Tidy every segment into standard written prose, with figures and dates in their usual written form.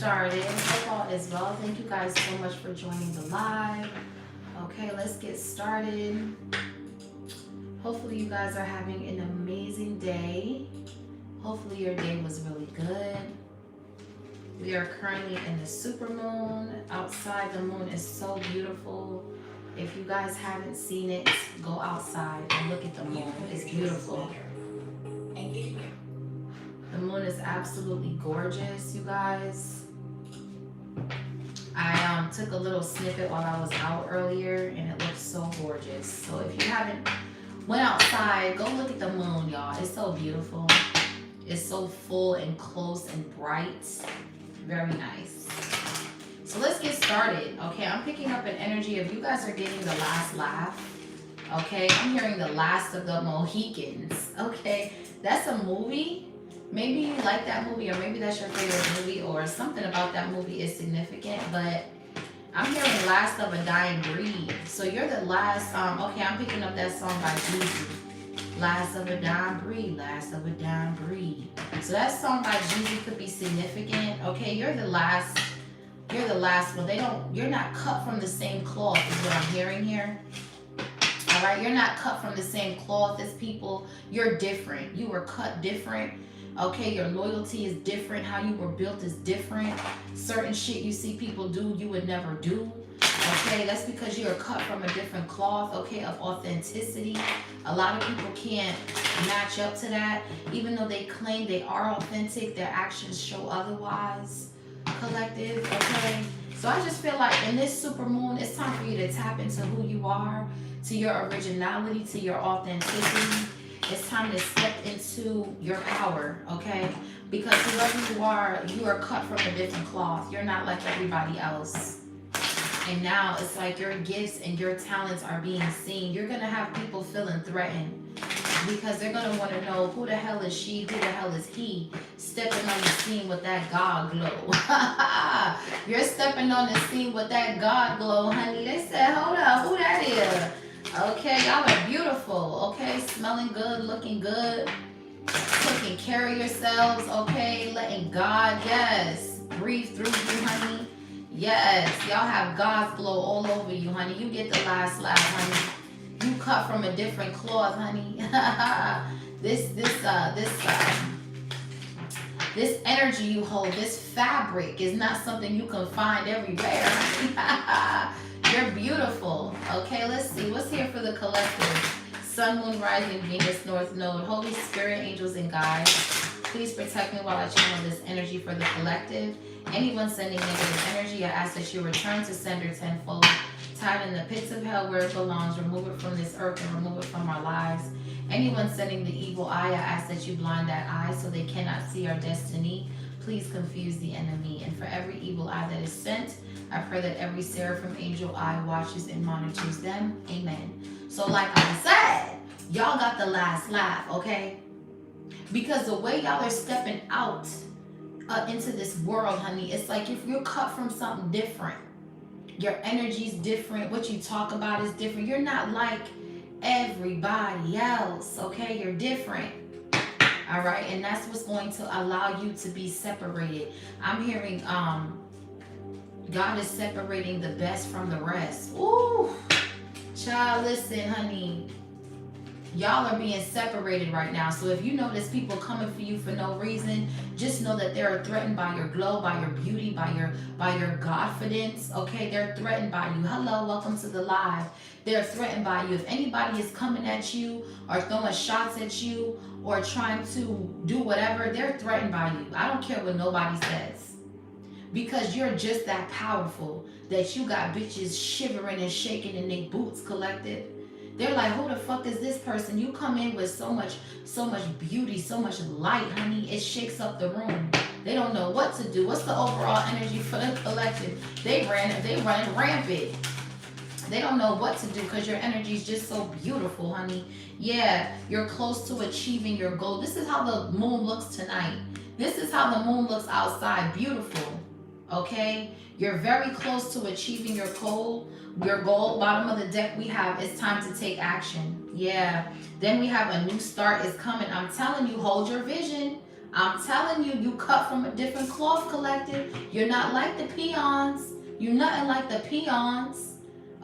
started. Hope all is well. Thank you guys so much for joining the live. Okay, let's get started. Hopefully you guys are having an amazing day. Hopefully your day was really good. We are currently in the supermoon. Outside, the moon is so beautiful. If you guys haven't seen it, go outside and look at the moon. It's beautiful. The moon is absolutely gorgeous, you guys. I took a little snippet while I was out earlier, and it looks so gorgeous. So if you haven't went outside, go look at the moon, y'all. It's so beautiful. It's so full and close and bright. Very nice. So let's get started. Okay, I'm picking up an energy of you guys are getting the last laugh. Okay, I'm hearing the last of the Mohicans. Okay, that's a movie. Maybe you like that movie, or maybe that's your favorite movie, or something about that movie is significant, but I'm hearing last of a dying breed. So you're the last, okay, I'm picking up that song by Jeezy. Last of a dying breed, last of a dying breed. So that song by Jeezy could be significant. Okay, you're the last one. You're not cut from the same cloth is what I'm hearing here. All right, you're not cut from the same cloth as people. You're different. You were cut different. Okay, your loyalty is different. How you were built is different. Certain shit you see people do, you would never do. Okay, that's because you are cut from a different cloth, okay, of authenticity. A lot of people can't match up to that. Even though they claim they are authentic, their actions show otherwise. Collective, okay? So I just feel like in this supermoon, it's time for you to tap into who you are, to your originality, to your authenticity. It's time to step into your power, okay? Because whoever you are cut from a different cloth. You're not like everybody else. And now it's like your gifts and your talents are being seen. You're going to have people feeling threatened because they're going to want to know who the hell is she, who the hell is he, stepping on the scene with that God glow. You're stepping on the scene with that God glow, honey. They said, hold up, who that is? Okay, y'all are beautiful, okay? Smelling good, looking good, taking care of yourselves, okay? Letting God, yes, breathe through you, honey. Yes, y'all have God's glow all over you, honey. You get the last laugh, honey. You cut from a different cloth, honey. This energy you hold, this fabric is not something you can find everywhere. You're beautiful. Okay, let's see. What's here for the collective? Sun, moon, rising, Venus, North Node. Holy Spirit, angels, and guides. Please protect me while I channel this energy for the collective. Anyone sending negative energy, I ask that you return to sender tenfold. Tie it in the pits of hell where it belongs. Remove it from this earth and remove it from our lives. Anyone sending the evil eye, I ask that you blind that eye so they cannot see our destiny. Please confuse the enemy. And for every evil eye that is sent, I pray that every seraphim angel eye watches and monitors them. Amen. So like I said, y'all got the last laugh, okay? Because the way y'all are stepping out into this world, honey, it's like if you're cut from something different. Your energy's different. What you talk about is different. You're not like everybody else, okay? You're different. All right, and that's what's going to allow you to be separated. I'm hearing God is separating the best from the rest. Ooh, child, listen, honey. Y'all are being separated right now. So if you notice people coming for you for no reason, just know that they're threatened by your glow, by your beauty, by your Godfidence. Okay, they're threatened by you. Hello, welcome to the live. They're threatened by you. If anybody is coming at you or throwing shots at you or trying to do whatever, they're threatened by you. I don't care what nobody says. Because you're just that powerful that you got bitches shivering and shaking in their boots, collective. They're like, who the fuck is this person? You come in with so much beauty, so much light, honey. It shakes up the room. They don't know what to do. What's the overall energy for the collective? They running rampant. They don't know what to do because your energy is just so beautiful, honey. Yeah, you're close to achieving your goal. This is how the moon looks tonight. This is how the moon looks outside. Beautiful. Okay? You're very close to achieving your goal. Bottom of the deck we have, it's time to take action. Yeah. Then we have a new start is coming. I'm telling you, hold your vision. I'm telling you, you cut from a different cloth, collective. You're not like the peons. You're nothing like the peons.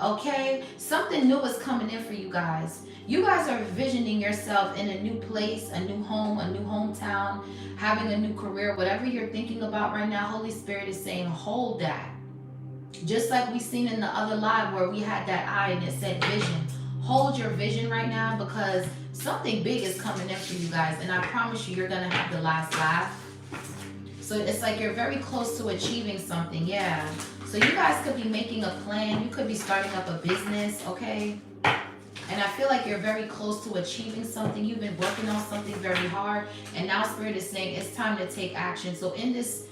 Okay? Something new is coming in for you guys. You guys are envisioning yourself in a new place, a new home, a new hometown, having a new career, whatever you're thinking about right now. Holy Spirit is saying, hold that. Just like we seen in the other live where we had that eye and it said vision. Hold your vision right now, because something big is coming in for you guys. And I promise you, you're going to have the last laugh. So it's like you're very close to achieving something. Yeah. So you guys could be making a plan. You could be starting up a business. Okay. And I feel like you're very close to achieving something. You've been working on something very hard. And now Spirit is saying it's time to take action. So in this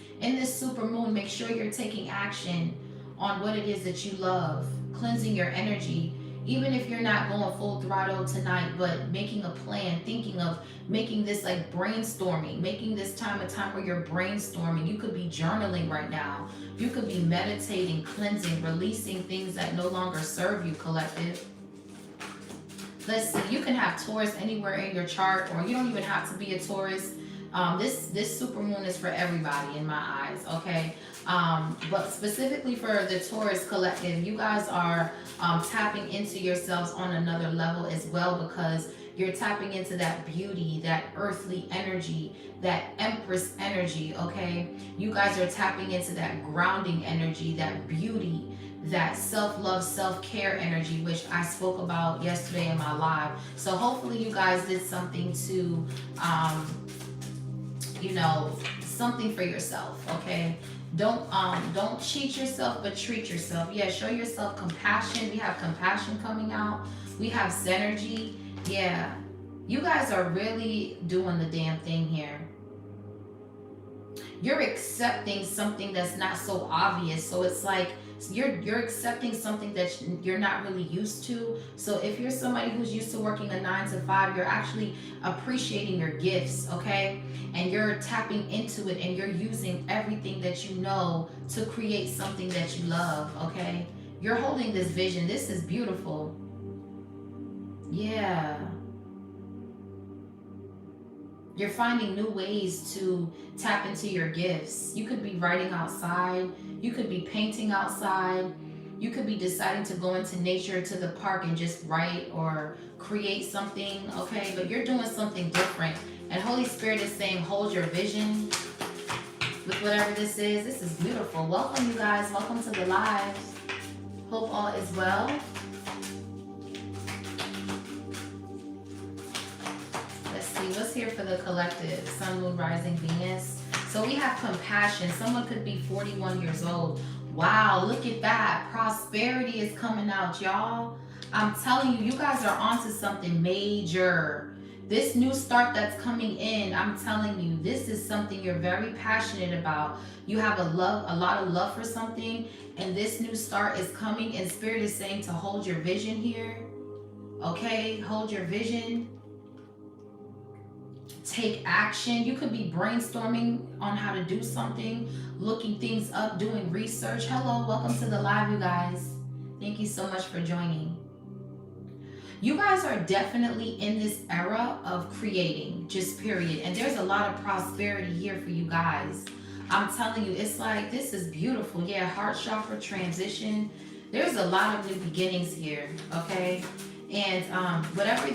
super moon, make sure you're taking action on what it is that you love. Cleansing your energy. Even if you're not going full throttle tonight, but making a plan, thinking of making this like brainstorming, making this time a time where you're brainstorming. You could be journaling right now. You could be meditating, cleansing, releasing things that no longer serve you, collective. Let's see, you can have Taurus anywhere in your chart, or you don't even have to be a Taurus. This super moon is for everybody in my eyes, okay? But specifically for the Taurus collective, you guys are tapping into yourselves on another level as well, because you're tapping into that beauty, that earthly energy, that Empress energy, okay? You guys are tapping into that grounding energy, that beauty, that self-love, self-care energy, which I spoke about yesterday in my live. So hopefully you guys did something to, you know, something for yourself, okay? Don't cheat yourself, but treat yourself. Yeah, show yourself compassion. We have compassion coming out. We have synergy. Yeah, you guys are really doing the damn thing here. You're accepting something that's not so obvious. So it's like you're accepting something that you're not really used to. So if you're somebody who's used to working a 9 to 5, you're actually appreciating your gifts, okay? And you're tapping into it, and you're using everything that you know to create something that you love, okay? You're holding this vision. This is beautiful. Yeah. You're finding new ways to tap into your gifts. You could be writing outside. You could be painting outside. You could be deciding to go into nature, to the park, and just write or create something, okay? But you're doing something different. And Holy Spirit is saying, hold your vision with whatever this is. This is beautiful. Welcome, you guys. Welcome to the live. Hope all is well. Let's hear for the collective. Sun, Moon, Rising, Venus. So we have compassion. Someone could be 41 years old. Wow, look at that. Prosperity is coming out, y'all. I'm telling you, you guys are onto something major. This new start that's coming in, I'm telling you, this is something you're very passionate about. You have a lot of love for something, and this new start is coming, and Spirit is saying to hold your vision here. Okay, hold your vision. Take action. You could be brainstorming on how to do something, looking things up, doing research. Hello, welcome to the live, you guys. Thank you so much for joining. You guys are definitely in this era of creating, just period. And there's a lot of prosperity here for you guys. I'm telling you, it's like, this is beautiful. Yeah, heart chakra transition. There's a lot of new beginnings here, okay? And whatever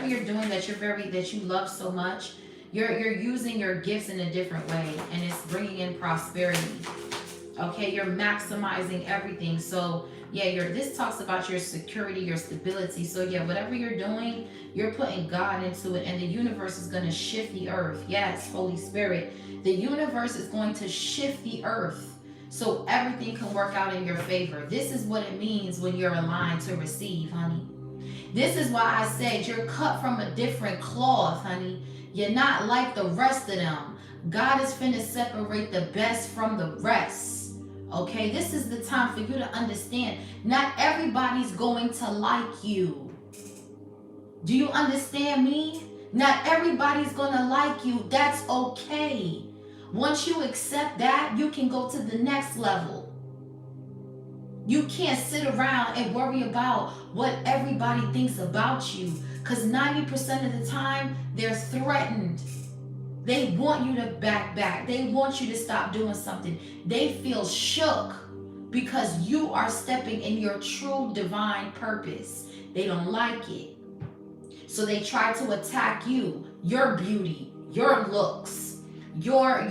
you're doing that you love so much, you're using your gifts in a different way, and it's bringing in prosperity. Okay, you're maximizing everything. So yeah, this talks about your security, your stability. So yeah, whatever you're doing, you're putting God into it, and the universe is going to shift the earth. Yes, Holy Spirit, the universe is going to shift the earth so everything can work out in your favor. This is what it means when you're aligned to receive, honey. This is why I said you're cut from a different cloth, honey. You're not like the rest of them. God is finna separate the best from the rest. Okay, this is the time for you to understand. Not everybody's going to like you. Do you understand me? Not everybody's gonna like you. That's okay. Once you accept that, you can go to the next level. You can't sit around and worry about what everybody thinks about you, because 90% of the time, they're threatened. They want you to back. They want you to stop doing something. They feel shook because you are stepping in your true divine purpose. They don't like it. So they try to attack you, your beauty, your looks, your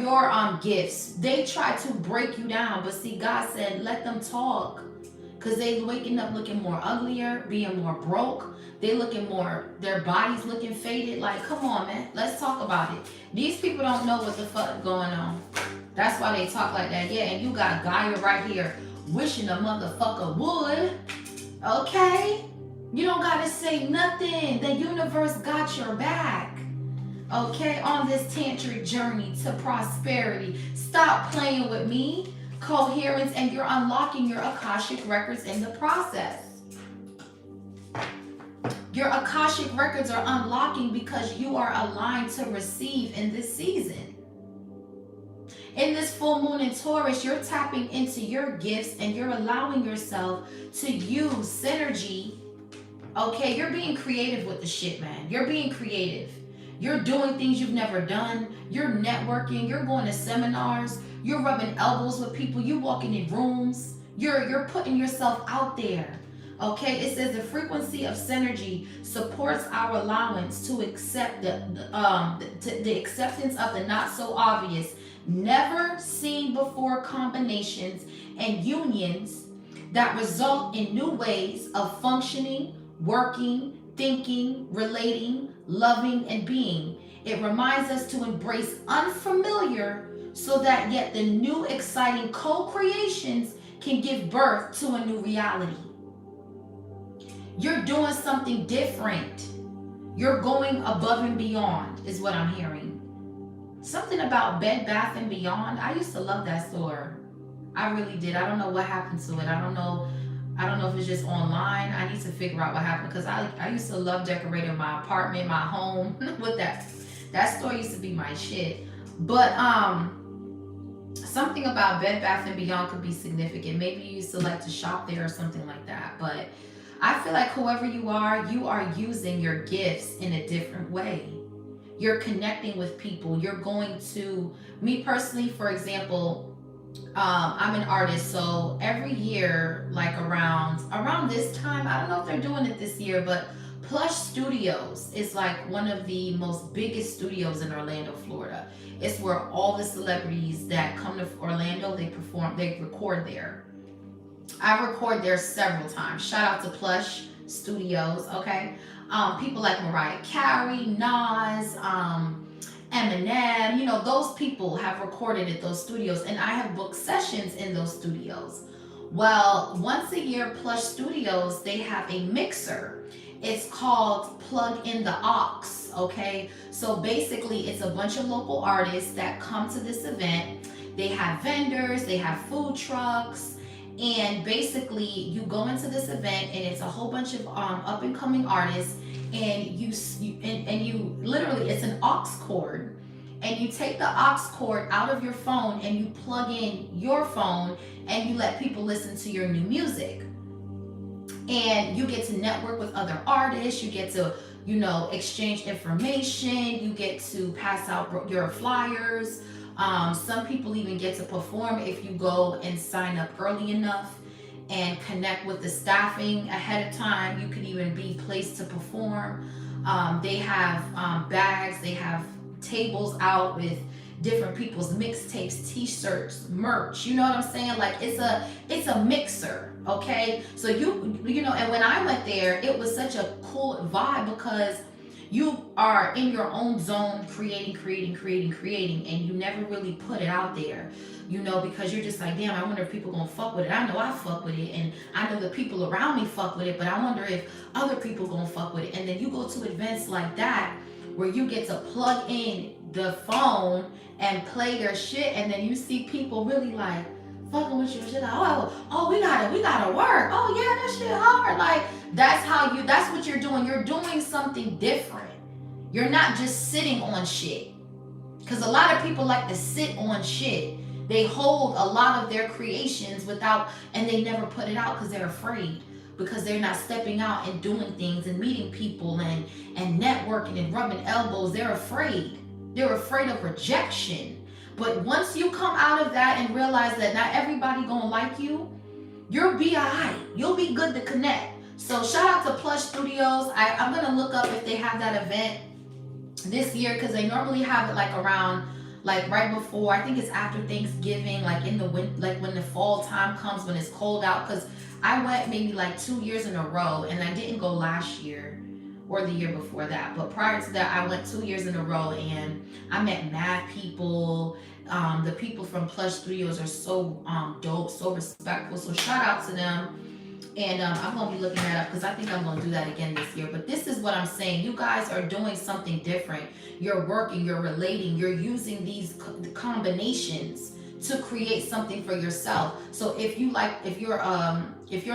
gifts. They try to break you down. But see, God said, let them talk. Because they waking up looking more uglier, being more broke. They looking more, their bodies looking faded. Like, come on, man. Let's talk about it. These people don't know what the fuck going on. That's why they talk like that. Yeah, and you got Gaia right here wishing a motherfucker would. Okay? You don't gotta say nothing. The universe got your back. Okay? On this tantric journey to prosperity. Stop playing with me. Coherence, and you're unlocking your Akashic records in the process. Your Akashic records are unlocking because you are aligned to receive in this season. In this full moon in Taurus, you're tapping into your gifts and you're allowing yourself to use synergy. Okay, you're being creative with the shit, man. You're being creative. You're doing things you've never done. You're networking. You're going to seminars. You're rubbing elbows with people. You're walking in rooms. You're putting yourself out there. Okay, it says the frequency of synergy supports our allowance to accept the acceptance of the not so obvious, never seen before combinations and unions that result in new ways of functioning, working, thinking, relating, loving, and being. It reminds us to embrace unfamiliar so that yet the new exciting co-creations can give birth to a new reality. You're doing something different. You're going above and beyond is what I'm hearing. Something about Bed Bath & Beyond. I used to love that store. I really did. I don't know what happened to it. I don't know if it's just online. I need to figure out what happened because I used to love decorating my apartment, my home with that. That store used to be my shit. But something about Bed Bath & Beyond could be significant. Maybe you used to like to shop there or something like that. But I feel like whoever you are using your gifts in a different way. You're connecting with people. You're going to, me personally, for example, I'm an artist. So every year, like around this time, I don't know if they're doing it this year, but Plush Studios is like one of the most biggest studios in Orlando, Florida. It's where all the celebrities that come to Orlando, they record there. I record there several times. Shout out to Plush Studios, okay? People like Mariah Carey, Nas, Eminem, those people have recorded at those studios, and I have booked sessions in those studios. Well, once a year, Plush Studios, they have a mixer. It's called Plug in the Aux, okay? So basically, it's a bunch of local artists that come to this event. They have vendors, they have food trucks, and basically you go into this event and it's a whole bunch of up and coming artists, and you literally, it's an aux cord, and you take the aux cord out of your phone and you plug in your phone and you let people listen to your new music. And you get to network with other artists, you get to, exchange information, you get to pass out your flyers. Some people even get to perform if you go and sign up early enough and connect with the staffing ahead of time. You could even be placed to perform. They have bags, they have tables out with different people's mixtapes, t-shirts, merch. You know what I'm saying? Like it's a mixer, okay? So and when I went there, it was such a cool vibe because you are in your own zone, creating, and you never really put it out there, because you're just like, damn, I wonder if people gonna fuck with it. I know I fuck with it, and I know the people around me fuck with it, but I wonder if other people gonna fuck with it. And then you go to events like that where you get to plug in the phone and play your shit, and then you see people really like fucking with your shit. Like, oh, we gotta work. Oh yeah, that shit hard. Like that's what you're doing. You're doing something different. You're not just sitting on shit. Because a lot of people like to sit on shit. They hold a lot of their creations and they never put it out because they're afraid. Because they're not stepping out and doing things and meeting people and networking and rubbing elbows. They're afraid. They're afraid of rejection. But once you come out of that and realize that not everybody gonna like you, you'll be alright. You'll be good to connect. So shout out to Plush Studios. I'm gonna look up if they have that event this year, because they normally have it like around, like right before, I think it's after Thanksgiving, like in the like when the fall time comes, when it's cold out. Because I went maybe like 2 years in a row, and I didn't go last year or the year before that, but prior to that I went 2 years in a row, and I met mad people. The people from Plush Studios are so dope, so respectful, so shout out to them. And I'm going to be looking that up, because I think I'm going to do that again this year. But this is what I'm saying. You guys are doing something different. You're working, you're relating, you're using these combinations to create something for yourself. So if you're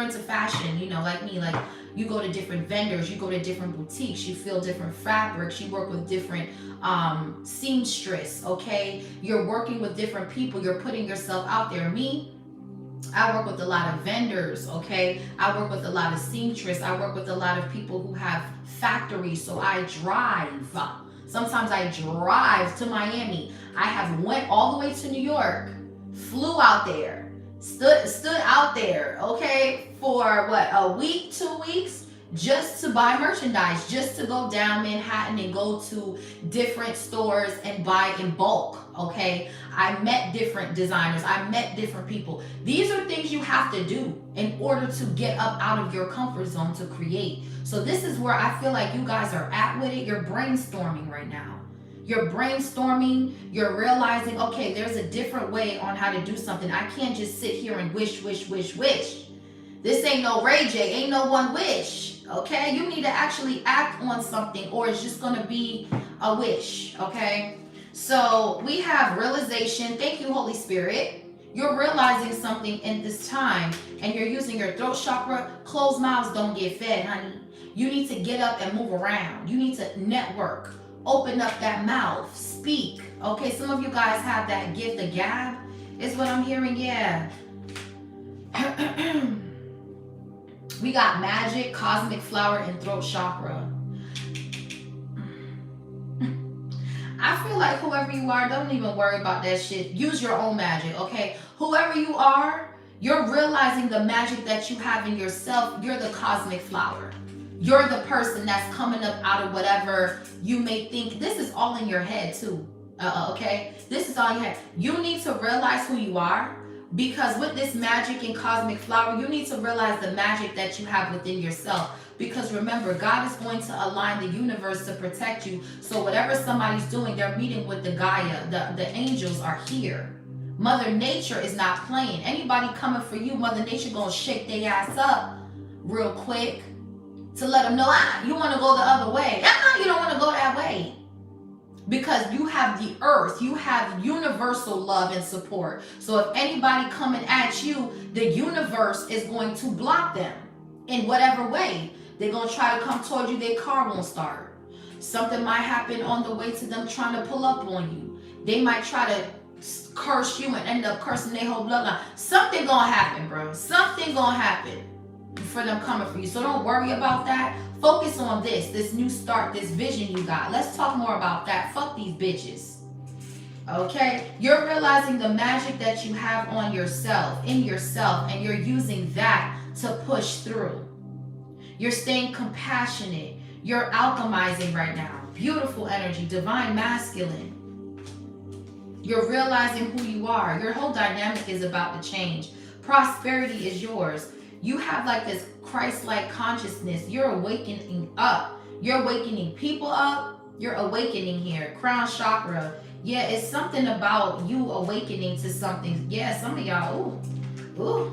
into fashion, you know, like me, like you go to different vendors, you go to different boutiques, you feel different fabrics, you work with different seamstress, okay? You're working with different people, you're putting yourself out there. Me, I work with a lot of vendors, okay? I work with a lot of seamstress. I work with a lot of people who have factories, so I drive. Sometimes I drive to Miami. I have went all the way to New York, flew out there, stood out there, okay, for what, a week, 2 weeks, just to buy merchandise, just to go down Manhattan and go to different stores and buy in bulk, okay? I met different designers. I met different people. These are things you have to do in order to get up out of your comfort zone to create. So this is where I feel like you guys are at with it. You're brainstorming right now. You're brainstorming. You're realizing, okay, there's a different way on how to do something. I can't just sit here and wish, wish, wish, wish. This ain't no Ray J. Ain't no one wish, okay? You need to actually act on something, or it's just going to be a wish, okay? So we have realization. Thank you, Holy Spirit. You're realizing something in this time, and you're using your throat chakra. Closed mouths don't get fed, honey. You need to get up and move around. You need to network. Open up that mouth. Speak. Okay, some of you guys have that gift of gab, is what I'm hearing. Yeah. We got magic, cosmic flower, and throat chakra. I feel like whoever you are, don't even worry about that shit. Use your own magic, okay? Whoever you are, you're realizing the magic that you have in yourself. You're the cosmic flower. You're the person that's coming up out of whatever you may think. This is all in your head too, okay? This is all in your head. You need to realize who you are, because with this magic and cosmic flower, you need to realize the magic that you have within yourself. Because remember, God is going to align the universe to protect you. So whatever somebody's doing, they're meeting with the Gaia. The angels are here. Mother Nature is not playing. Anybody coming for you, Mother Nature gonna shake their ass up real quick to let them know, you want to go the other way. You don't want to go that way. Because you have the earth, you have universal love and support. So if anybody coming at you, the universe is going to block them in whatever way. They're going to try to come toward you, their car won't start. Something might happen on the way to them trying to pull up on you. They might try to curse you and end up cursing their whole bloodline. Something going to happen, bro. Something going to happen for them coming for you. So don't worry about that. Focus on this new start, this vision you got. Let's talk more about that. Fuck these bitches. Okay? You're realizing the magic that you have on yourself, in yourself, and you're using that to push through. You're staying compassionate. You're alchemizing right now. Beautiful energy, divine masculine. You're realizing who you are. Your whole dynamic is about to change. Prosperity is yours. You have like this Christ-like consciousness. You're awakening up. You're awakening people up. You're awakening here. Crown chakra. Yeah, it's something about you awakening to something. Yeah, some of y'all, ooh.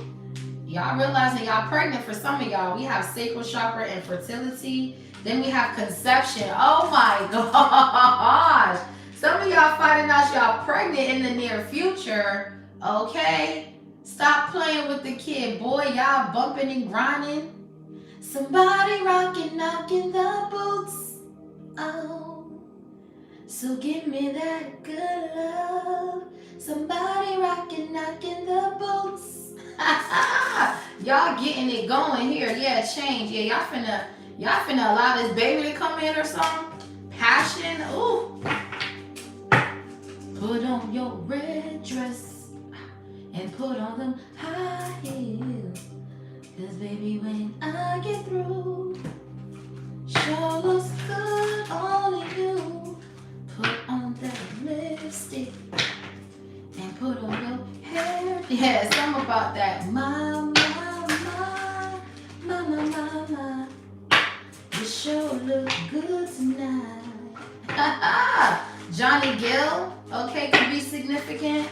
Y'all realizing y'all pregnant for some of y'all. We have sacral chakra and fertility. Then we have conception. Oh my gosh. Some of y'all finding out y'all pregnant in the near future. Okay. Stop playing with the kid, boy. Y'all bumping and grinding. Somebody rocking, knocking the boots. Oh, so give me that good love. Somebody rocking, knocking the boots. Y'all getting it going here. Yeah, change. Yeah, y'all finna allow this baby to come in or something. Passion. Ooh. Put on your red dress and put on them high heels. Cause baby, when I get through, sure looks good on you. Put on that lipstick and put on your hair. Yeah, something about that. My. You sure look good tonight. Johnny Gill, okay, could be significant.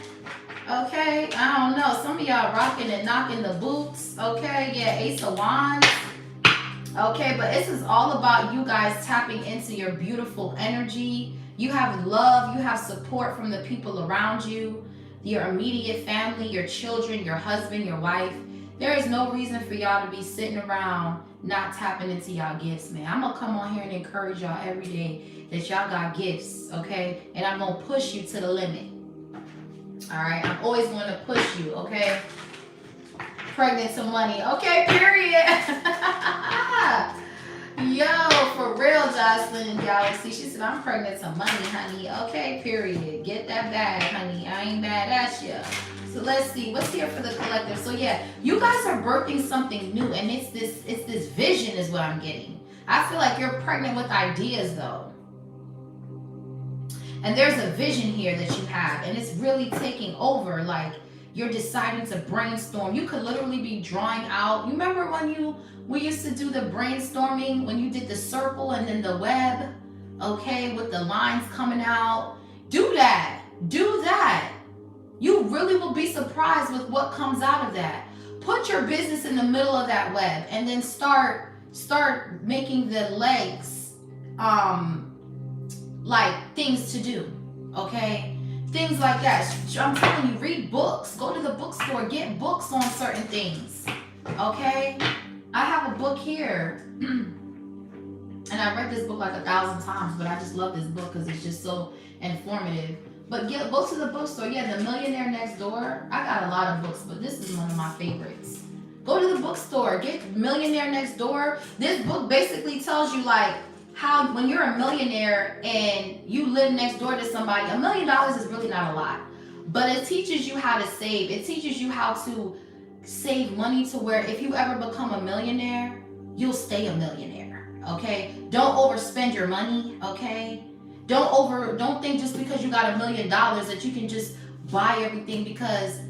Okay, I don't know. Some of y'all rocking and knocking the boots. Okay, yeah, Ace of Wands. Okay, but this is all about you guys tapping into your beautiful energy. You have love, you have support from the people around you, your immediate family, your children, your husband, your wife. There is no reason for y'all to be sitting around not tapping into y'all gifts, man. I'm gonna come on here and encourage y'all every day that y'all got gifts, okay? And I'm gonna push you to the limit. All right, I'm always gonna push you, okay? Pregnant to money, okay, period. Yo, for real, Jocelyn and Galaxy. She said, I'm pregnant to money, honey. Okay, period. Get that bag, honey. I ain't mad at you. So let's see, what's here for the collective? So yeah, you guys are birthing something new, and it's this vision is what I'm getting. I feel like you're pregnant with ideas though. And there's a vision here that you have, and it's really taking over. Like, you're deciding to brainstorm. You could literally be drawing out. You remember when we used to do the brainstorming, when you did the circle and then the web, okay, with the lines coming out? Do that. Do that. You really will be surprised with what comes out of that. Put your business in the middle of that web and then start making the legs like things to do, okay? Things like that. I'm telling you, read books. Go to the bookstore, get books on certain things, okay? I have a book here, and I read this book like 1,000 times, but I just love this book because it's just so informative. But go to the bookstore. Yeah, The Millionaire Next Door. I got a lot of books, but this is one of my favorites. Go to the bookstore. Get Millionaire Next Door. This book basically tells you like how when you're a millionaire and you live next door to somebody, $1 million is really not a lot. But it teaches you how to save. It teaches you how to save money to where if you ever become a millionaire, you'll stay a millionaire. Okay? Don't overspend your money, okay? Don't think just because you got $1 million that you can just buy everything, because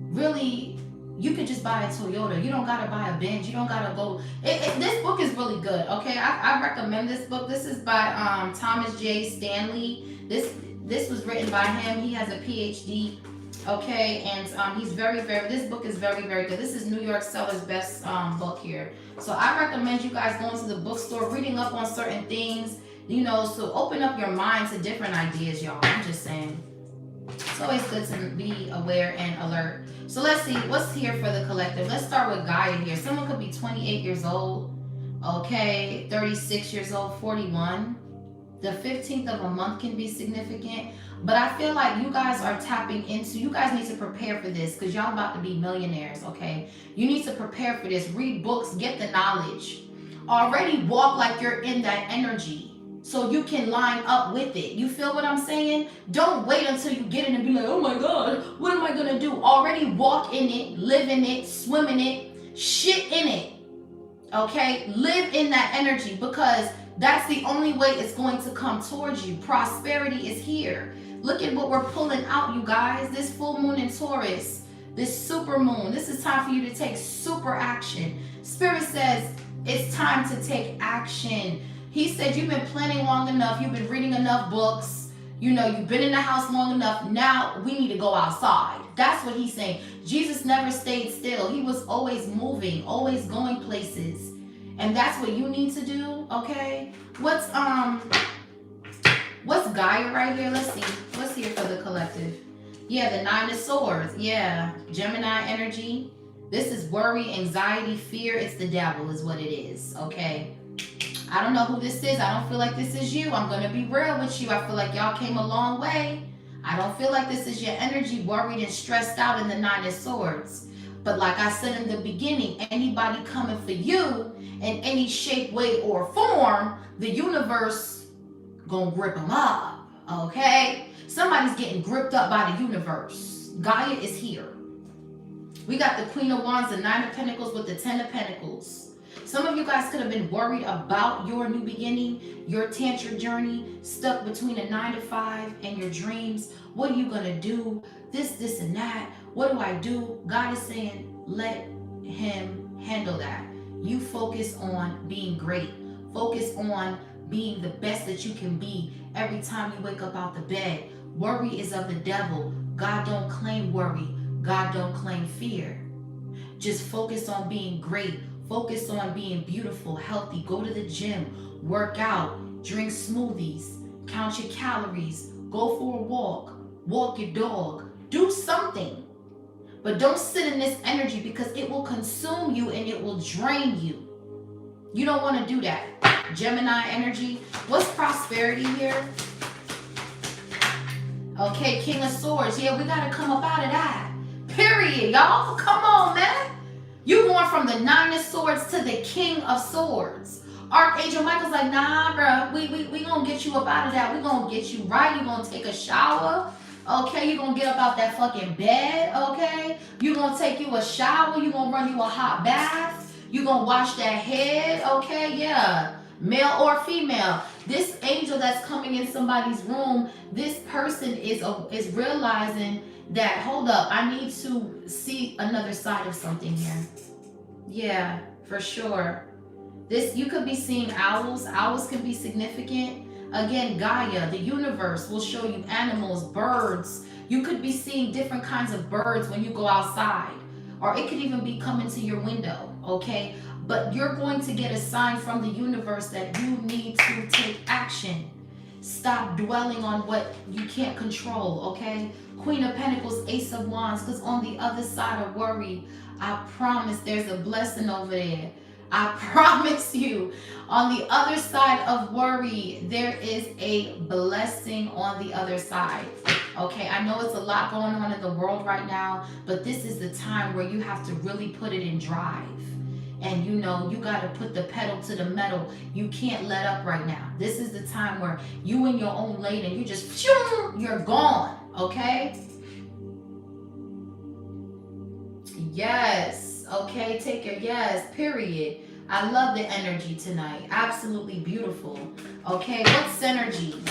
really you could just buy a Toyota. You don't gotta buy a Benz. You don't gotta go. This book is really good. Okay, I recommend this book. This is by Thomas J. Stanley. This was written by him. He has a PhD. Okay, and he's this book is very, very good. This is New York Seller's best book here. So I recommend you guys going to the bookstore, reading up on certain things. You know, so open up your mind to different ideas, y'all. I'm just saying. It's always good to be aware and alert. So let's see what's here for the collective. Let's start with Gaia here. Someone could be 28 years old, okay, 36 years old, 41. The 15th of a month can be significant. But I feel like you guys are tapping into, you guys need to prepare for this because y'all about to be millionaires, okay? You need to prepare for this. Read books, get the knowledge. Already walk like you're in that energy, so you can line up with it. You feel what I'm saying? Don't wait until you get in and be like, oh my God, what am I gonna do? Already walk in it, live in it, swim in it, shit in it. Okay? Live in that energy, because that's the only way it's going to come towards you. Prosperity is here. Look at what we're pulling out, you guys. This full moon in Taurus, this super moon. This is time for you to take super action. Spirit says it's time to take action. He said, you've been planning long enough. You've been reading enough books. You know, you've been in the house long enough. Now we need to go outside. That's what he's saying. Jesus never stayed still. He was always moving, always going places. And that's what you need to do, okay? What's Gaia right here? Let's see. What's here for the collective? Yeah, the 9 of Swords. Yeah, Gemini energy. This is worry, anxiety, fear. It's the devil is what it is, okay? I don't know who this is. I don't feel like this is you. I'm going to be real with you. I feel like y'all came a long way. I don't feel like this is your energy, worried and stressed out in the 9 of Swords. But like I said in the beginning, anybody coming for you in any shape, way, or form, the universe gonna grip them up, okay? Somebody's getting gripped up by the universe. Gaia is here. We got the Queen of Wands, the Nine of Pentacles with the Ten of Pentacles. Some of you guys could have been worried about your new beginning, your tantric journey, stuck between a 9 to 5 and your dreams. What are you going to do? This, and that. What do I do? God is saying, let him handle that. You focus on being great. Focus on being the best that you can be every time you wake up out the bed. Worry is of the devil. God don't claim worry. God don't claim fear. Just focus on being great. Focus on being beautiful, healthy. Go to the gym, work out, drink smoothies, count your calories, go for a walk your dog. Do something. But don't sit in this energy because it will consume you and it will drain you. You don't want to do that. Gemini energy. What's prosperity here? Okay, King of Swords. Yeah, we got to come up out of that. Period, y'all. Come on, man. You going from the Nine of Swords to the King of Swords. Archangel Michael's like, nah, bro. We going to get you up out of that. We going to get you right. You going to take a shower. Okay, you're going to get up out that fucking bed. Okay, you're going to take you a shower. You're going to run you a hot bath. You're going to wash that head. Okay, yeah. Male or female. This angel that's coming in somebody's room, this person is realizing that, hold up, I need to see another side of something here. Yeah, for sure. This, you could be seeing owls. Owls can be significant. Again, Gaia, the universe, will show you animals, birds. You could be seeing different kinds of birds when you go outside. Or it could even be coming to your window, okay? But you're going to get a sign from the universe that you need to take action. Stop dwelling on what you can't control, okay? Queen of Pentacles, Ace of Wands, because on the other side of worry, I promise there's a blessing over there. I promise you, on the other side of worry, there is a blessing on the other side. Okay, I know it's a lot going on in the world right now, but this is the time where you have to really put it in drive. And you know, you got to put the pedal to the metal. You can't let up right now. This is the time where you in your own lane and you just, you're gone. Okay? Yes. Okay, take your yes, period. I love the energy tonight. Absolutely beautiful. Okay, what's synergy?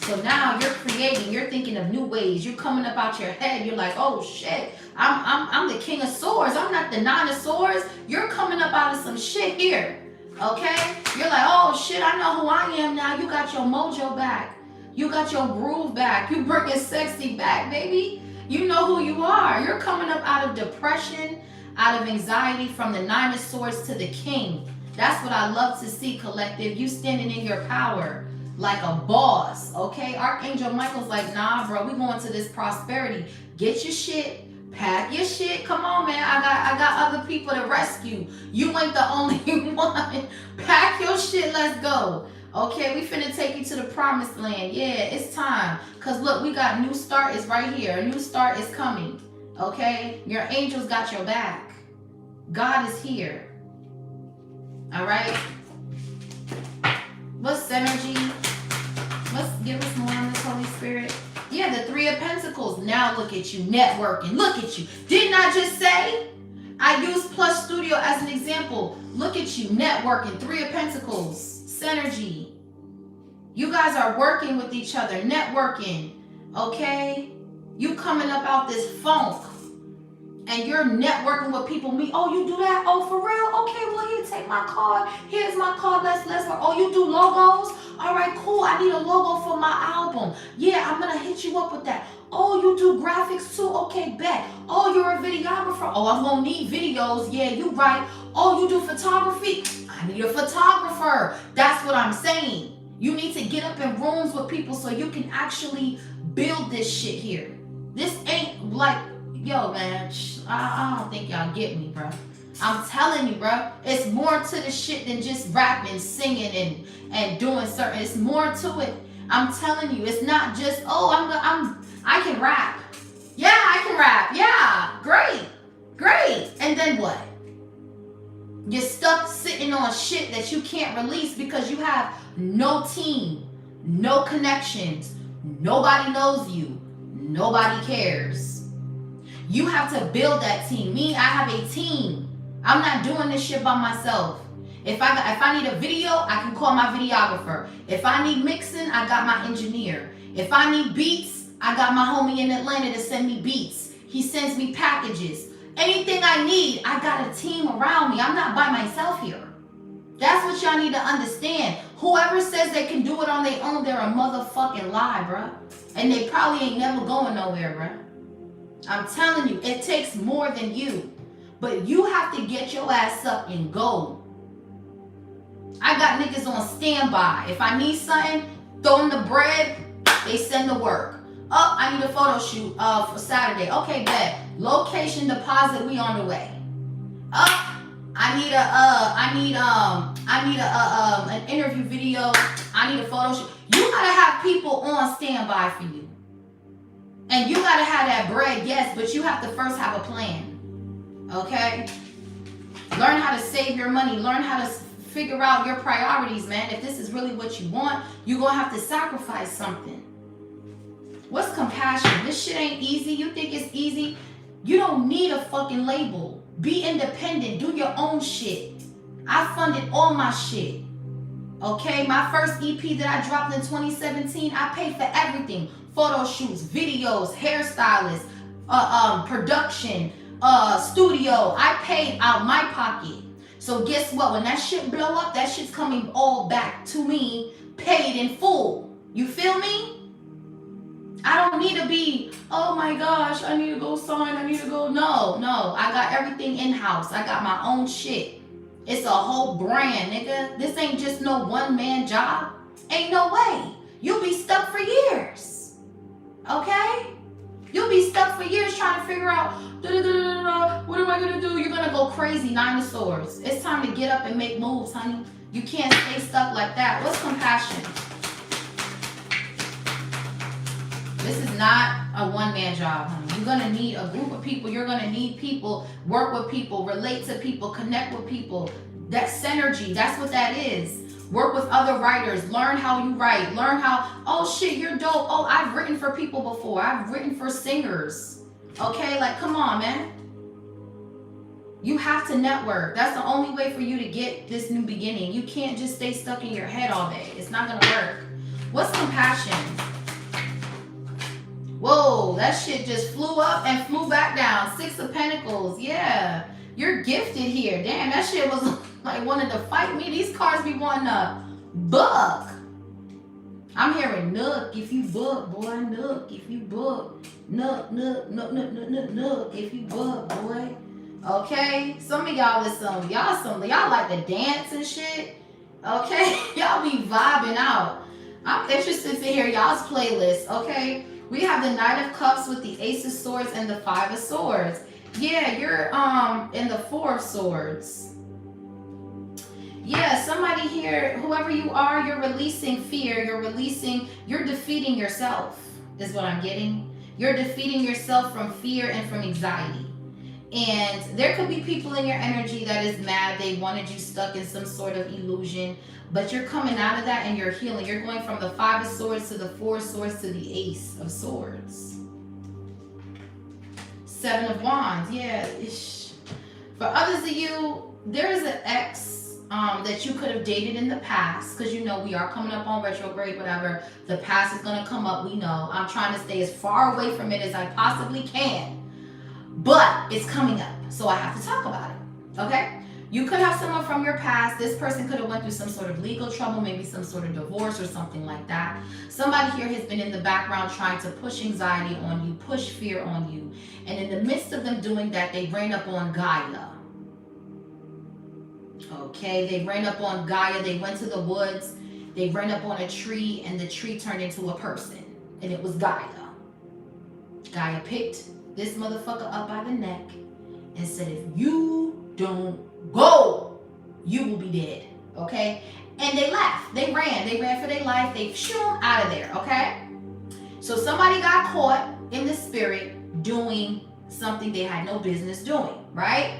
So now you're creating, you're thinking of new ways. You're coming up out your head. You're like, oh shit, I'm the King of Swords. I'm not the Nine of Swords. You're coming up out of some shit here. Okay? You're like, oh shit, I know who I am now. You got your mojo back. You got your groove back. You bringing sexy back, baby. You know who you are. You're coming up out of depression, out of anxiety, from the Nine of Swords to the King. That's what I love to see, collective. You standing in your power like a boss, okay? Archangel Michael's like, nah, bro, we going to this prosperity. Get your shit, pack your shit. Come on, man. I got other people to rescue. You ain't the only one. Pack your shit, let's go. Okay, we finna take you to the promised land. Yeah, it's time. Because look, we got new start is right here. A new start is coming. Okay? Your angels got your back. God is here. All right? What's synergy? Let's give us more on this, Holy Spirit. Yeah, the Three of Pentacles. Now look at you, networking. Look at you. Didn't I just say? I used Plus Studio as an example. Look at you, networking. Three of Pentacles. Synergy. You guys are working with each other, networking. Okay? You coming up out this funk. And you're networking with people. Oh, you do that? Oh, for real? Okay, well, here, take my card. Here's my card. Let's work. Oh, you do logos? All right, cool. I need a logo for my album. Yeah, I'm going to hit you up with that. Oh, you do graphics too? Okay, bet. Oh, you're a videographer. Oh, I'm going to need videos. Yeah, you right. Oh, you do photography? I need a photographer. That's what I'm saying. You need to get up in rooms with people so you can actually build this shit here. This ain't like... Yo, man, I don't think y'all get me, bro. I'm telling you, bro. It's more to the shit than just rapping, singing, and doing certain. It's more to it. I'm telling you, it's not just, oh, I can rap. Yeah, I can rap. Yeah, great. And then what? You're stuck sitting on shit that you can't release because you have no team, no connections, Nobody knows you. Nobody cares. You have to build that team. Me, I have a team. I'm not doing this shit by myself. If I need a video, I can call my videographer. If I need mixing, I got my engineer. If I need beats, I got my homie in Atlanta to send me beats. He sends me packages. Anything I need, I got a team around me. I'm not by myself here. That's what y'all need to understand. Whoever says they can do it on their own, they're a motherfucking lie, bruh. And they probably ain't never going nowhere, bruh. I'm telling you, it takes more than you. But you have to get your ass up and go. I got niggas on standby. If I need something, throw in the bread, they send the work. Oh, I need a photo shoot for Saturday. Okay, bet. Location deposit, we on the way. I need an interview video. I need a photo shoot. You gotta have people on standby for you. And you gotta have that bread, yes, but you have to first have a plan. Okay? Learn how to save your money. Learn how to figure out your priorities, man. If this is really what you want, you're gonna have to sacrifice something. What's compassion? This shit ain't easy. You think it's easy? You don't need a fucking label. Be independent. Do your own shit. I funded all my shit. Okay? My first EP that I dropped in 2017, I paid for everything. Photo shoots, videos, hairstylists, production, studio. I paid out my pocket. So guess what? When that shit blow up, that shit's coming all back to me, paid in full. You feel me? I don't need to be, oh my gosh, I need to go sign, I need to go. No, I got everything in-house. I got my own shit. It's a whole brand, nigga. This ain't just no one-man job. Ain't no way. You'll be stuck for years. Okay? You'll be stuck for years trying to figure out, what am I gonna do? You're gonna go crazy, 9 of swords. It's time to get up and make moves, honey. You can't stay stuck like that. What's compassion? This is not a one-man job, honey. You're gonna need a group of people. You're gonna need people, work with people, relate to people, connect with people. That's synergy. That's what that is. Work with other writers. Learn how you write. Learn how, oh shit, you're dope. Oh, I've written for people before. I've written for singers. Okay, like, come on, man. You have to network. That's the only way for you to get this new beginning. You can't just stay stuck in your head all day. It's not gonna work. What's compassion? Whoa, that shit just flew up and flew back down. 6 of Pentacles, yeah. You're gifted here. Damn, that shit was like wanting to fight me. These cards be wanting to buck. I'm hearing nook if you buck, boy. Nook if you buck. Nook, nook, nook, nook, nook, nook, nook if you buck, boy. Okay? Some of y'all is y'all like to dance and shit. Okay? Y'all be vibing out. I'm interested to hear y'all's playlist, okay? We have the Knight of Cups with the Ace of Swords and the 5 of Swords. Yeah, you're in the 4 of Swords. Yeah, somebody here, whoever you are, you're releasing fear. You're defeating yourself, is what I'm getting. You're defeating yourself from fear and from anxiety. And there could be people in your energy that is mad. They wanted you stuck in some sort of illusion. But you're coming out of that and you're healing. You're going from the 5 of Swords to the 4 of Swords to the Ace of Swords. 7 of Wands. Yeah. For others of you, there is an ex that you could have dated in the past. Because you know we are coming up on retrograde, whatever. The past is going to come up. We know. I'm trying to stay as far away from it as I possibly can. But it's coming up. So I have to talk about it. Okay? You could have someone from your past. This person could have went through some sort of legal trouble, maybe some sort of divorce or something like that. Somebody here has been in the background trying to push anxiety on you, push fear on you. And in the midst of them doing that, they ran up on Gaia. Okay, they ran up on Gaia. They went to the woods. They ran up on a tree, and the tree turned into a person. And it was Gaia. Gaia picked this motherfucker up by the neck and said, if you don't go, you will be dead. Okay? And they left. They ran for their life. They shooed out of there. Okay? So somebody got caught in the spirit doing something they had no business doing, right?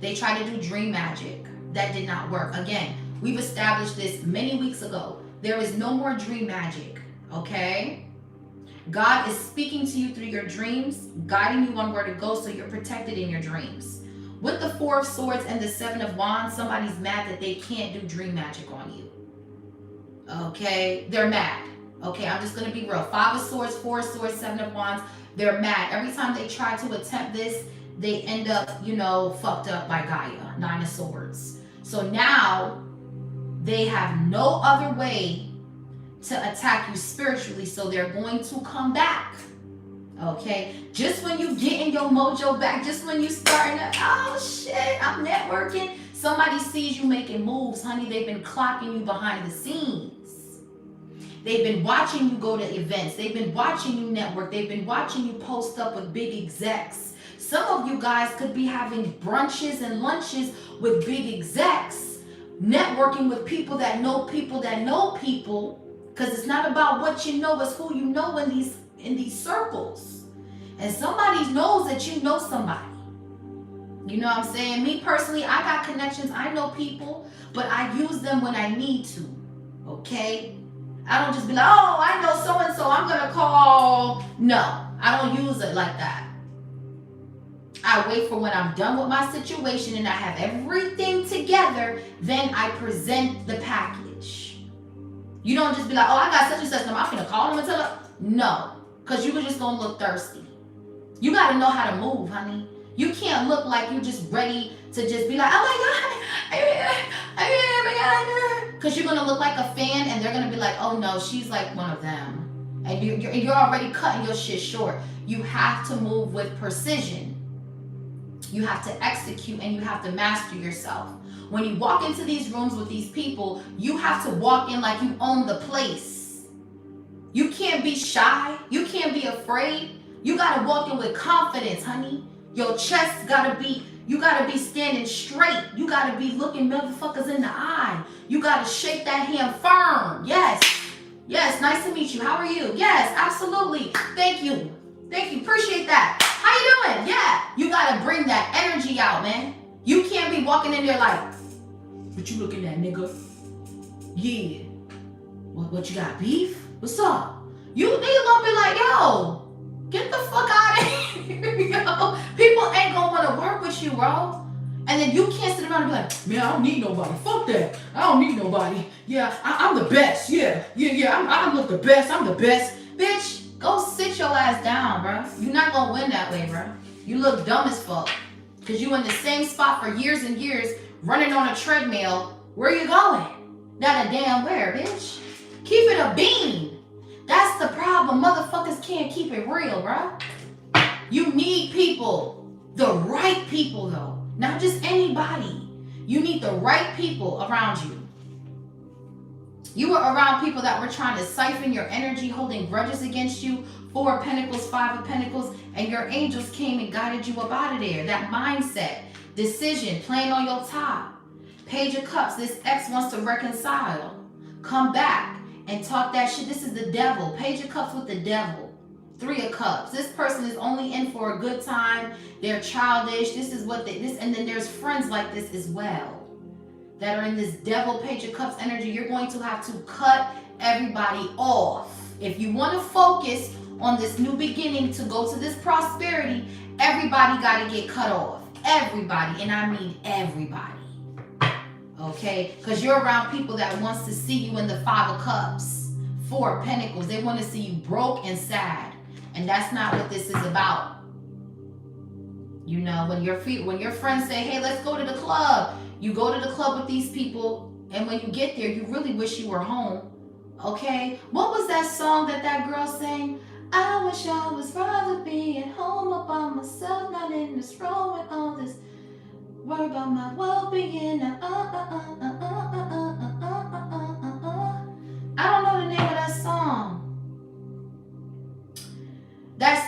They tried to do dream magic. That did not work. Again, we've established this many weeks ago. There is no more dream magic. Okay? God is speaking to you through your dreams, guiding you on where to go so you're protected in your dreams. With the Four of Swords and the Seven of Wands, somebody's mad that they can't do dream magic on you. Okay? They're mad. Okay, I'm just going to be real. Five of Swords, Four of Swords, Seven of Wands, they're mad. Every time they try to attempt this, they end up, fucked up by Gaia. Nine of Swords. So now they have no other way to attack you spiritually, so they're going to come back. Okay, just when you getting your mojo back, just when you starting to, oh shit, I'm networking, somebody sees you making moves, honey. They've been clocking you behind the scenes. They've been watching you go to events. They've been watching you network. They've been watching you post up with big execs. Some of you guys could be having brunches and lunches with big execs, networking with people that know people that know people. Because it's not about what you know, it's who you know in these circles. And somebody knows that you know somebody. You know what I'm saying? Me personally, I got connections. I know people, but I use them when I need to. Okay? I don't just be like, oh, I know so-and-so, I'm going to call. No, I don't use it like that. I wait for when I'm done with my situation and I have everything together, then I present the package. You don't just be like, oh, I got such and such number, I'm gonna call them and tell them. No, because you're just gonna look thirsty. You gotta know how to move, honey. You can't look like you're just ready to just be like, oh my God, because you're gonna look like a fan and they're gonna be like, oh no, she's like one of them. And you're already cutting your shit short. You have to move with precision. You have to execute and you have to master yourself. When you walk into these rooms with these people, you have to walk in like you own the place. You can't be shy. You can't be afraid. You got to walk in with confidence, honey. Your chest you got to be standing straight. You got to be looking motherfuckers in the eye. You got to shake that hand firm. Yes. Yes, nice to meet you. How are you? Yes, absolutely. Thank you. Thank you. Appreciate that. How you doing? Yeah. You got to bring that energy out, man. You can't be walking in there like, what you looking at, nigga? Yeah. What you got, beef? What's up? You nigga gonna be like, yo, get the fuck out of here. Yo, people ain't gonna wanna work with you, bro. And then you can't sit around and be like, man, I don't need nobody. Fuck that. I don't need nobody. Yeah, I'm the best. Yeah. I look the best. I'm the best. Bitch, go sit your ass down, bro. You're not gonna win that way, bro. You look dumb as fuck. Because you in the same spot for years and years, running on a treadmill. Where you going? Not a damn where, bitch. Keep it a bean. That's the problem. Motherfuckers can't keep it real, bro. You need people. The right people, though. Not just anybody. You need the right people around you. You were around people that were trying to siphon your energy, holding grudges against you. Four of Pentacles, Five of Pentacles, and your angels came and guided you up out of there. That mindset, decision, playing on your top. Page of Cups, this ex wants to reconcile. Come back and talk that shit. This is the devil. Page of Cups with the devil. Three of Cups. This person is only in for a good time. They're childish. This is what and then there's friends like this as well that are in this devil Page of Cups energy. You're going to have to cut everybody off. If you want to focus on this new beginning to go to this prosperity, everybody got to get cut off. Everybody, and I mean everybody. Okay? Because you're around people that wants to see you in the Five of Cups, Four of Pentacles. They want to see you broke and sad. And that's not what this is about. You know, when your friends say, hey, let's go to the club. You go to the club with these people, and when you get there, you really wish you were home. Okay? What was that song that girl sang? I wish I was rather being home all by myself, not in this room with all this worry about my well-being. I don't know the name of that song.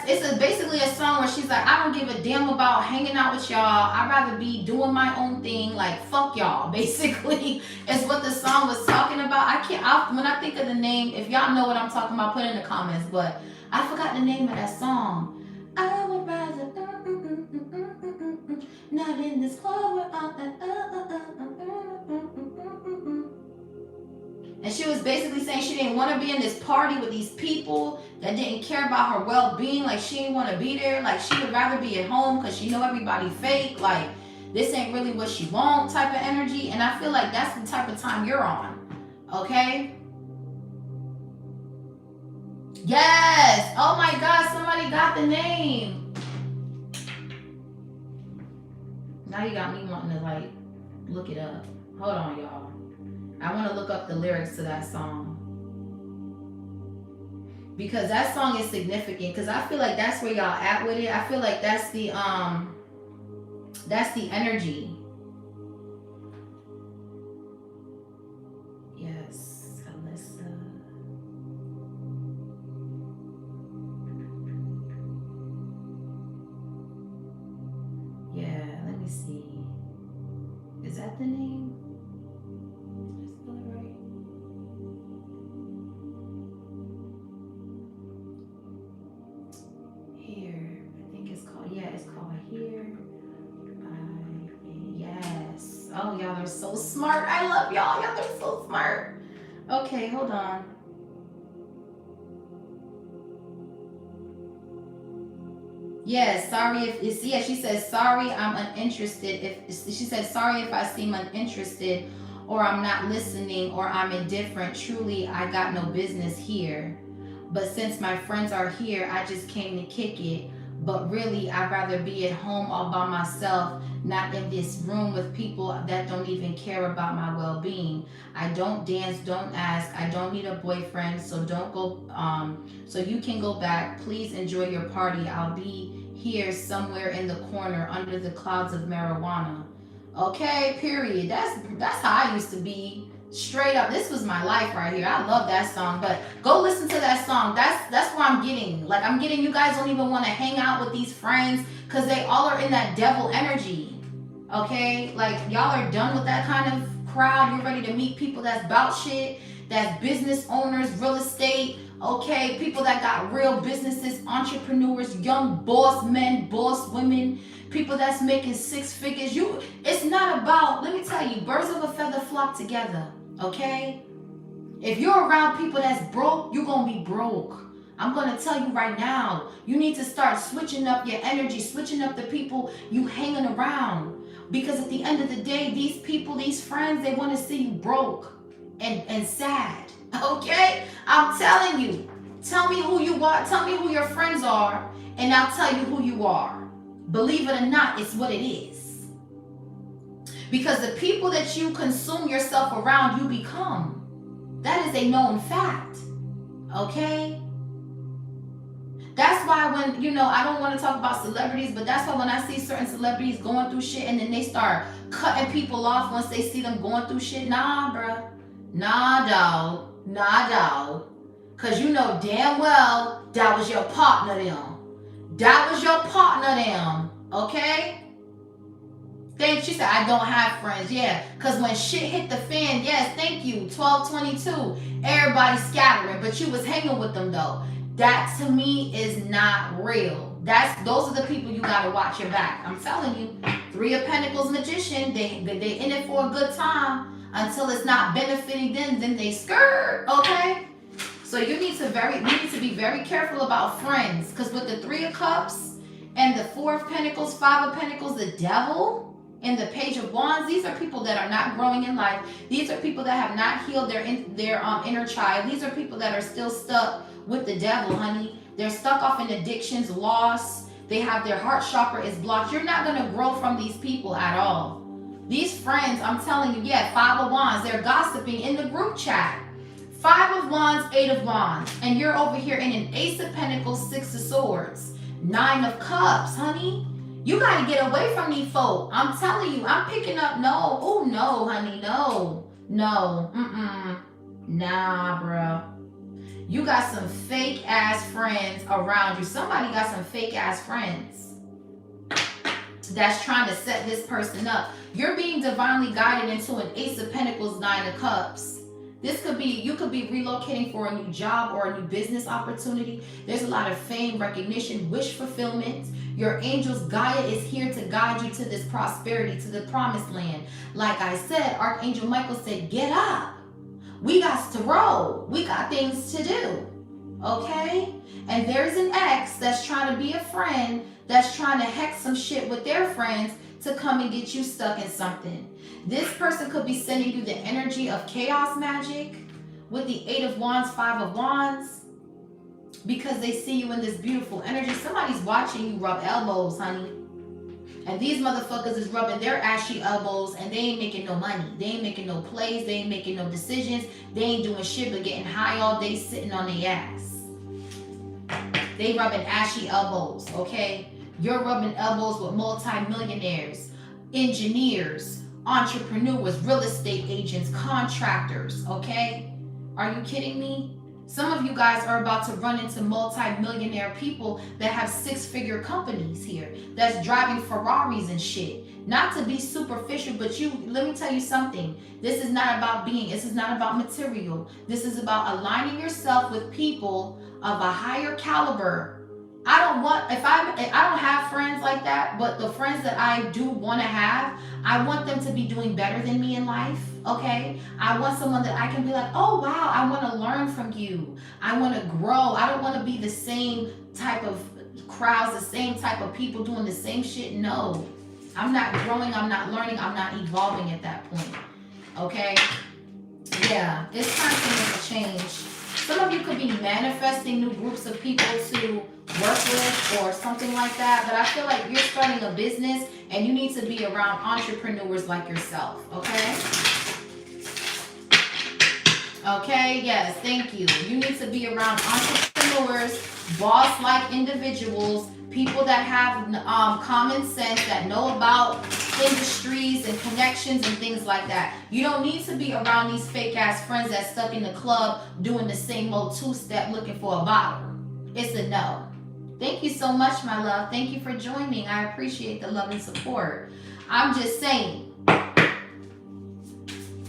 It's basically a song where she's like, I don't give a damn about hanging out with y'all. I'd rather be doing my own thing. Like, fuck y'all, basically, is what the song was talking about. When I think of the name, if y'all know what I'm talking about, put it in the comments. But I forgot the name of that song. I would rather not in this club where and she she was basically saying she didn't want to be in this party with these people that didn't care about her well-being. Like, she didn't want to be there. Like, she would rather be at home because she know everybody fake. Like, this ain't really what she want type of energy. And I feel like that's the type of time you're on. Okay? Yes. Oh my God, somebody got the name. Now you got me wanting to, like, look it up. Hold on, y'all. I want to look up the lyrics to that song. Because that song is significant. Because I feel like that's where y'all at with it. I feel like that's the energy. Yes, Alyssa. Yeah, let me see. Is that the name? Did I spell it right? Here, I think it's called, yeah, it's called Here. Yes. Oh, y'all are so smart. I love y'all. Y'all are so smart. Okay, hold on. Yes, sorry if yeah, she says sorry, I'm uninterested. If she said sorry if I seem uninterested or I'm not listening or I'm indifferent, truly I got no business here. But since my friends are here, I just came to kick it. But really, I'd rather be at home all by myself, not in this room with people that don't even care about my well-being. I don't dance, don't ask. I don't need a boyfriend, so don't go. So you can go back. Please enjoy your party. I'll be here somewhere in the corner under the clouds of marijuana. Okay, period. That's how I used to be. Straight up, this was my life right here. I love that song, but go listen to that song. That's what I'm getting. Like, I'm getting you guys don't even want to hang out with these friends because they all are in that devil energy. Okay, like, y'all are done with that kind of crowd. You're ready to meet people that's about shit, that's business owners, real estate. Okay, people that got real businesses, entrepreneurs, young boss men, boss women, people that's making six figures. It's not about, let me tell you, birds of a feather flock together. Okay? If you're around people that's broke, you're going to be broke. I'm going to tell you right now, you need to start switching up your energy, switching up the people you hanging around. Because at the end of the day, these people, these friends, they want to see you broke and sad. Okay? I'm telling you. Tell me who you are. Tell me who your friends are, and I'll tell you who you are. Believe it or not, it's what it is. Because the people that you consume yourself around, you become. That is a known fact. Okay? That's why when, I don't want to talk about celebrities, but that's why when I see certain celebrities going through shit and then they start cutting people off once they see them going through shit. Nah, bruh. Nah, dog. Nah, dog. Because you know damn well that was your partner them. That was your partner them. Okay? She said, I don't have friends. Yeah, because when shit hit the fan, yes, thank you, 1222, everybody scattering, but you was hanging with them though. That to me is not real. Those are the people you gotta watch your back. I'm telling you, Three of Pentacles magician, they in it for a good time until it's not benefiting them, then they skirt, okay? So you need to be very careful about friends, because with the Three of Cups and the Four of Pentacles, Five of Pentacles, the Devil, and the Page of Wands, these are people that are not growing in life. These are people that have not healed their inner child. These are people that are still stuck with the devil, honey. They're stuck off in addictions, loss. They have their heart chakra is blocked. You're not going to grow from these people at all. These friends, I'm telling you, yeah, Five of Wands, they're gossiping in the group chat. Five of Wands, Eight of Wands. And you're over here in an Ace of Pentacles, Six of Swords, Nine of Cups, honey. You got to get away from these folk. I'm telling you, I'm picking up, no. Oh, no, honey, no. No, nah, bro. You got some fake ass friends around you. Somebody got some fake ass friends that's trying to set this person up. You're being divinely guided into an Ace of Pentacles, Nine of Cups. You could be relocating for a new job or a new business opportunity. There's a lot of fame, recognition, wish fulfillment. Your angels, Gaia, is here to guide you to this prosperity, to the promised land. Like I said, Archangel Michael said, get up. We got to roll. We got things to do. Okay? And there's an ex that's trying to be a friend, that's trying to hex some shit with their friends to come and get you stuck in something. This person could be sending you the energy of chaos magic with the 8 of Wands, 5 of Wands, because they see you in this beautiful energy. Somebody's watching you rub elbows, honey. And these motherfuckers is rubbing their ashy elbows and they ain't making no money. They ain't making no plays. They ain't making no decisions. They ain't doing shit but getting high all day sitting on their ass. They rubbing ashy elbows, okay? You're rubbing elbows with multi-millionaires, engineers, entrepreneurs, real estate agents, contractors, okay? Are you kidding me? Some of you guys are about to run into multi-millionaire people that have 6-figure companies here, that's driving Ferraris and shit. Not to be superficial, but let me tell you something. This is not about this is not about material. This is about aligning yourself with people of a higher caliber. I don't have friends like that, but the friends that I do want to have, I want them to be doing better than me in life, okay? I want someone that I can be like, oh wow, I want to learn from you. I want to grow. I don't want to be the same type of crowds, the same type of people doing the same shit. No, I'm not growing, I'm not learning, I'm not evolving at that point, okay? Yeah, it's time to make a change. Some of you could be manifesting new groups of people to work with or something like that, but I feel like you're starting a business and you need to be around entrepreneurs like yourself, okay? Okay, yes, thank you. You need to be around entrepreneurs, boss-like individuals, people that have common sense, that know about industries and connections and things like that. You don't need to be around these fake-ass friends that's stuck in the club doing the same old two-step looking for a bottle. It's a no. Thank you so much, my love. Thank you for joining. I appreciate the love and support. I'm just saying,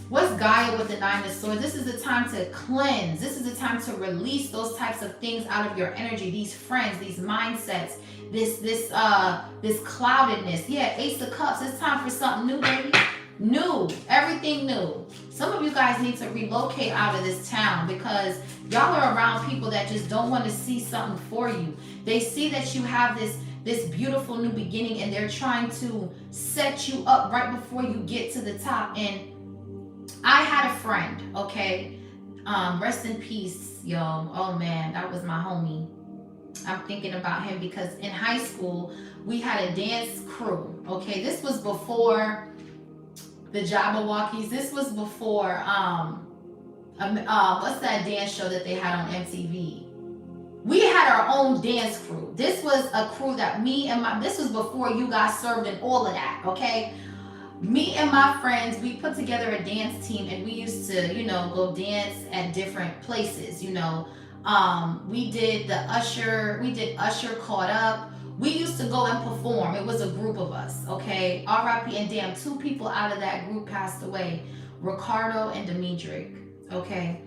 what's Gaia with the 9 of Swords? This is the time to cleanse. This is the time to release those types of things out of your energy. These friends, these mindsets, this cloudedness. Yeah, Ace of Cups. It's time for something new, baby. New. Everything new. Some of you guys need to relocate out of this town because y'all are around people that just don't want to see something for you. They see that you have this beautiful new beginning and they're trying to set you up right before you get to the top. And I had a friend, okay? Rest in peace, y'all. Oh man, that was my homie. I'm thinking about him because in high school, we had a dance crew, okay? This was before the Jabberwockies. This was before, what's that dance show that they had on MTV? We had our own dance crew. This was a crew that this was before you got served and all of that, okay? Me and my friends, we put together a dance team and we used to, go dance at different places, we did Usher Caught Up. We used to go and perform. It was a group of us, okay? R.I.P. and damn, 2 people out of that group passed away, Ricardo and Dimitri, okay?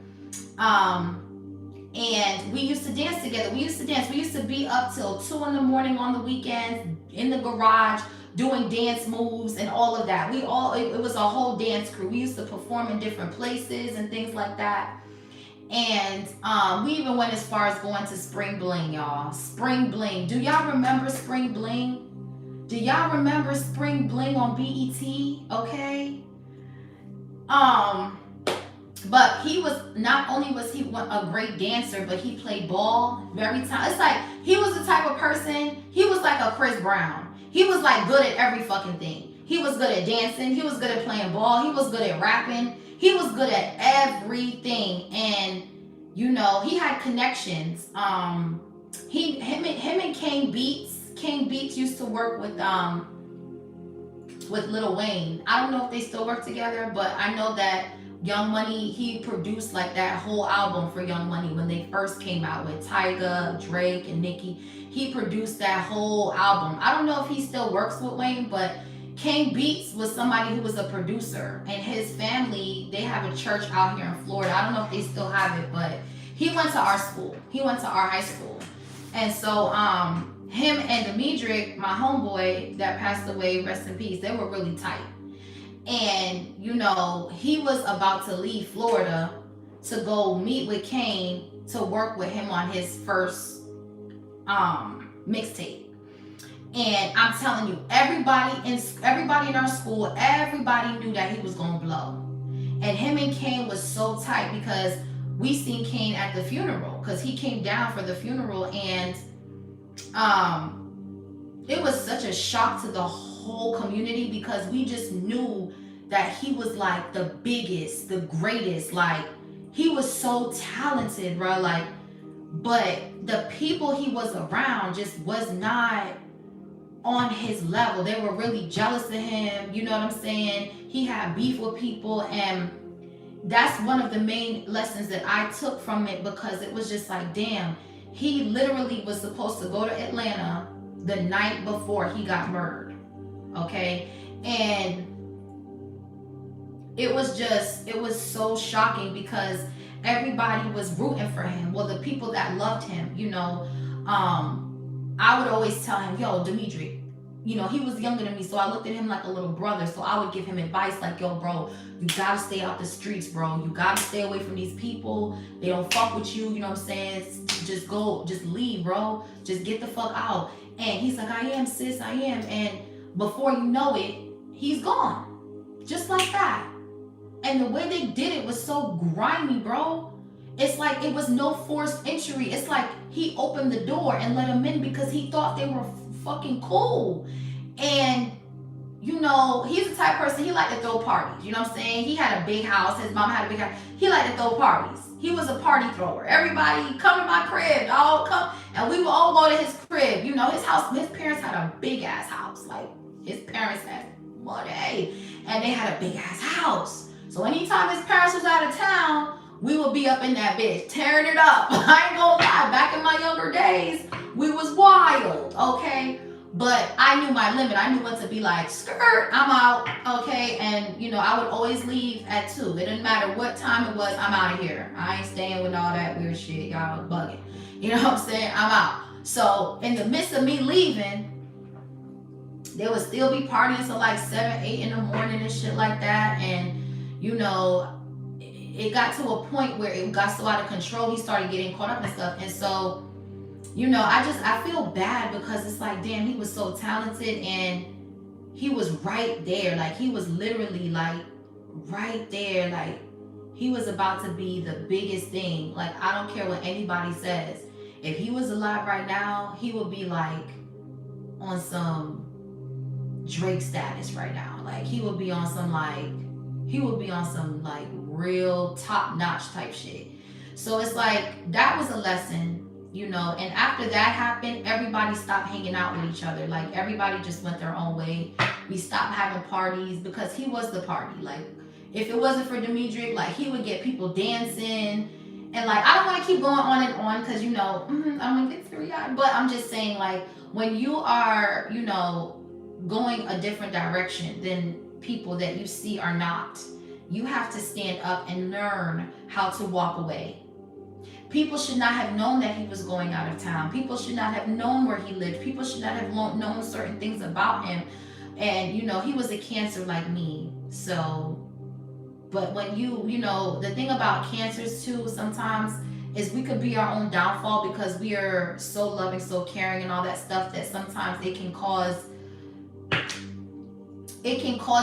And we used to dance together. We used to be up till 2 in the morning on the weekends in the garage doing dance moves and all of that. It was a whole dance crew. We used to perform in different places and things like that. And we even went as far as going to Spring Bling, y'all. Spring Bling. Do y'all remember Spring Bling? Do y'all remember Spring Bling on BET? Okay. But not only was he a great dancer, but he played ball very time. It's like he was the type of person, he was like a Chris Brown. He was like good at every fucking thing. He was good at dancing. He was good at playing ball. He was good at rapping. He was good at everything. And, he had connections. Him and King Beats used to work with Lil Wayne. I don't know if they still work together, but I know that Young Money, he produced like that whole album for Young Money when they first came out with Tyga, Drake, and Nicki. He produced that whole album. I don't know if he still works with Wayne, but King Beats was somebody who was a producer, and his family, they have a church out here in Florida. I don't know if they still have it, but he went to our school. He went to our high school. And so him and Dimitri, my homeboy that passed away, rest in peace, they were really tight. And, he was about to leave Florida to go meet with Kane to work with him on his first mixtape. And I'm telling you, everybody in our school, everybody knew that he was gonna blow. And him and Kane was so tight because we seen Kane at the funeral, because he came down for the funeral, and it was such a shock to the whole community because we just knew that he was like the biggest, the greatest. Like, he was so talented, bro. Like, but the people he was around just was not on his level. They were really jealous of him. You know what I'm saying? He had beef with people, and that's one of the main lessons that I took from it, because it was just like, damn, he literally was supposed to go to Atlanta the night before he got murdered. Okay? And it was so shocking because everybody was rooting for him. Well, the people that loved him, you know, I would always tell him, yo, Dimitri, you know, he was younger than me, so I looked at him like a little brother. So I would give him advice like, yo, bro, you gotta stay out the streets, bro. You gotta stay away from these people. They don't fuck with you, you know what I'm saying? Just go, just leave, bro. Just get the fuck out. And he's like, I am, sis, I am. And before you know it, he's gone. Just like that. And the way they did it was so grimy, bro. It's like it was no forced entry. It's like he opened the door and let them in because he thought they were fucking cool. And, you know, he's the type of person, he liked to throw parties. You know what I'm saying? He had a big house. His mom had a big house. He liked to throw parties. He was a party thrower. Everybody, come to my crib. All come. And we would all go to his crib. You know, his house, his parents had a big ass house. Like, his parents had money. And they had a big ass house. So anytime his parents was out of town, we would be up in that bitch, tearing it up. I ain't gonna lie, back in my younger days, we was wild, okay? But I knew my limit. I knew what to be like, skirt, I'm out, okay? And, you know, I would always leave at 2. It didn't matter what time it was, I'm out of here. I ain't staying with all that weird shit, y'all bugging. You know what I'm saying? I'm out. So, in the midst of me leaving, there would still be partying till like 7, 8 in the morning and shit like that. And, you know, it got to a point where it got so out of control, he started getting caught up and stuff. And so, you know, I feel bad because it's like, damn, he was so talented and he was right there. Like, he was literally like right there. Like, he was about to be the biggest thing. Like, I don't care what anybody says. If he was alive right now, he would be like on some Drake status right now. Like, he would be on some like real top-notch type shit. So it's like, that was a lesson, you know. And after that happened, everybody stopped hanging out with each other. Like, everybody just went their own way. We stopped having parties because he was the party. Like, if it wasn't for Dimitri, like, he would get people dancing. And like, I don't want to keep going on and on because, you know, I'm gonna get through, but I'm just saying, like, when you are, you know, going a different direction than people that you see are not, you have to stand up and learn how to walk away. People should not have known that he was going out of town. People should not have known where he lived. People should not have known certain things about him. And, you know, he was a Cancer like me. So, but when you know, the thing about Cancers too, sometimes is we could be our own downfall because we are so loving, so caring and all that stuff, that sometimes it can cause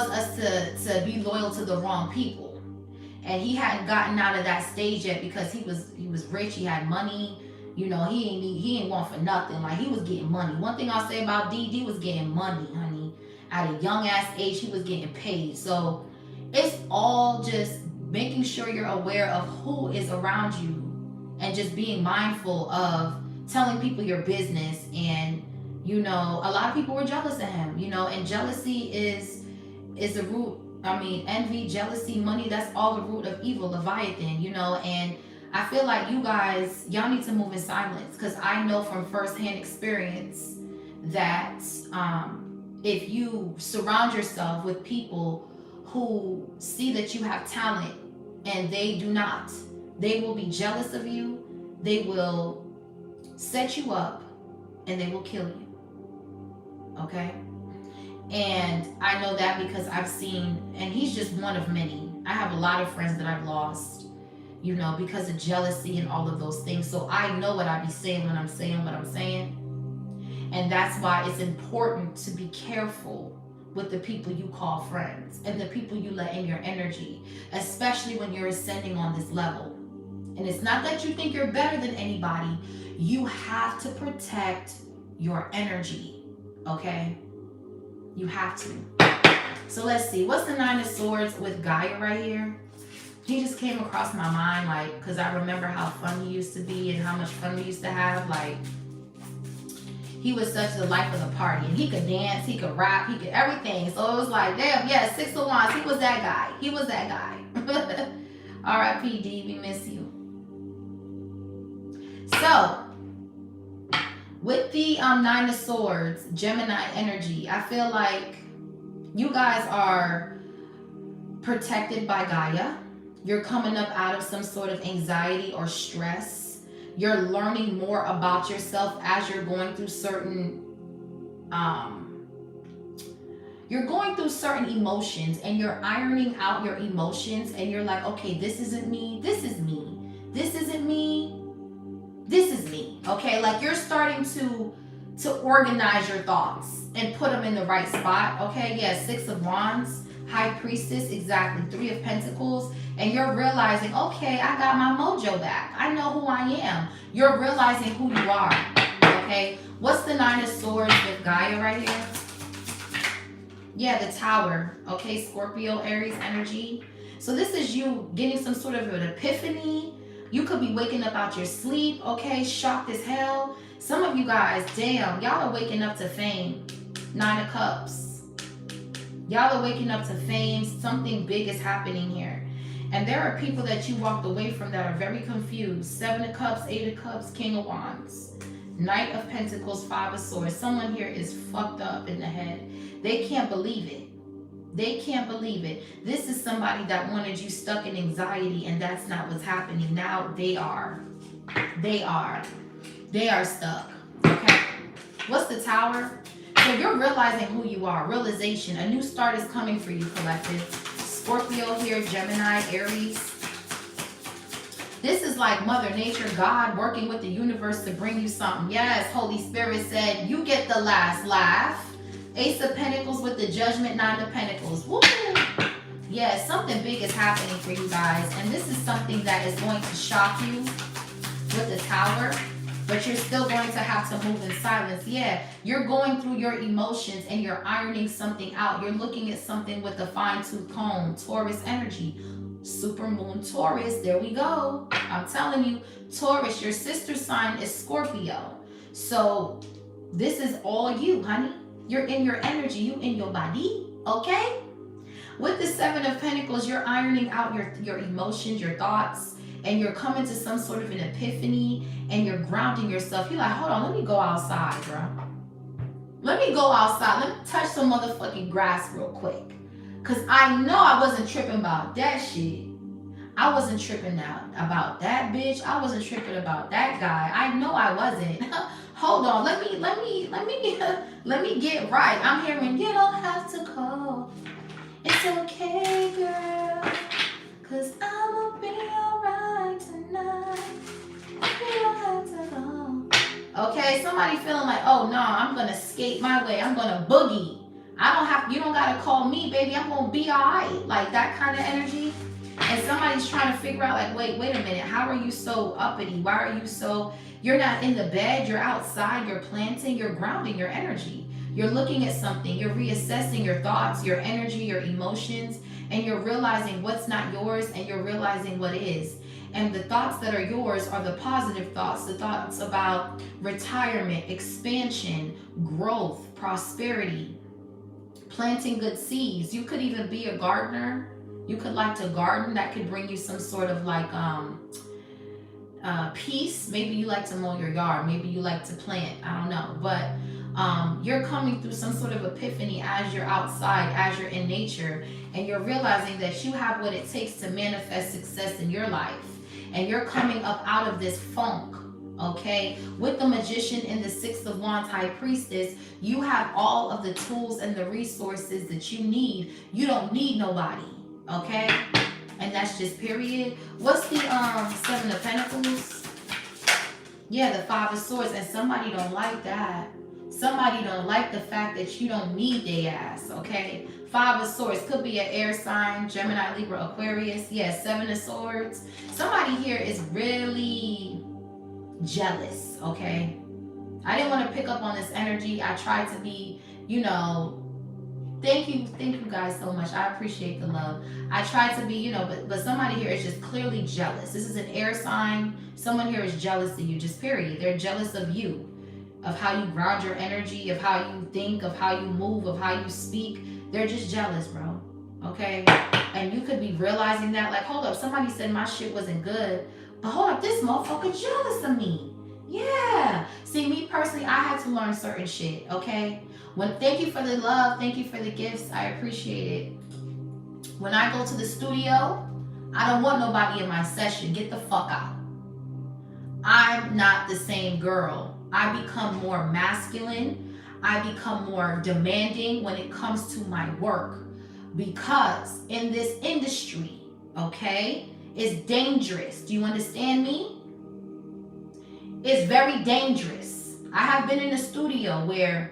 us to be loyal to the wrong people. And he hadn't gotten out of that stage yet because he was rich, he had money, you know, he ain't want for nothing. Like, he was getting money. One thing I'll say about D was getting money, honey. At a young ass age, he was getting paid. So it's all just making sure you're aware of who is around you and just being mindful of telling people your business. And, you know, a lot of people were jealous of him, you know, and jealousy is the root. I mean, envy, jealousy, money, that's all the root of evil, Leviathan, you know. And I feel like y'all need to move in silence, because I know from firsthand experience that if you surround yourself with people who see that you have talent and they do not, they will be jealous of you, they will set you up, and they will kill you. Okay? And I know that because I've seen, and he's just one of many. I have a lot of friends that I've lost you know, because of jealousy and all of those things. So I know what I be saying when I'm saying what I'm saying. And that's why it's important to be careful with the people you call friends and the people you let in your energy, especially when you're ascending on this level. And it's not that you think you're better than anybody. You have to protect your energy, okay? You have to. So let's see. What's the Nine of Swords with Gaia right here? He just came across my mind, like, because I remember how fun he used to be and how much fun we used to have. Like, he was such the life of the party. And he could dance, he could rap, he could everything. So it was like, damn, yeah, Six of Wands. He was that guy. He was that guy. R.I.P. D, we miss you. So, with the Nine of Swords, Gemini energy, I feel like you guys are protected by Gaia. You're coming up out of some sort of anxiety or stress. You're learning more about yourself as you're going through certain emotions, and you're ironing out your emotions, and you're like, okay, this isn't me, this is me. This isn't me, this is me. Okay, like you're starting to organize your thoughts and put them in the right spot. Okay, yeah, Six of Wands, High Priestess, exactly, Three of Pentacles, and you're realizing, okay, I got my mojo back. I know who I am. You're realizing who you are. Okay, what's the Nine of Swords with Gaia right here? Yeah, the Tower. Okay, Scorpio, Aries energy. So this is you getting some sort of an epiphany. You could be waking up out your sleep, okay, shocked as hell. Some of you guys, damn, y'all are waking up to fame. Nine of Cups. Y'all are waking up to fame. Something big is happening here. And there are people that you walked away from that are very confused. Seven of Cups, Eight of Cups, King of Wands. Knight of Pentacles, Five of Swords. Someone here is fucked up in the head. They can't believe it. They can't believe it. This is somebody that wanted you stuck in anxiety, and that's not what's happening. Now they are. They are stuck. Okay. What's the Tower? So you're realizing who you are. Realization. A new start is coming for you, collective. Scorpio here, Gemini, Aries. This is like Mother Nature, God working with the universe to bring you something. Yes, Holy Spirit said, you get the last laugh. Ace of Pentacles with the Judgment, Nine of Pentacles. Woo! Yeah, something big is happening for you guys. And this is something that is going to shock you with the Tower. But you're still going to have to move in silence. Yeah, you're going through your emotions and you're ironing something out. You're looking at something with a fine-tooth comb. Taurus energy. Super moon Taurus. There we go. I'm telling you, Taurus, your sister sign is Scorpio. So this is all you, honey. You're in your energy. You in your body. Okay? With the Seven of Pentacles, you're ironing out your emotions, your thoughts, and you're coming to some sort of an epiphany, and you're grounding yourself. You're like, hold on, let me go outside, bro. Let me go outside. Let me touch some motherfucking grass real quick. Because I know I wasn't tripping about that shit. I wasn't tripping out about that bitch. I wasn't tripping about that guy. I know I wasn't. Hold on, let me get right. I'm hearing, you don't have to call. It's okay, girl. Cause I'ma be alright tonight. You don't have to go. Okay, somebody feeling like, oh no, I'm gonna skate my way. I'm gonna boogie. You don't gotta call me, baby. I'm gonna be alright. Like that kind of energy. And somebody's trying to figure out, like, wait a minute. How are you so uppity? Why are you so, you're not in the bed, you're outside, you're planting, you're grounding your energy. You're looking at something, you're reassessing your thoughts, your energy, your emotions, and you're realizing what's not yours, and you're realizing what is. And the thoughts that are yours are the positive thoughts, the thoughts about retirement, expansion, growth, prosperity, planting good seeds. You could even be a gardener. You could like to garden. That could bring you some sort of like peace. Maybe you like to mow your yard. Maybe you like to plant. I don't know. But you're coming through some sort of epiphany as you're outside, as you're in nature, and you're realizing that you have what it takes to manifest success in your life. And you're coming up out of this funk. Okay, with the Magician and the Six of Wands, High Priestess, you have all of the tools and the resources that you need. You don't need nobody. Okay, and that's just period. What's the Seven of Pentacles? Yeah, the Five of Swords, and somebody don't like that. Somebody don't like the fact that you don't need their ass, okay? Five of Swords could be an air sign, Gemini, Libra, Aquarius. Yeah, Seven of Swords. Somebody here is really jealous, okay? I didn't want to pick up on this energy. I tried to be, you know, thank you guys so much. I appreciate the love. I tried to be, you know, but somebody here is just clearly jealous. This is an air sign. Someone here is jealous of you, just period. They're jealous of you, of how you ground your energy, of how you think, of how you move, of how you speak. They're just jealous, bro. Okay? And you could be realizing that, like, hold up, somebody said my shit wasn't good, but hold up, this motherfucker jealous of me. Yeah. See, me personally, I had to learn certain shit, okay? Thank you for the love, thank you for the gifts, I appreciate it. When I go to the studio, I don't want nobody in my session. Get the fuck out. I'm not the same girl. I become more masculine. I become more demanding when it comes to my work. Because in this industry, okay, it's dangerous. Do you understand me? It's very dangerous. I have been in a studio where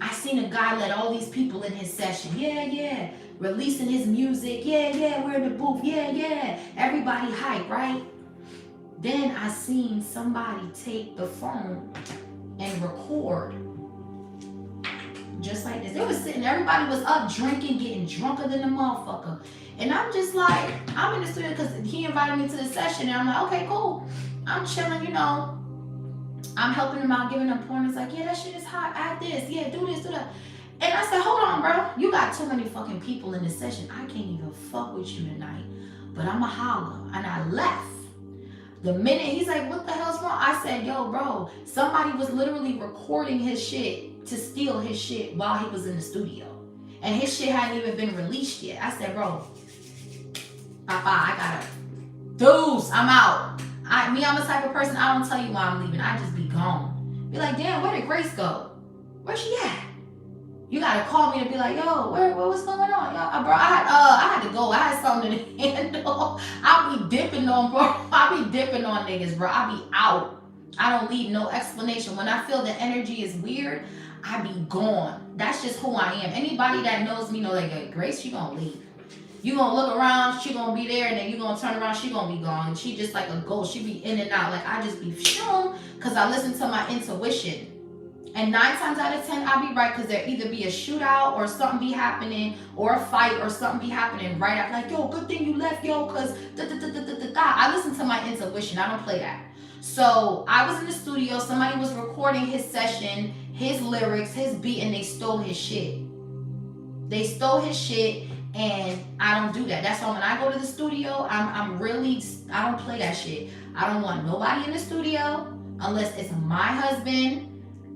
I seen a guy let all these people in his session. Yeah. Releasing his music. Yeah. We're in the booth. Yeah. Everybody hype, right? Then I seen somebody take the phone and record. Just like this. They was sitting, everybody was up drinking, getting drunker than the motherfucker. And I'm just like, I'm in the studio because he invited me to the session. And I'm like, okay, cool. I'm chilling, you know. I'm helping him out, giving him pointers. Like, yeah, that shit is hot. Add this. Yeah, do this, do that. And I said, hold on, bro. You got too many fucking people in this session. I can't even fuck with you tonight. But I'ma holler. And I left. The minute he's like, what the hell's wrong? I said, yo, bro, somebody was literally recording his shit to steal his shit while he was in the studio. And his shit hadn't even been released yet. I said, bro, bye-bye, I gotta deuce, I'm out. I'm the type of person, I don't tell you why I'm leaving. I just be gone. Be like, damn, where did Grace go? Where's she at? You gotta call me to be like, yo, what's going on? Yo, bro, I had to go. I had something to handle. I be dipping on, bro. I be dipping on niggas, bro. I be out. I don't leave no explanation. When I feel the energy is weird, I be gone. That's just who I am. Anybody that knows me know that, like, Grace, she gonna leave. You gonna look around, she gonna be there, and then you gonna turn around, she gonna be gone. And she just like a ghost. She be in and out. Like, I just be shoom, because I listen to my intuition. And 9 times out of 10, I'll be right, because there either be a shootout or something be happening, or a fight or something be happening right after. Like, yo, good thing you left, yo, because I listen to my intuition. I don't play that. So I was in the studio. Somebody was recording his session, his lyrics, his beat, and they stole his shit. They stole his shit, and I don't do that. That's why when I go to the studio, I don't play that shit. I don't want nobody in the studio unless it's my husband,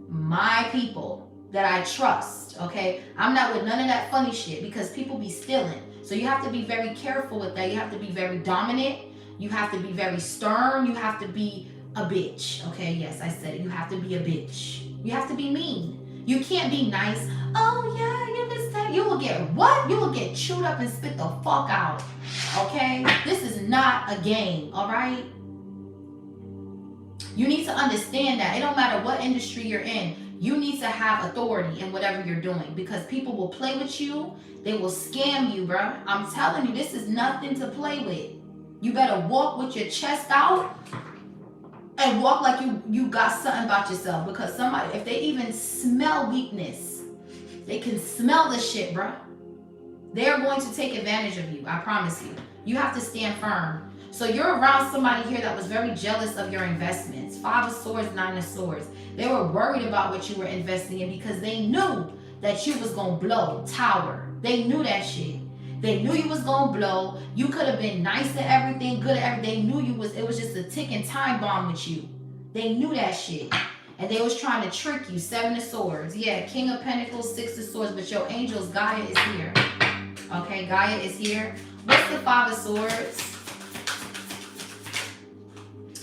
my people that I trust, okay? I'm not with none of that funny shit because people be stealing. So you have to be very careful with that. You have to be very dominant. You have to be very stern. You have to be a bitch, okay? Yes, I said it. You have to be a bitch. You have to be mean. You can't be nice. Oh, yeah, you can say. You will get what? You will get chewed up and spit the fuck out, okay? This is not a game, all right? You need to understand that. It don't matter what industry you're in. You need to have authority in whatever you're doing because people will play with you. They will scam you, bro. I'm telling you, this is nothing to play with. You better walk with your chest out and walk like you got something about yourself because somebody, if they even smell weakness, they can smell the shit, bro. They are going to take advantage of you. I promise you. You have to stand firm. So you're around somebody here that was very jealous of your investments. 5 of Swords, 9 of Swords. They were worried about what you were investing in because they knew that you was going to blow. Tower. They knew that shit. They knew you was going to blow. You could have been nice at everything, good at everything. They knew it was just a ticking time bomb with you. They knew that shit. And they was trying to trick you. 7 of Swords. Yeah, King of Pentacles, 6 of Swords. But your angels, Gaia is here. Okay, Gaia is here. What's the 5 of Swords?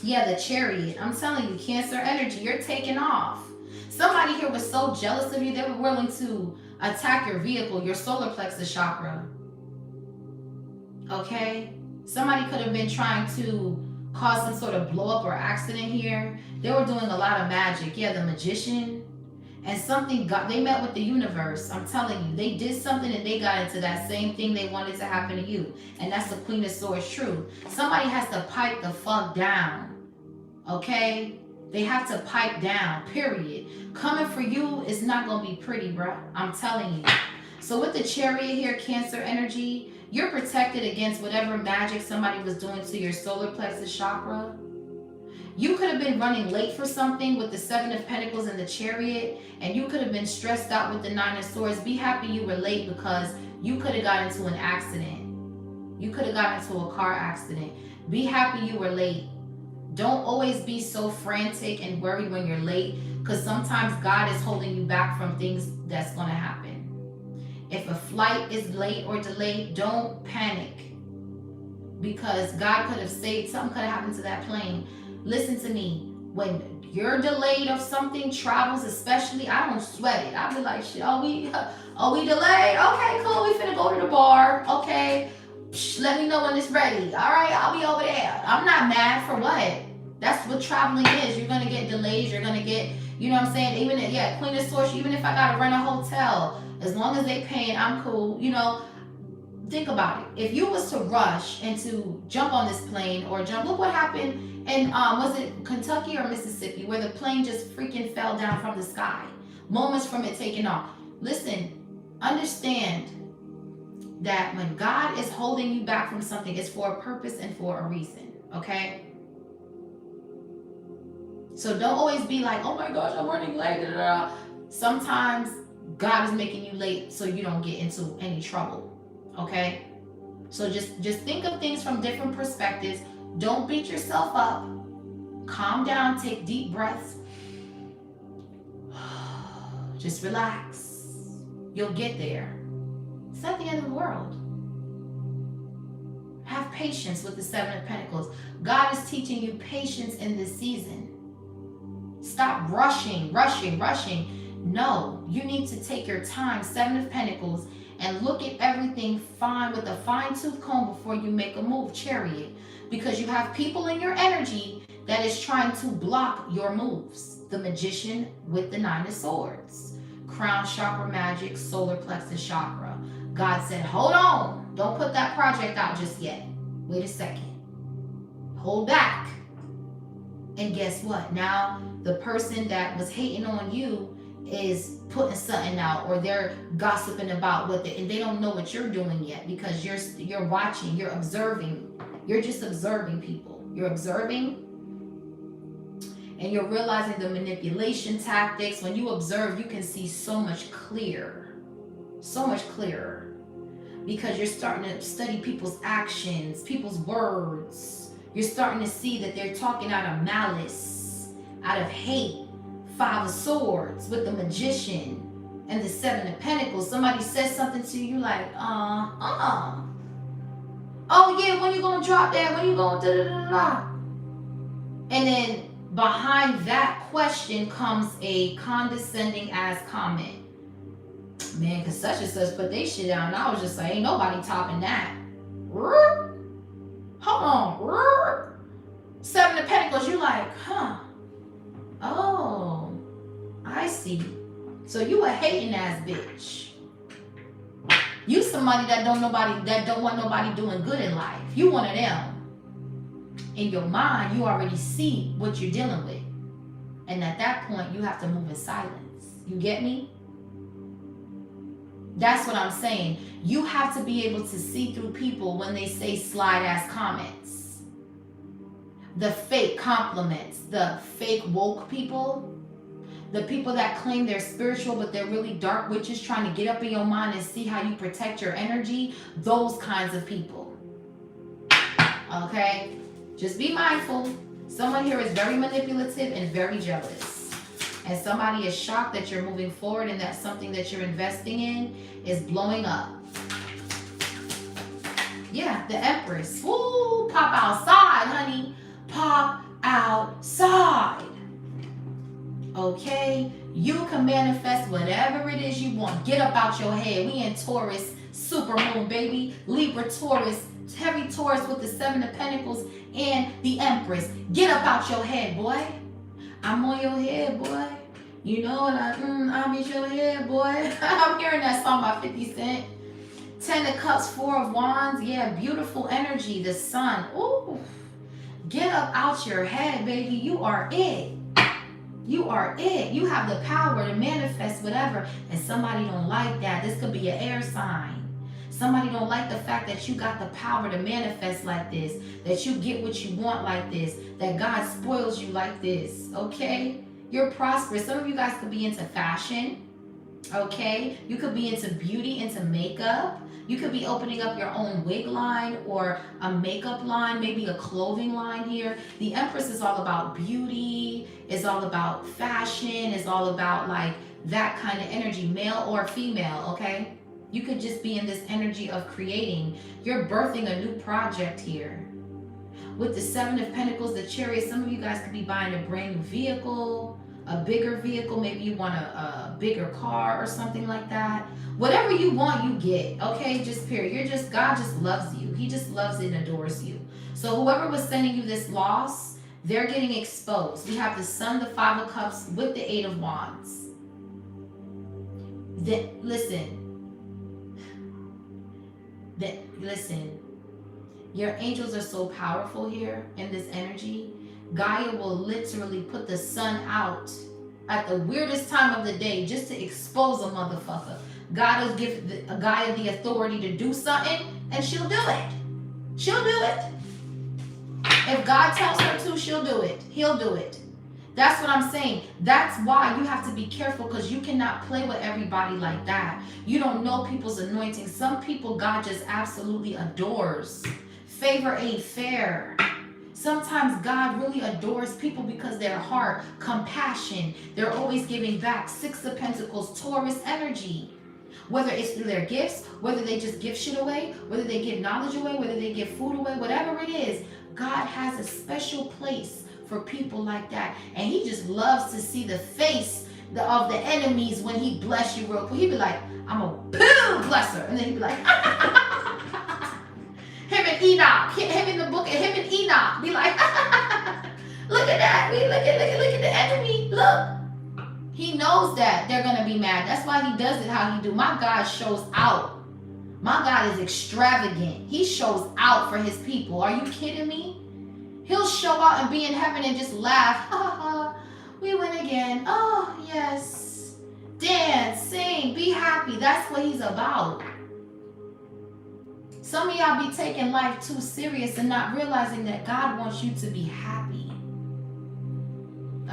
Yeah, the Chariot. I'm telling you, Cancer energy, you're taking off. Somebody here was so jealous of you, they were willing to attack your vehicle, your solar plexus chakra. Okay? Somebody could have been trying to cause some sort of blow up or accident here. They were doing a lot of magic. Yeah, the magician. And something they met with the universe. I'm telling you, they did something and they got into that same thing they wanted to happen to you. And that's the Queen of Swords truth. Somebody has to pipe the fuck down. Okay? They have to pipe down, period. Coming for you is not going to be pretty, bro. I'm telling you. So with the Chariot here, Cancer energy, you're protected against whatever magic somebody was doing to your solar plexus chakra. You could have been running late for something with the Seven of Pentacles and the Chariot, and you could have been stressed out with the Nine of Swords. Be happy you were late because you could have got into an accident. You could have got into a car accident. Be happy you were late. Don't always be so frantic and worried when you're late, because sometimes God is holding you back from things that's going to happen. If a flight is late or delayed, don't panic, because God could have saved, something could have happened to that plane. Listen to me, when you're delayed of something, travels especially, I don't sweat it. I'll be like, shit, are we delayed? Okay, cool, we finna go to the bar. Okay, let me know when it's ready. All right, I'll be over there. I'm not mad for what? That's what traveling is. You're gonna get delays, you're gonna get, you know what I'm saying? Even if, yeah, Queen of Swords, even if I gotta rent a hotel, as long as they paying, I'm cool, you know. Think about it. If you was to rush and to jump on this plane or jump, look what happened in, was it Kentucky or Mississippi, where the plane just freaking fell down from the sky, moments from it taking off. Listen, understand that when God is holding you back from something, it's for a purpose and for a reason, okay? So don't always be like, oh my gosh, I'm running late. Sometimes God is making you late so you don't get into any trouble. Okay, so just think of things from different perspectives. Don't beat yourself up. Calm down, take deep breaths. Just relax. You'll get there. It's not the end of the world. Have patience with the Seven of Pentacles. God is teaching you patience in this season. Stop rushing. No, you need to take your time, Seven of Pentacles, and look at everything fine with a fine-tooth comb before you make a move, Chariot. Because you have people in your energy that is trying to block your moves. The Magician with the Nine of Swords. Crown chakra magic, solar plexus chakra. God said, hold on. Don't put that project out just yet. Wait a second. Hold back. And guess what? Now, the person that was hating on you is putting something out, or they're gossiping about what and they don't know what you're doing yet, because you're watching, you're observing, you're just observing people. You're observing and you're realizing the manipulation tactics. When you observe, you can see so much clearer, because you're starting to study people's actions, people's words. You're starting to see that they're talking out of malice, out of hate. Five of Swords with the Magician and the Seven of Pentacles. Somebody says something to you like, oh yeah, when you gonna drop that? When you gonna da-da-da-da-da? And then behind that question comes a condescending ass comment. Man, cause such and such put they shit down. And I was just like, ain't nobody topping that. Hold on. Seven of Pentacles, you're like, huh. Oh, I see. So you a hating ass bitch. You somebody that don't want nobody doing good in life. You one of them. In your mind, you already see what you're dealing with. And at that point, you have to move in silence. You get me? That's what I'm saying. You have to be able to see through people when they say slide ass comments. The fake compliments, the fake woke people, the people that claim they're spiritual but they're really dark witches trying to get up in your mind and see how you protect your energy. Those kinds of people. Okay? Just be mindful. Someone here is very manipulative and very jealous. And somebody is shocked that you're moving forward and that something that you're investing in is blowing up. Yeah, the Empress. Woo! Pop outside, honey. Pop outside. Okay? You can manifest whatever it is you want. Get up out your head. We in Taurus, super moon, baby. Libra, Taurus, heavy Taurus with the 7 of Pentacles and the Empress. Get up out your head, boy. I'm on your head, boy. You know what I'm in your head, boy. I'm hearing that song by 50 Cent. 10 of Cups, 4 of Wands. Yeah, beautiful energy. The sun. Ooh. Get up out your head, baby. You are it. You are it. You have the power to manifest whatever. And somebody don't like that. This could be an air sign. Somebody don't like the fact that you got the power to manifest like this. That you get what you want like this. That God spoils you like this. Okay? You're prosperous. Some of you guys could be into fashion. Okay? You could be into beauty, into makeup. You could be opening up your own wig line or a makeup line, maybe a clothing line here. The Empress is all about beauty, is all about fashion, is all about like that kind of energy, male or female, okay? You could just be in this energy of creating. You're birthing a new project here. With the 7 of Pentacles, the Chariot, some of you guys could be buying a brand new vehicle, a bigger vehicle. Maybe you want a bigger car or something like that. Whatever you want, you get. Okay, just period. God just loves you. He just loves and adores you. So whoever was sending you this loss, they're getting exposed. We have the Sun, the 5 of Cups with the 8 of Wands. Listen. Your angels are so powerful here in this energy. Gaia will literally put the sun out at the weirdest time of the day just to expose a motherfucker. God will give Gaia the authority to do something, and she'll do it. She'll do it. If God tells her to, she'll do it. He'll do it. That's what I'm saying. That's why you have to be careful, because you cannot play with everybody like that. You don't know people's anointing. Some people God just absolutely adores. Favor ain't fair. Sometimes God really adores people because their heart, compassion, they're always giving back. 6 of Pentacles, Taurus energy. Whether it's through their gifts, whether they just give shit away, whether they give knowledge away, whether they give food away, whatever it is, God has a special place for people like that. And he just loves to see the face of the enemies when he bless you real quick. He'd be like, I'm a boom bless her. And then he'd be like, him and Enoch, him in the book, and him and Enoch be like, look at that. Look at the enemy. Look. He knows that they're going to be mad. That's why he does it how he do. My God shows out. My God is extravagant. He shows out for his people. Are you kidding me? He'll show out and be in heaven and just laugh. Ha ha ha. We win again. Oh, yes. Dance, sing, be happy. That's what he's about. Some of y'all be taking life too serious and not realizing that God wants you to be happy.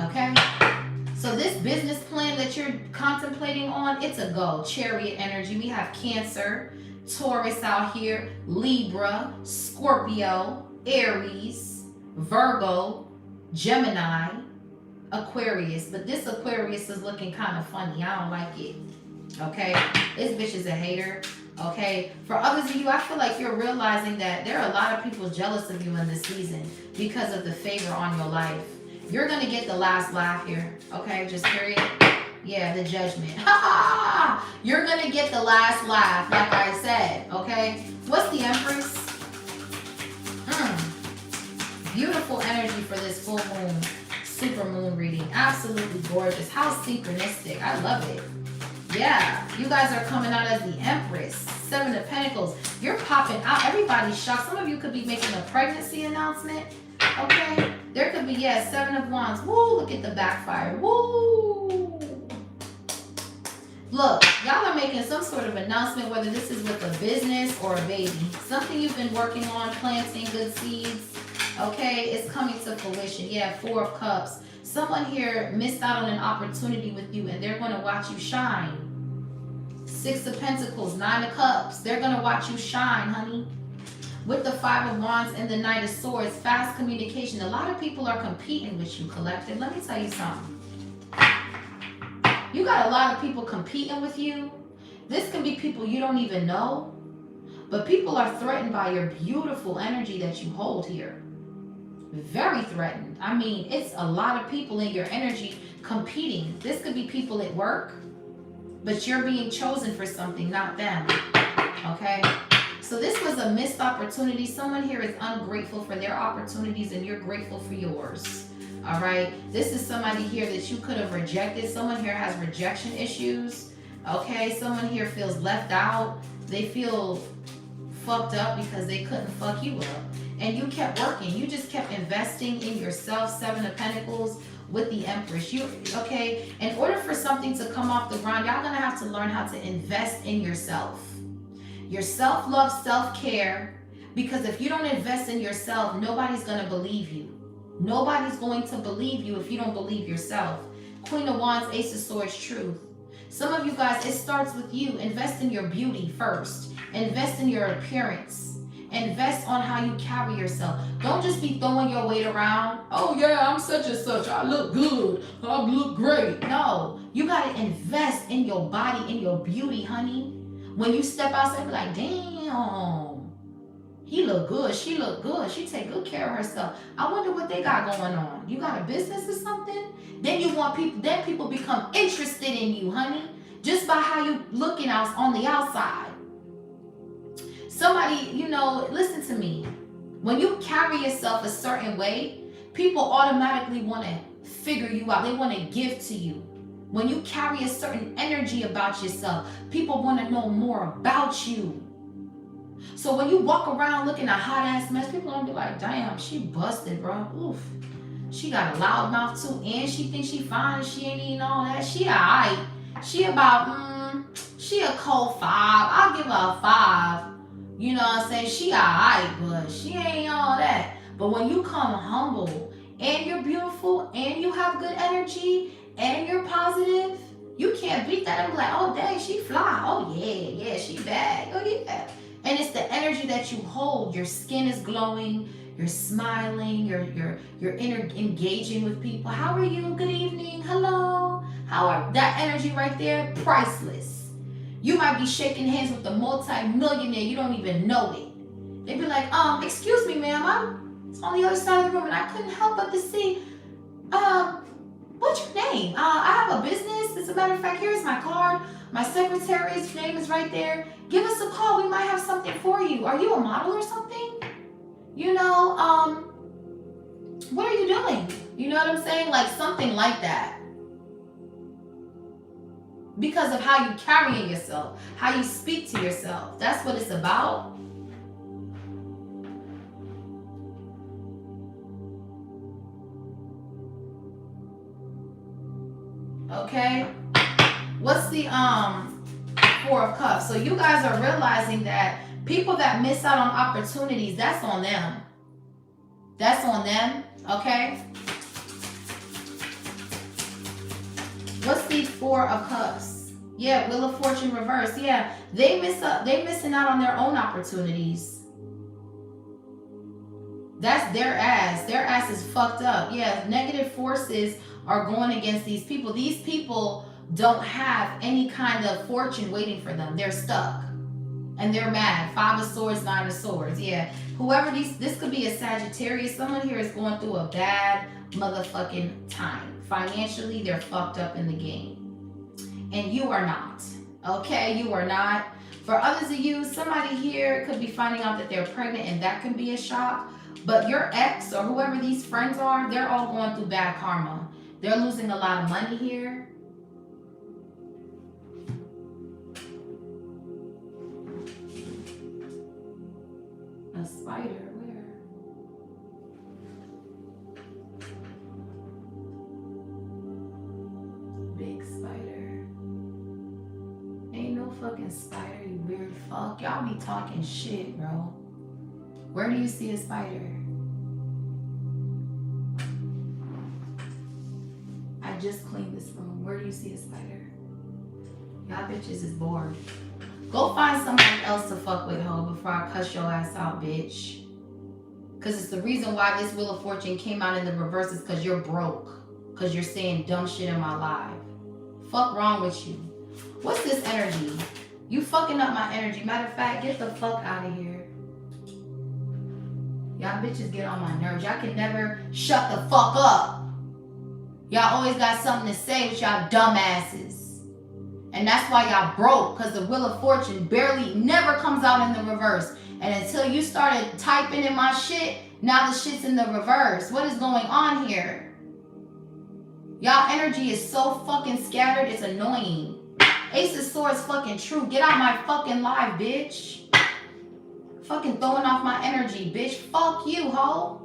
Okay? So this business plan that you're contemplating on, it's a go. Chariot energy. We have Cancer, Taurus out here, Libra, Scorpio, Aries, Virgo, Gemini, Aquarius. But this Aquarius is looking kind of funny. I don't like it. Okay? This bitch is a hater. Okay? For others of you, I feel like you're realizing that there are a lot of people jealous of you in this season because of the favor on your life. You're going to get the last laugh here. Okay? Just period. Yeah, the judgment. You're going to get the last laugh, like I said. Okay? What's the Empress? Beautiful energy for this full moon, super moon reading. Absolutely gorgeous. How synchronistic. I love it. Yeah. You guys are coming out as the Empress. 7 of Pentacles. You're popping out. Everybody's shocked. Some of you could be making a pregnancy announcement. Okay? There could be, yeah, 7 of Wands. Woo, look at the backfire. Woo. Look, y'all are making some sort of announcement, whether this is with a business or a baby. Something you've been working on, planting good seeds. Okay, it's coming to fruition. Yeah, 4 of Cups. Someone here missed out on an opportunity with you, and they're going to watch you shine. 6 of Pentacles, 9 of Cups. They're going to watch you shine, honey. With the 5 of Wands and the Knight of Swords, fast communication. A lot of people are competing with you, collective. Let me tell you something. You got a lot of people competing with you. This can be people you don't even know. But people are threatened by your beautiful energy that you hold here. Very threatened. I mean, it's a lot of people in your energy competing. This could be people at work, but you're being chosen for something, not them. Okay? So this was a missed opportunity. Someone here is ungrateful for their opportunities and you're grateful for yours. All right? This is somebody here that you could have rejected. Someone here has rejection issues. Okay? Someone here feels left out. They feel fucked up because they couldn't fuck you up. And you kept working. You just kept investing in yourself. 7 of Pentacles with the Empress. Okay? In order for something to come off the ground, y'all gonna have to learn how to invest in yourself. Your self-love, self-care, because if you don't invest in yourself, nobody's going to believe you. Nobody's going to believe you if you don't believe yourself. Queen of Wands, Ace of Swords, truth. Some of you guys, it starts with you. Invest in your beauty first. Invest in your appearance. Invest on how you carry yourself. Don't just be throwing your weight around. Oh yeah, I'm such and such. I look good. I look great. No, you got to invest in your body, in your beauty, honey. When you step outside, be like, damn, he look good, she look good, she take good care of herself. I wonder what they got going on. You got a business or something? Then you want people, then people become interested in you, honey, just by how you looking out on the outside. Somebody, you know, listen to me. When you carry yourself a certain way, people automatically want to figure you out. They want to give to you. When you carry a certain energy about yourself, people want to know more about you. So when you walk around looking a hot ass mess, people gonna be like, damn, she busted, bro. Oof. She got a loud mouth too, and she thinks she fine, she ain't eating all that. She alright. She about, she a cold 5. I'll give her a 5. You know what I'm saying? She alright, but she ain't all that. But when you come humble, and you're beautiful, and you have good energy, and you're positive, you can't beat that. I'm like, oh dang, she fly. Oh yeah, she bad. Oh yeah. And it's the energy that you hold. Your skin is glowing. You're smiling. You're engaging with people. How are you? Good evening. Hello. How are that energy right there? Priceless. You might be shaking hands with a multi-millionaire. You don't even know it. They'd be like, excuse me, ma'am. I'm on the other side of the room, and I couldn't help but to see. What's your name? I have a business. As a matter of fact, here's my card. My secretary's name is right there. Give us a call. We might have something for you. Are you a model or something? You know, what are you doing? You know what I'm saying? Like something like that. Because of how you carry yourself, how you speak to yourself. That's what it's about. Okay, what's the 4 of Cups? So you guys are realizing that people that miss out on opportunities, that's on them. That's on them. Okay. What's the 4 of Cups? Yeah, Wheel of Fortune reverse. Yeah, they missing out on their own opportunities. That's their ass. Their ass is fucked up. Yeah, negative forces are going against these people. These people don't have any kind of fortune waiting for them. They're stuck. And they're mad. 5 of Swords, 9 of Swords. Yeah. Whoever this could be a Sagittarius. Someone here is going through a bad motherfucking time. Financially, they're fucked up in the game. And you are not. Okay? You are not. For others of you, somebody here could be finding out that they're pregnant, and that can be a shock. But your ex or whoever these friends are, they're all going through bad karma. They're losing a lot of money here. A spider, where? Big spider. Ain't no fucking spider, you weird fuck. Y'all be talking shit, bro. Where do you see a spider? I just cleaned this room. Where do you see a spider? Y'all bitches is bored. Go find somebody else to fuck with, ho, before I cuss your ass out, bitch. Because it's the reason why this Wheel of Fortune came out in the reverse is because you're broke. Because you're saying dumb shit in my life. Fuck wrong with you. What's this energy? You fucking up my energy. Matter of fact, get the fuck out of here. Y'all bitches get on my nerves. Y'all can never shut the fuck up. Y'all always got something to say with y'all dumbasses. And that's why y'all broke, because the Wheel of Fortune barely never comes out in the reverse. And until you started typing in my shit, now the shit's in the reverse. What is going on here? Y'all energy is so fucking scattered, it's annoying. Ace of Swords fucking true. Get out my fucking live, bitch. Fucking throwing off my energy, bitch. Fuck you, ho.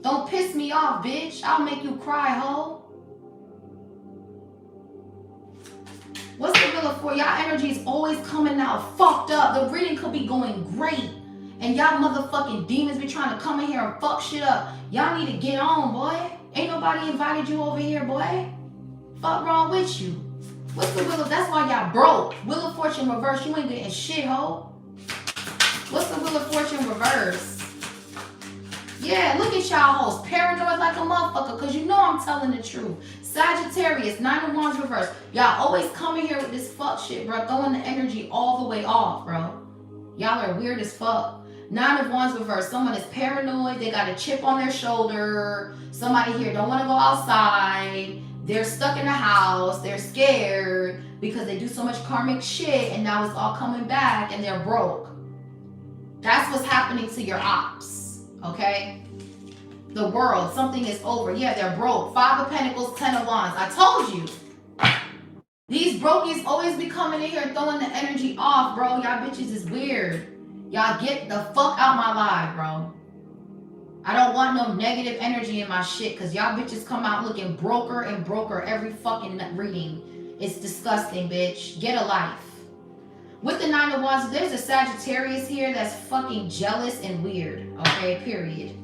Don't piss me off, bitch. I'll make you cry, ho. What's the Wheel of Fortune? Y'all energy is always coming out fucked up. The reading could be going great. And y'all motherfucking demons be trying to come in here and fuck shit up. Y'all need to get on, boy. Ain't nobody invited you over here, boy. Fuck wrong with you? What's the Wheel of... That's why y'all broke. Wheel of Fortune reverse. You ain't getting shit, ho. What's the Wheel of Fortune reverse? Yeah, look at y'all hoes. Paranoid like a motherfucker, because you know I'm telling the truth. Sagittarius, 9 of Wands reverse. Y'all always coming here with this fuck shit, bro. Throwing the energy all the way off, bro. Y'all are weird as fuck. 9 of Wands reverse. Someone is paranoid. They got a chip on their shoulder. Somebody here don't want to go outside. They're stuck in the house. They're scared because they do so much karmic shit, and now it's all coming back, and they're broke. That's what's happening to your ops, okay? The world, something is over. Yeah, they're broke. 5 of Pentacles, 10 of Wands. I told you. These brokies always be coming in here throwing the energy off, bro. Y'all bitches is weird. Y'all get the fuck out my life, bro. I don't want no negative energy in my shit, because y'all bitches come out looking broker and broker every fucking reading. It's disgusting, bitch. Get a life. With the 9 of Wands, there's a Sagittarius here that's fucking jealous and weird. Okay, period.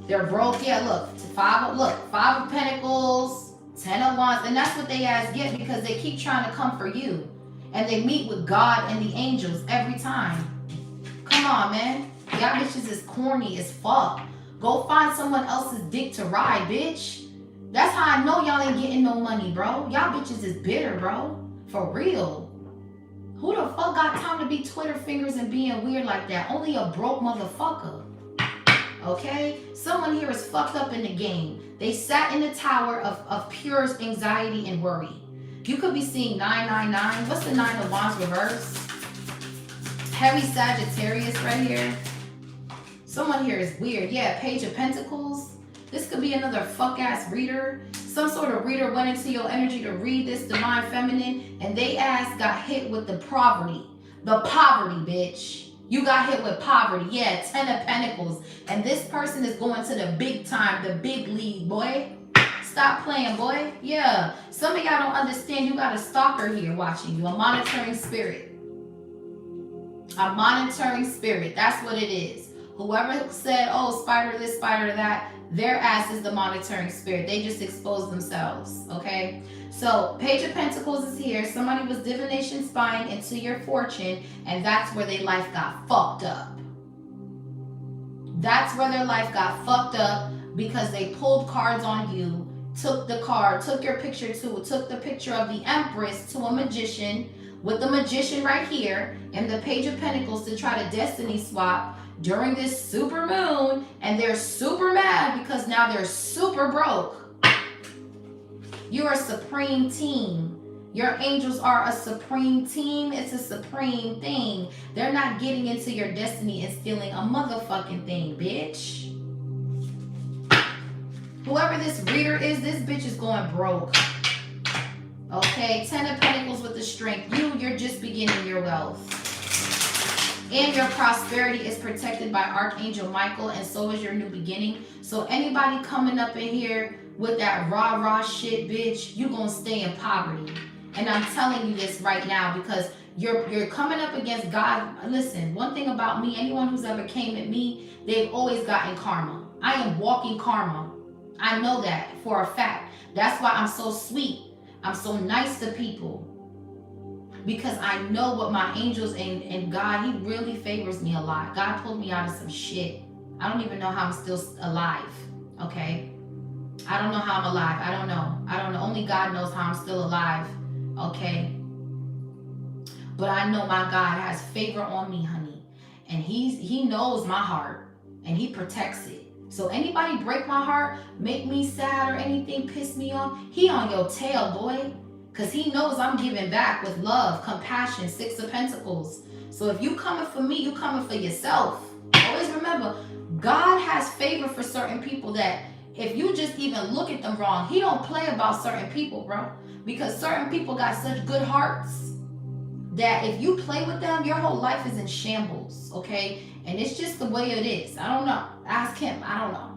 They're broke. Yeah, look. 5 of Pentacles, 10 of Wands. And that's what they ass get, because they keep trying to come for you. And they meet with God and the angels every time. Come on, man. Y'all bitches is corny as fuck. Go find someone else's dick to ride, bitch. That's how I know y'all ain't getting no money, bro. Y'all bitches is bitter, bro. For real. Who the fuck got time to be Twitter fingers and being weird like that? Only a broke motherfucker. Okay? Someone here is fucked up in the game. They sat in the tower of pure anxiety and worry. You could be seeing 999. What's the 9 of Wands reverse? Heavy Sagittarius right here. Someone here is weird. Yeah, Page of Pentacles. This could be another fuck-ass reader. Some sort of reader went into your energy to read this Divine Feminine, and they ass got hit with the poverty. The poverty, bitch. You got hit with poverty. Yeah, 10 of Pentacles. And this person is going to the big time, the big league, boy. Stop playing, boy. Yeah. Some of y'all don't understand. You got a stalker here watching you. A monitoring spirit. A monitoring spirit. That's what it is. Whoever said, oh, spider this, spider that, their ass is the monitoring spirit. They just expose themselves, okay? So, Page of Pentacles is here. Somebody was divination spying into your fortune, and that's where their life got fucked up. That's where their life got fucked up, because they pulled cards on you, took the card, took your picture too, took the picture of the Empress to a magician, with the magician right here, and the Page of Pentacles to try to destiny swap during this super moon, and they're super mad because now they're super broke. You're a supreme team. Your angels are a supreme team. It's a supreme thing. They're not getting into your destiny and stealing a motherfucking thing, bitch. Whoever this reader is, this bitch is going broke. Okay, 10 of Pentacles with the strength. You're just beginning your wealth. And your prosperity is protected by Archangel Michael, and so is your new beginning. So anybody coming up in here with that rah-rah shit, bitch, you gonna stay in poverty. And I'm telling you this right now, because you're coming up against God. Listen, one thing about me, anyone who's ever came at me, they've always gotten karma. I am walking karma. I know that for a fact. That's why I'm so sweet. I'm so nice to people. Because I know what my angels and God, he really favors me a lot. God pulled me out of some shit. I don't even know how I'm still alive, okay? I don't know how I'm alive. I don't know. Only God knows how I'm still alive, okay? But I know my God has favor on me, honey. And he knows my heart, and he protects it. So anybody break my heart, make me sad or anything, piss me off, he on your tail, boy. Because he knows I'm giving back with love, compassion, 6 of Pentacles. So if you coming for me, you coming for yourself. Always remember, God has favor for certain people that if you just even look at them wrong, he don't play about certain people, bro. Because certain people got such good hearts that if you play with them, your whole life is in shambles, okay? And it's just the way it is. I don't know. Ask him. I don't know.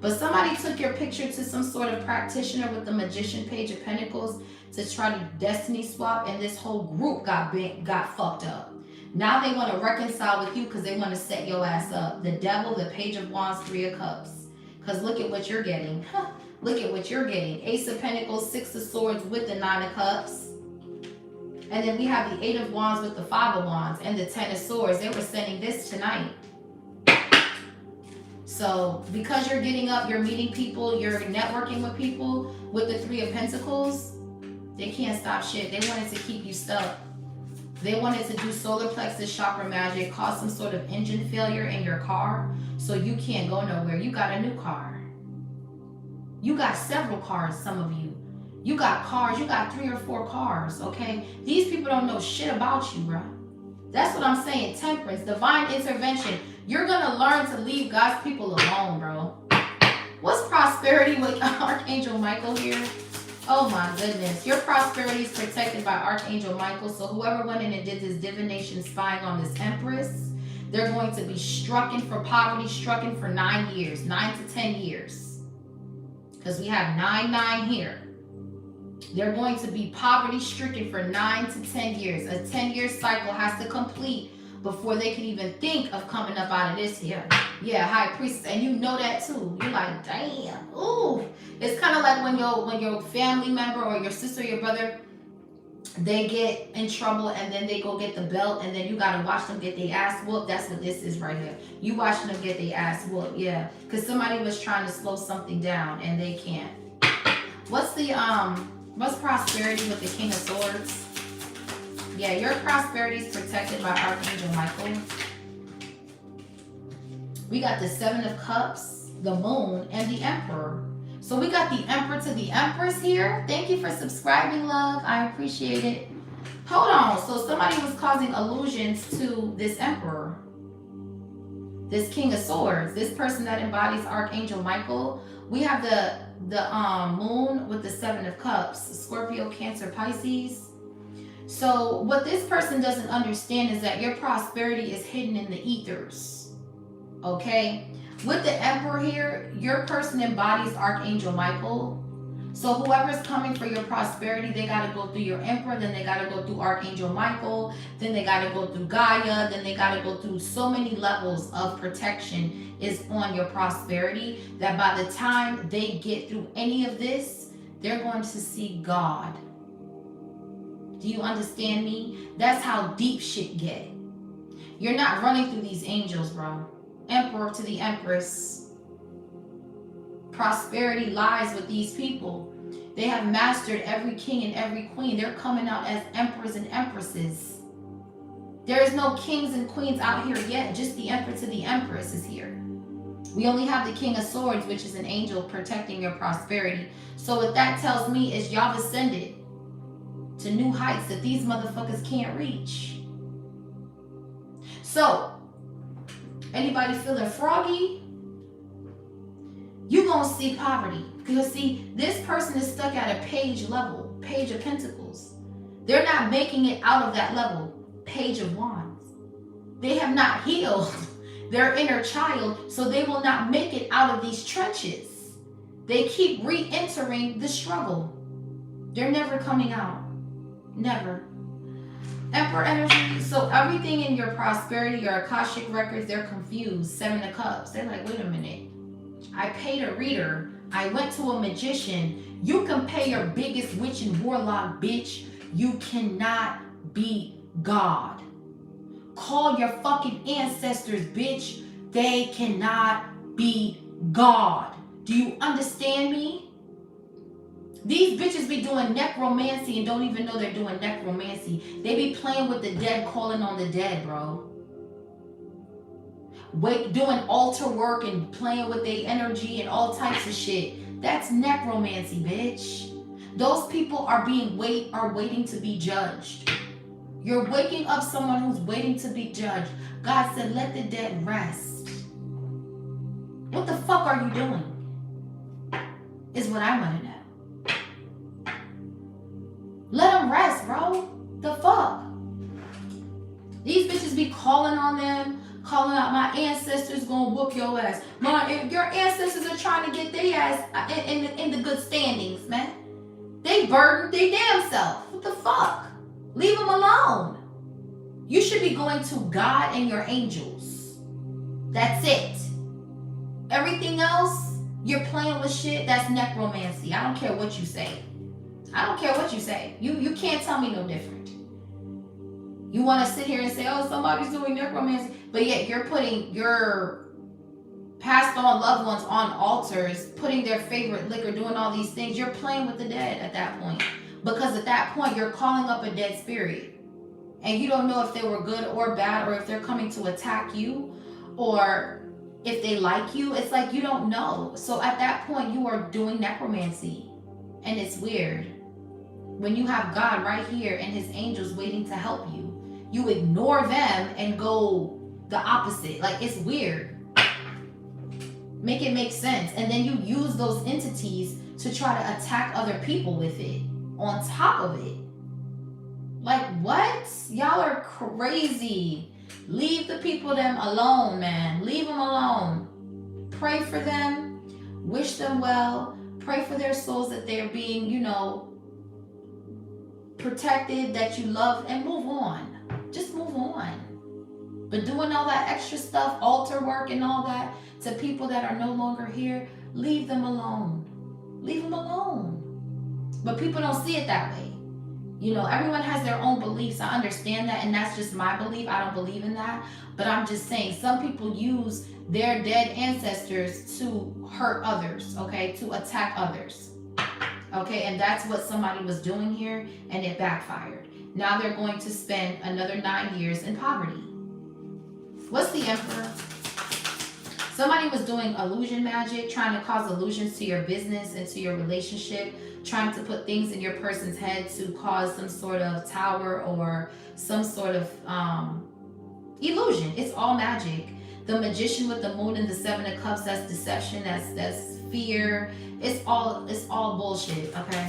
But somebody took your picture to some sort of practitioner with the Magician Page of Pentacles to try to destiny swap, and this whole group got fucked up. Now they want to reconcile with you because they want to set your ass up. The Devil, the Page of Wands, 3 of Cups. Because look at what you're getting. Look at what you're getting. Ace of Pentacles, 6 of Swords with the 9 of Cups. And then we have the 8 of Wands with the 5 of Wands and the 10 of Swords. They were sending this tonight. So because you're getting up, you're meeting people, you're networking with people with the 3 of Pentacles, they can't stop shit. They wanted to keep you stuck. They wanted to do solar plexus chakra magic, cause some sort of engine failure in your car so you can't go nowhere. You got a new car. You got several cars, some of you. You got cars, you got 3 or 4 cars, okay? These people don't know shit about you, bro. That's what I'm saying. Temperance, divine intervention. You're gonna learn to leave God's people alone, bro. What's prosperity with Archangel Michael here? Oh my goodness. Your prosperity is protected by Archangel Michael. So whoever went in and did this divination spying on this Empress, they're going to be strucken for poverty, strucken for 9 years, 9 to 10 years. Because we have 9 here. They're going to be poverty stricken for 9 to 10 years. A 10-year cycle has to complete before they can even think of coming up out of this here. Yeah, High Priestess, and you know that too. You're like, damn, ooh. It's kind of like when your family member or your sister or your brother, they get in trouble and then they go get the belt and then you gotta watch them get their ass whooped. That's what this is right here. You watching them get their ass whooped, yeah. Because somebody was trying to slow something down and they can't. What's prosperity with the King of Swords? Yeah, your prosperity is protected by Archangel Michael. We got the 7 of Cups, the Moon, and the Emperor. So we got the Emperor to the Empress here. Thank you for subscribing, love. I appreciate it. Hold on. So somebody was causing illusions to this Emperor. This King of Swords. This person that embodies Archangel Michael. We have the Moon with the 7 of Cups. Scorpio, Cancer, Pisces. So what this person doesn't understand is that your prosperity is hidden in the ethers. Okay? With the Emperor here, your person embodies Archangel Michael. So whoever's coming for your prosperity, they got to go through your Emperor, then they got to go through Archangel Michael, then they got to go through Gaia, then they got to go through so many levels of protection is on your prosperity that by the time they get through any of this, they're going to see God. Do you understand me? That's how deep shit get. You're not running through these angels, bro. Emperor to the Empress. Prosperity lies with these people. They have mastered every king and every queen. They're coming out as emperors and empresses. There is no kings and queens out here yet. Just the Emperor to the Empress is here. We only have the King of Swords, which is an angel protecting your prosperity. So what that tells me is y'all ascended to new heights that these motherfuckers can't reach. So, anybody feeling froggy? You gonna see poverty. Because see, this person is stuck at a page level, Page of Pentacles. They're not making it out of that level, Page of Wands. They have not healed their inner child, so they will not make it out of these trenches. They keep re-entering the struggle. They're never coming out. Never. Emperor energy. So everything in your prosperity, your Akashic records, they're confused. 7 of Cups. They're like, wait a minute. I paid a reader. I went to a magician. You can pay your biggest witch and warlock, bitch. You cannot beat God. Call your fucking ancestors, bitch. They cannot beat God. Do you understand me? These bitches be doing necromancy and don't even know they're doing necromancy. They be playing with the dead, calling on the dead, bro. doing altar work and playing with their energy and all types of shit. That's necromancy, bitch. Those people are waiting to be judged. You're waking up someone who's waiting to be judged. God said, let the dead rest. What the fuck are you doing? Is what I want to know. Let them rest, bro. The fuck? These bitches be calling on them, calling out, my ancestors gonna whoop your ass. Your ancestors are trying to get their ass in the good standings, man. They burdened their damn self. What the fuck? Leave them alone. You should be going to God and your angels. That's it. Everything else, you're playing with shit, that's necromancy. I don't care what you say. I don't care what you say. You can't tell me no different. You want to sit here and say, oh, somebody's doing necromancy, but yet you're putting your passed on loved ones on altars, putting their favorite liquor, doing all these things. You're playing with the dead at that point. Because at that point, you're calling up a dead spirit. And you don't know if they were good or bad, or if they're coming to attack you, or if they like you. It's like you don't know. So at that point, you are doing necromancy. And it's weird. When you have God right here and his angels waiting to help you, you ignore them and go the opposite. Like, it's weird. Make it make sense. And then you use those entities to try to attack other people with it on top of it. Like, what? Y'all are crazy. Leave the people them alone, man. Leave them alone. Pray for them. Wish them well. Pray for their souls, that they're being, protected, that you love, and move on. Just move on. But doing all that extra stuff, altar work and all that, to people that are no longer here, leave them alone. Leave them alone. But people don't see it that way. Everyone has their own beliefs. I understand that, and that's just my belief. I don't believe in that. But I'm just saying, some people use their dead ancestors to hurt others, okay? To attack others. Okay, and that's what somebody was doing here, and it backfired. Now they're going to spend another 9 years in poverty. What's the Emperor? Somebody was doing illusion magic, trying to cause illusions to your business and to your relationship, trying to put things in your person's head to cause some sort of tower or some sort of illusion. It's all magic. The Magician with the Moon and the Seven of Cups, that's deception, that's fear. It's all bullshit, okay?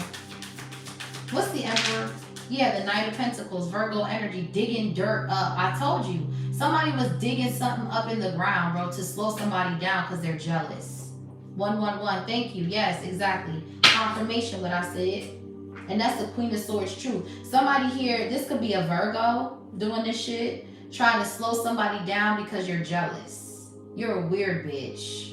What's the Emperor? Yeah, the Knight of Pentacles, Virgo energy, digging dirt up. I told you, somebody was digging something up in the ground, bro, to slow somebody down because they're jealous. 111, thank you. Yes, exactly. Confirmation what I said. And that's the Queen of Swords truth. Somebody here, this could be a Virgo doing this shit, trying to slow somebody down because you're jealous. You're a weird bitch.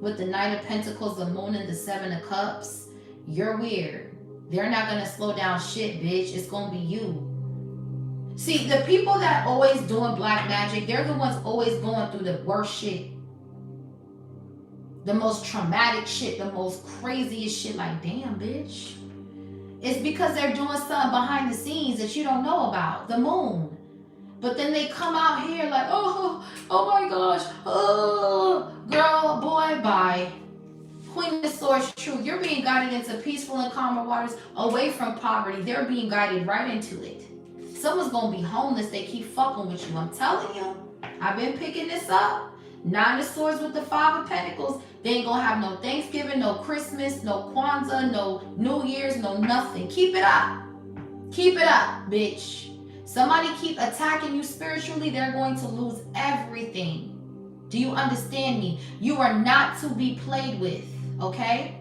With the Knight of Pentacles, the Moon, and the Seven of Cups, you're weird. They're not going to slow down shit, bitch. It's going to be you. See, the people that always doing black magic, they're the ones always going through the worst shit. The most traumatic shit, the most craziest shit. Like, damn, bitch. It's because they're doing something behind the scenes that you don't know about. The moon. But then they come out here like, oh my gosh. Oh, girl, boy, bye. Queen of Swords, true. You're being guided into peaceful and calmer waters, away from poverty. They're being guided right into it. Someone's going to be homeless. They keep fucking with you. I'm telling you. I've been picking this up. Nine of Swords with the Five of Pentacles. They ain't going to have no Thanksgiving, no Christmas, no Kwanzaa, no New Year's, no nothing. Keep it up. Keep it up, bitch. Somebody keep attacking you spiritually, they're going to lose everything. Do you understand me? You are not to be played with, okay?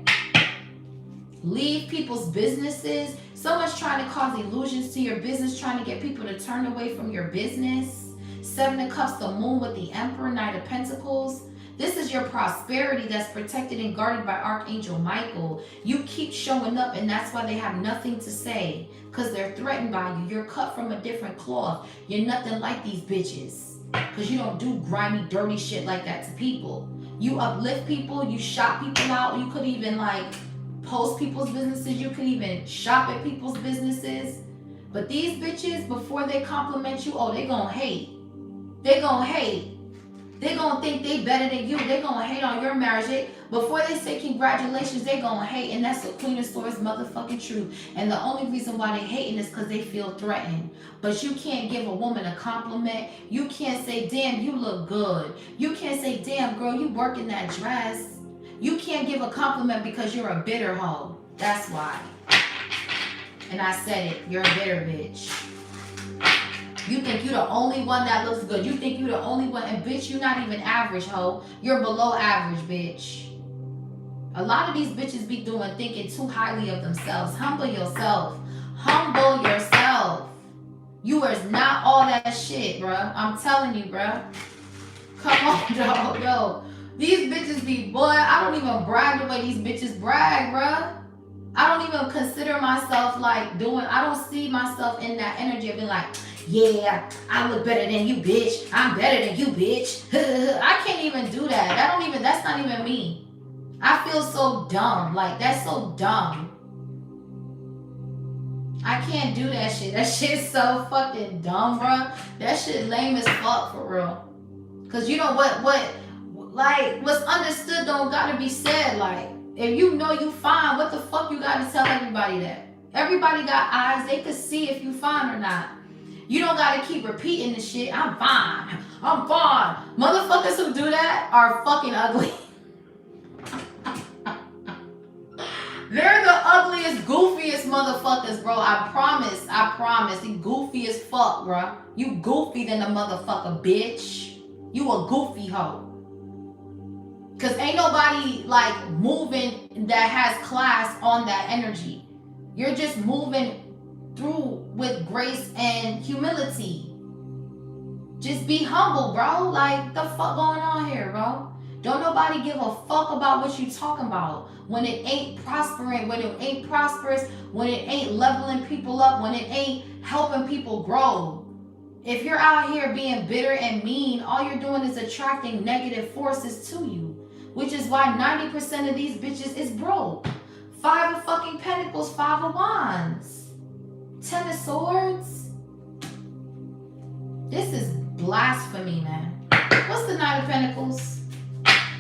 Leave people's businesses. Someone's trying to cause illusions to your business, trying to get people to turn away from your business. Seven of Cups, the Moon with the Emperor, Knight of Pentacles. This is your prosperity that's protected and guarded by Archangel Michael. You keep showing up, and that's why they have nothing to say, because they're threatened by you. You're cut from a different cloth. You're nothing like these bitches, because you don't do grimy, dirty shit like that to people. You uplift people. You shop people out. You could even post people's businesses. You could even shop at people's businesses. But these bitches, before they compliment you, oh, they gonna hate. They gonna hate. They gonna think they better than you. They gonna hate on your marriage. Before they say congratulations, they gonna hate. And that's the Queen of Swords motherfucking truth. And the only reason why they hating is because they feel threatened. But you can't give a woman a compliment. You can't say, damn, you look good. You can't say, damn, girl, you working that dress. You can't give a compliment because you're a bitter hoe. That's why. And I said it. You're a bitter bitch. You think you're the only one that looks good. You think you're the only one. And bitch, you're not even average, hoe. You're below average, bitch. A lot of these bitches be thinking too highly of themselves. Humble yourself. Humble yourself. You are not all that shit, bruh. I'm telling you, bruh. Come on, dog. Yo. These bitches be, boy, I don't even brag the way these bitches brag, bruh. I don't even consider myself like doing, I don't see myself in that energy of being like, yeah, I look better than you, bitch. I'm better than you, bitch. I can't even do that. That's not even me. I feel so dumb. Like, that's so dumb. I can't do that shit. That shit's so fucking dumb, bro. That shit lame as fuck, for real. Cause you know like, what's understood don't gotta be said. Like, if you know you fine, what the fuck you gotta tell everybody that? Everybody got eyes. They can see if you fine or not. You don't gotta keep repeating the shit. I'm fine. I'm fine. Motherfuckers who do that are fucking ugly. They're the ugliest, goofiest motherfuckers, bro. I promise. You goofy as fuck, bro. You goofy than a motherfucker, bitch. You a goofy hoe. Cause ain't nobody like moving that has class on that energy. You're just moving through with grace and humility. Just be humble, bro. Like, the fuck going on here, bro? Don't nobody give a fuck about what you talking about. When it ain't prospering, when it ain't prosperous, when it ain't leveling people up, when it ain't helping people grow. If you're out here being bitter and mean, all you're doing is attracting negative forces to you. Which is why 90% of these bitches is broke. 5 of fucking pentacles, 5 of wands. 10 of swords. This is blasphemy, man. What's the 9 of pentacles?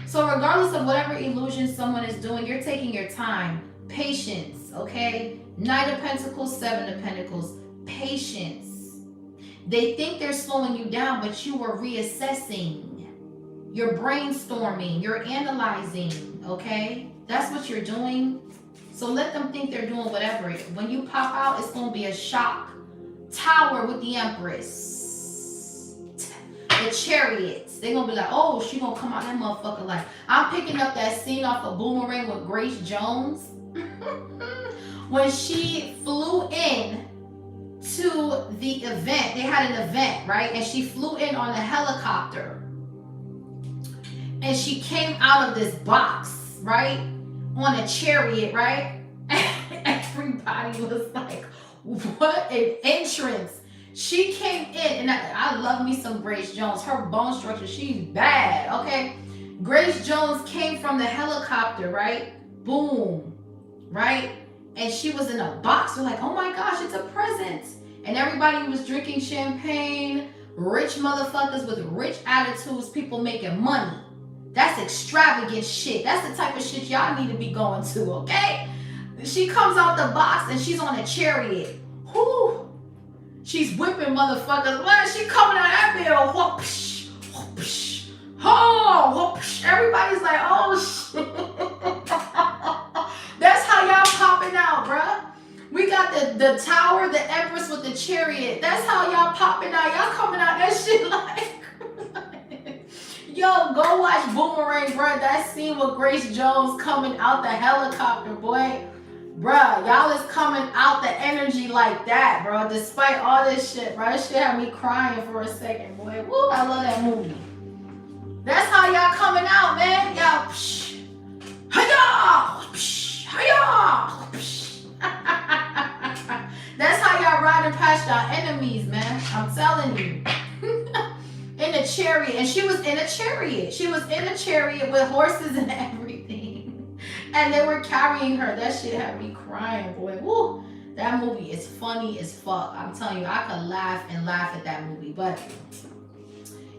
So regardless of whatever illusion someone is doing, you're taking your time. Patience, okay? 9 of pentacles, 7 of pentacles. Patience. They think they're slowing you down, but you are reassessing. You're brainstorming. You're analyzing, okay? That's what you're doing. So let them think they're doing whatever. When you pop out, it's going to be a shock. Tower with the Empress. The Chariots. They're going to be like, oh, she going to come out that motherfucker like. I'm picking up that scene off of Boomerang with Grace Jones. When she flew in to the event. They had an event, right? And she flew in on a helicopter. And she came out of this box, right? On a chariot, right? And everybody was like, what an entrance. She came in, and I love me some Grace Jones. Her bone structure, she's bad, okay? Grace Jones came from the helicopter, right? Boom, right? And she was in a box. We're like, oh my gosh, it's a present. And everybody was drinking champagne. Rich motherfuckers with rich attitudes, people making money. That's extravagant shit. That's the type of shit y'all need to be going to, okay? She comes out the box and she's on a chariot. Whoo! She's whipping motherfuckers. When she coming out that bill, whoopsh, whoopsh, oh, whoopsh. Everybody's like, oh shit. That's how y'all popping out, bruh. We got the tower, the Empress with the chariot. That's how y'all popping out. Y'all coming out that shit like. Yo, go watch Boomerang, bro. That scene with Grace Jones coming out the helicopter, boy. Bruh, y'all is coming out the energy like that, bro. Despite all this shit, bro. This shit had me crying for a second, boy. Woo, I love that movie. That's how y'all coming out, man. Y'all, psh. Hi-yah! Psh. Hi-yah! Psh. That's how y'all riding past y'all enemies, man. I'm telling you. In a chariot, and she was in a chariot. She was in a chariot with horses and everything. And they were carrying her. That shit had me crying, boy. Woo. That movie is funny as fuck. I'm telling you, I could laugh and laugh at that movie. But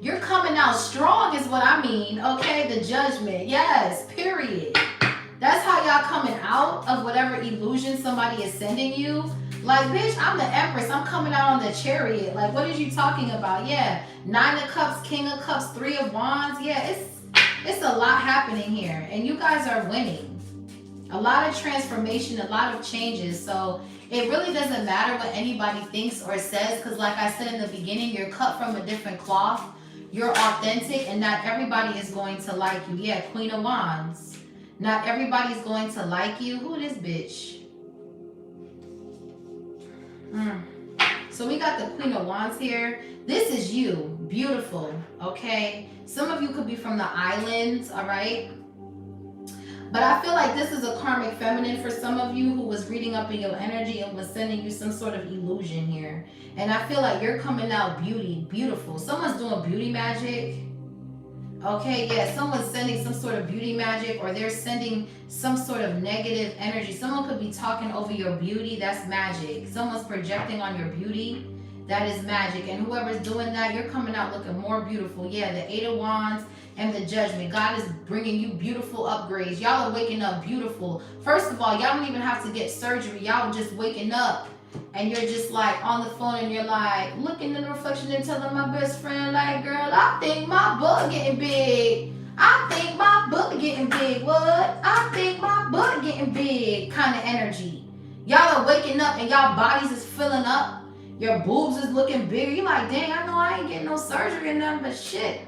You're coming out strong is what I mean, okay? The Judgment, yes, period. That's how y'all coming out of whatever illusion somebody is sending you. Like, bitch, I'm the Empress. I'm coming out on the Chariot. Like, what is you talking about? Yeah, 9 of Cups, King of Cups, 3 of Wands. Yeah, it's a lot happening here. And you guys are winning. A lot of transformation, a lot of changes. So it really doesn't matter what anybody thinks or says, because like I said in the beginning, you're cut from a different cloth. You're authentic, and not everybody is going to like you. Yeah, Queen of Wands. Not everybody's going to like you. Who is this bitch? So we got the Queen of Wands here. This is you. Beautiful. Okay. Some of you could be from the islands. All right. But I feel like this is a karmic feminine for some of you who was reading up in your energy and was sending you some sort of illusion here. And I feel like you're coming out beautiful. Someone's doing beauty magic. Okay, yeah, someone's sending some sort of beauty magic, or they're sending some sort of negative energy. Someone could be talking over your beauty. That's magic. Someone's projecting on your beauty. That is magic. And whoever's doing that, you're coming out looking more beautiful. Yeah, the 8 of Wands and the Judgment. God is bringing you beautiful upgrades. Y'all are waking up beautiful. First of all, y'all don't even have to get surgery. Y'all just waking up. And you're just like on the phone and you're like looking in the reflection and telling my best friend, like, girl, I think my butt getting big. I think my butt getting big. What? I think my butt getting big kind of energy. Y'all are waking up and y'all bodies is filling up. Your boobs is looking bigger. You're like, dang, I know I ain't getting no surgery or nothing, but shit.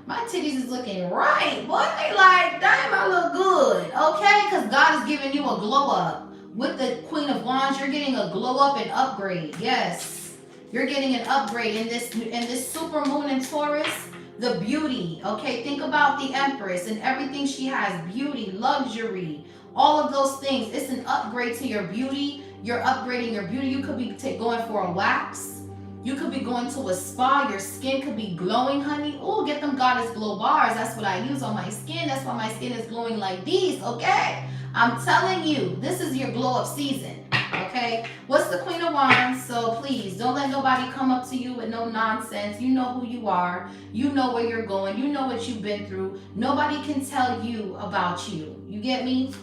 My titties is looking right. Boy, they like, damn, I look good. Okay? Because God is giving you a glow up. With the Queen of Wands, you're getting a glow up and upgrade. Yes. You're getting an upgrade in this super moon in Taurus. The beauty. Okay, think about the Empress and everything she has. Beauty, luxury, all of those things. It's an upgrade to your beauty. You're upgrading your beauty. You could be going for a wax. You could be going to a spa. Your skin could be glowing, honey. Oh, get them Goddess Glow bars. That's what I use on my skin. That's why my skin is glowing like these, okay? I'm telling you, this is your glow up season, okay? What's the Queen of Wands? So please, don't let nobody come up to you with no nonsense. You know who you are. You know where you're going. You know what you've been through. Nobody can tell you about you. You get me?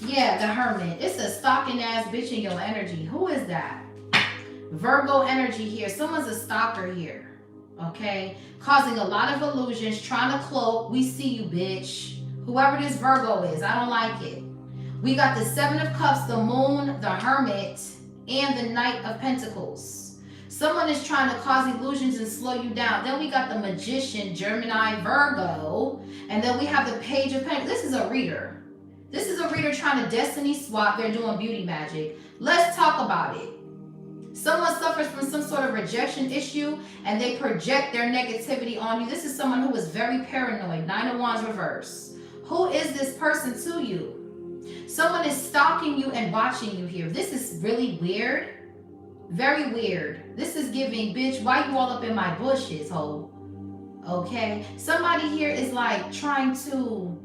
Yeah, the Hermit. It's a stalking ass bitch in your energy. Who is that? Virgo energy here. Someone's a stalker here, okay? Causing a lot of illusions, trying to cloak. We see you, bitch. Whoever this Virgo is, I don't like it. We got the 7 of Cups, the Moon, the Hermit, and the Knight of Pentacles. Someone is trying to cause illusions and slow you down. Then we got the Magician, Gemini, Virgo. And then we have the Page of Pentacles. This is a reader. This is a reader trying to destiny swap. They're doing beauty magic. Let's talk about it. Someone suffers from some sort of rejection issue and they project their negativity on you. This is someone who is very paranoid. 9 of Wands reverse. Who is this person to you? Someone is stalking you and watching you here. This is really weird. Very weird. This is giving, bitch, why you all up in my bushes, ho? Okay? Somebody here is like trying to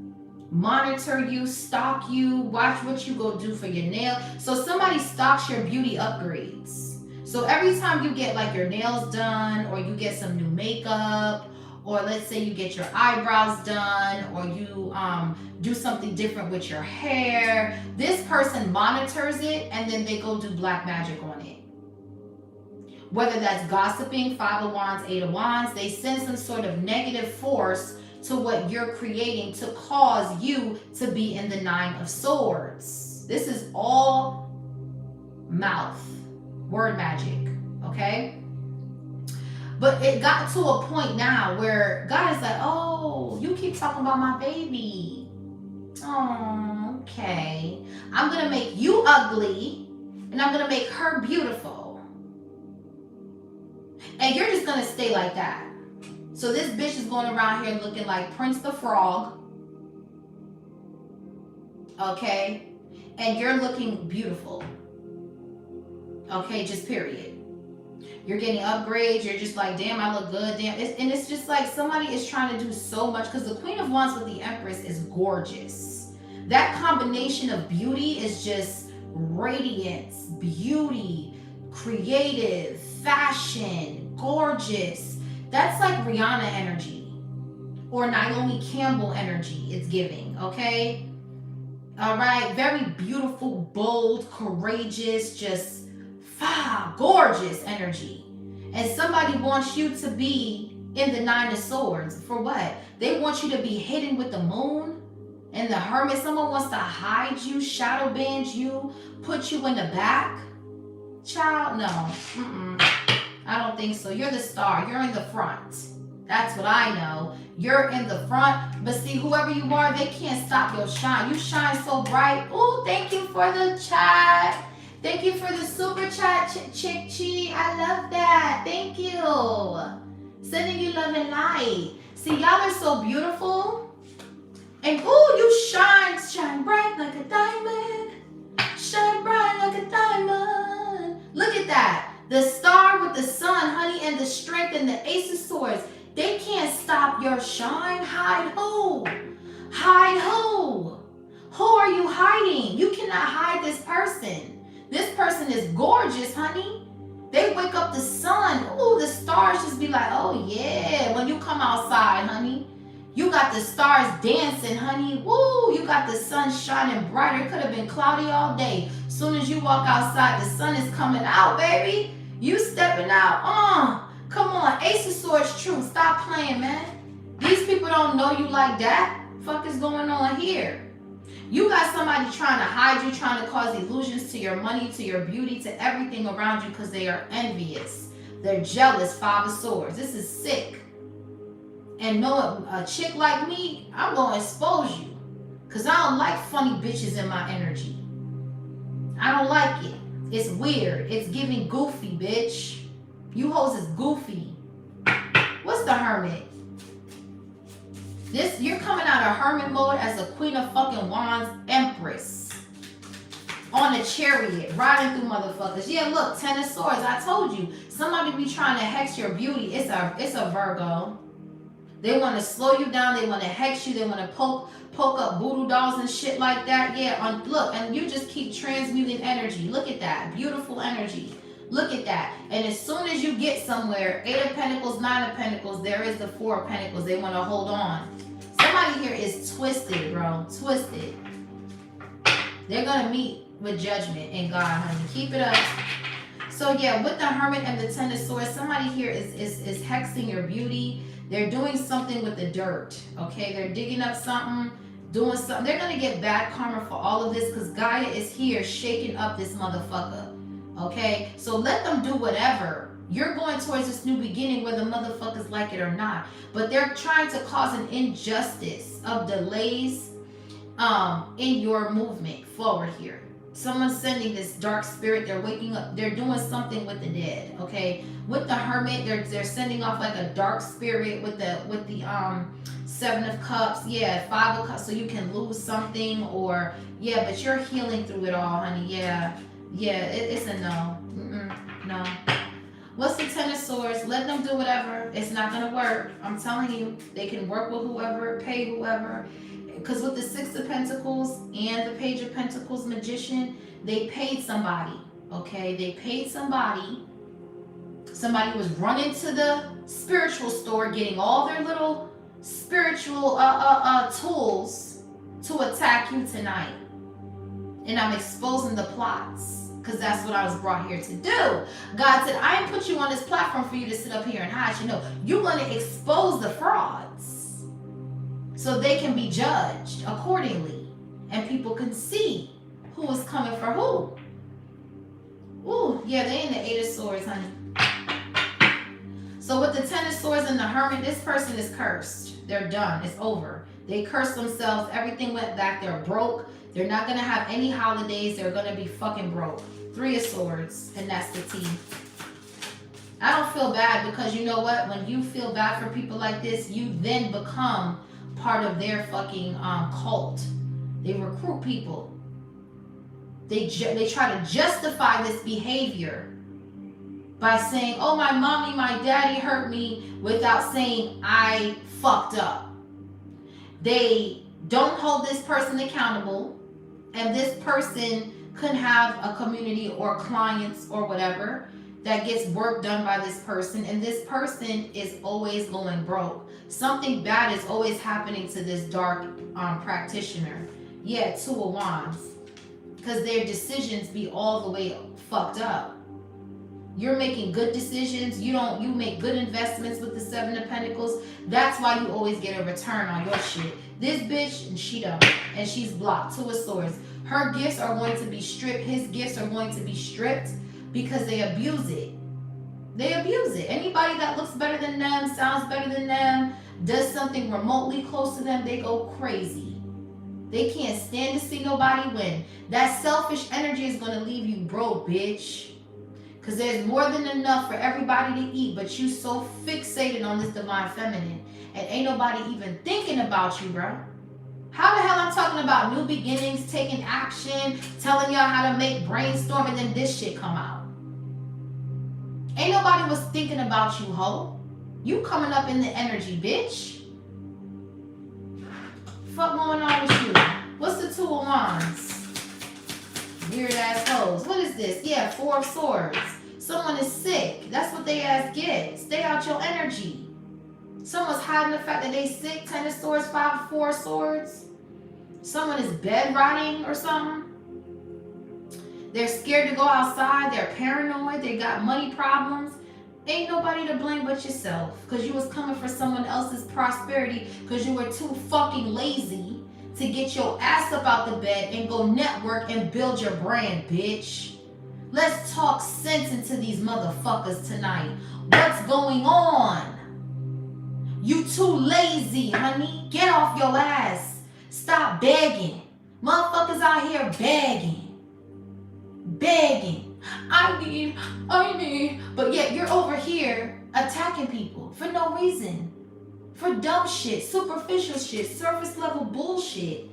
monitor you, stalk you, watch what you go do for your nail. So somebody stalks your beauty upgrades. So every time you get like your nails done, or you get some new makeup, or let's say you get your eyebrows done, or you do something different with your hair, this person monitors it and then they go do black magic on it. Whether that's gossiping, 5 of Wands, 8 of Wands, they send some sort of negative force to what you're creating to cause you to be in the 9 of Swords. This is all mouth, word magic, okay? But it got to a point now where God is like, oh, you keep talking about my baby. Oh, okay. I'm going to make you ugly and I'm going to make her beautiful. And you're just going to stay like that. So this bitch is going around here looking like Prince the Frog. Okay? And you're looking beautiful. Okay, just period. You're getting upgrades. You're just like, damn, I look good. Damn. And it's just like somebody is trying to do so much, because the Queen of Wands with the Empress is gorgeous. That combination of beauty is just radiance, beauty, creative, fashion, gorgeous. That's like Rihanna energy or Naomi Campbell energy it's giving, okay? All right, very beautiful, bold, courageous, just gorgeous energy. And somebody wants you to be in the Nine of Swords. For what? They want you to be hidden with the moon and the Hermit. Someone wants to hide you, shadow band you, put you in the back. Child, no. I don't think so. You're the star. You're in the front. That's what I know. You're in the front. But see, whoever you are, they can't stop your shine. You shine so bright. Ooh, thank you for the chat. Thank you for the super chat, Chick Chi. I love that. Thank you. Sending you love and light. See, y'all are so beautiful. And ooh, you shine bright like a diamond. Shine bright like a diamond. Look at that. The star with the sun, honey, and the strength and the Ace of Swords. They can't stop your shine. Hide who? Hide who? Who are you hiding? You cannot hide this person. This person is gorgeous, honey. They wake up the sun. Ooh, the stars just be like, oh yeah. When you come outside, honey, you got the stars dancing, honey. Woo, you got the sun shining brighter. It could have been cloudy all day. Soon as you walk outside, the sun is coming out, baby. You stepping out. Come on, Ace of Swords, true. Stop playing, man. These people don't know you like that. Fuck is going on here? You got somebody trying to hide you, trying to cause illusions to your money, to your beauty, to everything around you because they are envious. They're jealous. Five of Swords. This is sick. And know a chick like me, I'm going to expose you. Because I don't like funny bitches in my energy. I don't like it. It's weird. It's giving goofy, bitch. You hoes is goofy. What's the Hermit? You're coming out of hermit mode as a Queen of fucking Wands Empress. On a chariot, riding through motherfuckers. Yeah, look, Ten of Swords. I told you. Somebody be trying to hex your beauty. It's a Virgo. They want to slow you down. They want to hex you. They want to poke up voodoo dolls and shit like that. Yeah, look, and you just keep transmuting energy. Look at that. Beautiful energy. Look at that. And as soon as you get somewhere, 8 of Pentacles, 9 of Pentacles, there is the 4 of Pentacles. They want to hold on. Somebody here is twisted, bro. Twisted. They're going to meet with judgment in God, honey. Keep it up. So, yeah, with the Hermit and the Ten of Swords, somebody here is hexing your beauty. They're doing something with the dirt, okay? They're digging up something, doing something. They're going to get bad karma for all of this because Gaia is here shaking up this motherfucker. Okay, so let them do whatever. You're going towards this new beginning whether motherfuckers like it or not. But they're trying to cause an injustice of delays in your movement forward here. Someone's sending this dark spirit. They're waking up. They're doing something with the dead. Okay, with the Hermit, they're sending off like a dark spirit with the 7 of Cups. Yeah, 5 of Cups. So you can lose something or yeah, but you're healing through it all, honey. Yeah. Yeah, it's a no. No. What's the Ten of Swords? Let them do whatever. It's not going to work. I'm telling you. They can work with whoever, pay whoever. Because with the 6 of Pentacles and the Page of Pentacles Magician, they paid somebody. Okay? They paid somebody. Somebody was running to the spiritual store getting all their little spiritual tools to attack you tonight. And I'm exposing the plots. Because that's what I was brought here to do. God said, I didn't put you on this platform for you to sit up here and hide. You know, you're going to expose the frauds. So they can be judged accordingly. And people can see who is coming for who. Ooh, yeah, they in the 8 of Swords, honey. So with the 10 of Swords and the Hermit, this person is cursed. They're done. It's over. They cursed themselves. Everything went back. They're broke. They're not going to have any holidays. They're going to be fucking broke. 3 of Swords, and that's the T. I don't feel bad because you know what? When you feel bad for people like this, you then become part of their fucking cult. They recruit people. They try to justify this behavior by saying, oh, my mommy, my daddy hurt me, without saying I fucked up. They don't hold this person accountable. And this person couldn't have a community or clients or whatever. that gets work done by this person, and this person is always going broke. Something bad is always happening to this dark practitioner. Yeah, Two of Wands. Because their decisions be all the way fucked up. You're making good decisions. You make good investments with the Seven of Pentacles. That's why you always get a return on your shit. This bitch, and she don't. And she's blocked. Two of Swords. Her gifts are going to be stripped. His gifts are going to be stripped because they abuse it. They abuse it. Anybody that looks better than them, sounds better than them, does something remotely close to them, they go crazy. They can't stand to see nobody win. That selfish energy is going to leave you broke, bitch. Because there's more than enough for everybody to eat, but you so fixated on this divine feminine. And ain't nobody even thinking about you, bro. How the hell I'm talking about new beginnings, taking action, telling y'all how to make brainstorm, and then this shit come out. Ain't nobody was thinking about you, ho. You coming up in the energy, bitch. Fuck going on with you? What's the Two of Wands? Weird ass hoes. What is this? Yeah, Four of Swords. Someone is sick. That's what they ass get. Stay out your energy. Someone's hiding the fact that they sick. Ten of Swords, Four of Swords. Someone is bed rotting or something. They're scared to go outside. They're paranoid. They got money problems. Ain't nobody to blame but yourself. Because you was coming for someone else's prosperity. Because you were too fucking lazy to get your ass up out the bed and go network and build your brand, bitch. Let's talk sense into these motherfuckers tonight. What's going on? You too lazy, honey. Get off your ass. Stop begging. Motherfuckers out here begging. Begging. I need. But yet you're over here attacking people for no reason. For dumb shit, superficial shit, surface level bullshit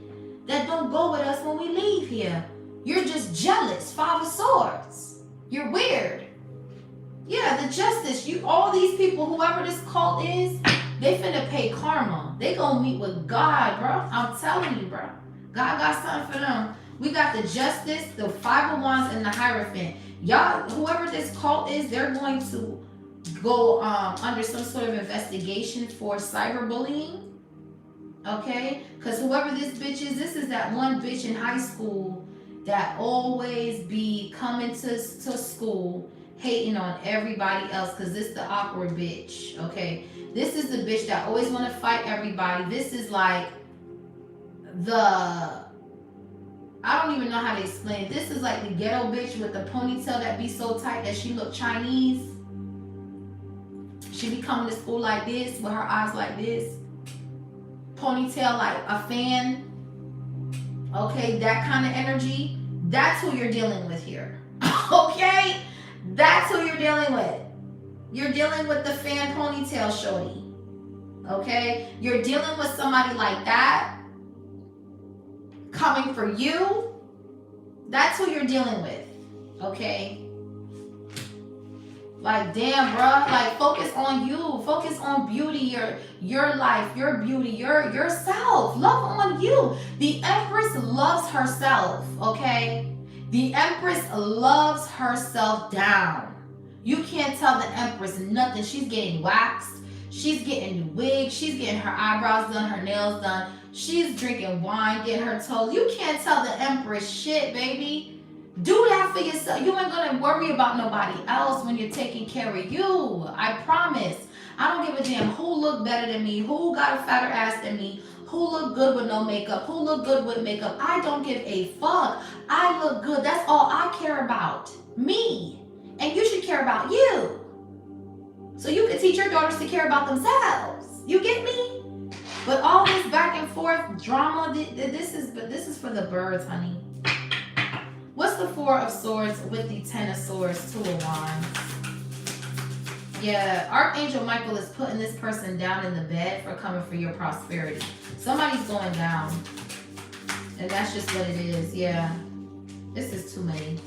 that don't go with us when we leave here. You're just jealous. Five of Swords. You're weird. Yeah, the Justice. All these people, whoever this cult is, they finna pay karma. They gonna meet with God, bro. I'm telling you, bro. God got something for them. We got the Justice, the Five of Wands, and the Hierophant. Y'all, whoever this cult is, they're going to go under some sort of investigation for cyberbullying. Okay? Because whoever this bitch is, this is that one bitch in high school that always be coming to school hating on everybody else because this the awkward bitch. Okay? This is the bitch that always want to fight everybody. This is like I don't even know how to explain it. This is like the ghetto bitch with the ponytail that be so tight that she look Chinese. She be coming to school like this with her eyes like this. Ponytail like a fan. Okay, that kind of energy. That's who you're dealing with here. Okay? That's who you're dealing with. You're dealing with the fan ponytail shorty. Okay? You're dealing with somebody like that. Coming for you. That's who you're dealing with. Okay? Like, damn, bro. Like, focus on you. Focus on beauty, your life, your beauty, yourself. Love on you. The Empress loves herself, okay? The Empress loves herself down. You can't tell the Empress nothing. She's getting waxed. She's getting new wigs. She's getting her eyebrows done, her nails done. She's drinking wine, getting her told. You can't tell the Empress shit, baby. Do that for yourself. You ain't gonna worry about nobody else when you're taking care of you. I promise. I don't give a damn who look better than me, who got a fatter ass than me, who look good with no makeup, who look good with makeup. I don't give a fuck. I look good. That's all I care about. Me. And you should care about you. So you can teach your daughters to care about themselves. You get me? But all this back and forth drama, this is for the birds, honey. What's the Four of Swords with the Ten of Swords, Two of Wands? Yeah, Archangel Michael is putting this person down in the bed for coming for your prosperity. Somebody's going down. And that's just what it is. Yeah. This is too many.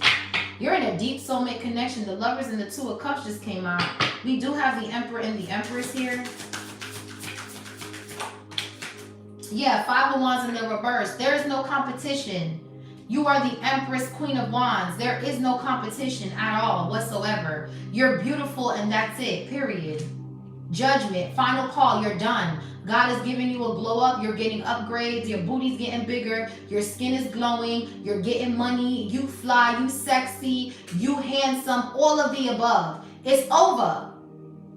You're in a deep soulmate connection. The Lovers and the Two of Cups just came out. We do have the Emperor and the Empress here. Yeah, Five of Wands in the reverse. There is no competition. You are the Empress, Queen of Wands. There is no competition at all whatsoever. You're beautiful and that's it, period. Judgment, final call, you're done. God is giving you a glow up. You're getting upgrades. Your booty's getting bigger. Your skin is glowing. You're getting money. You fly. You sexy. You handsome. All of the above. It's over.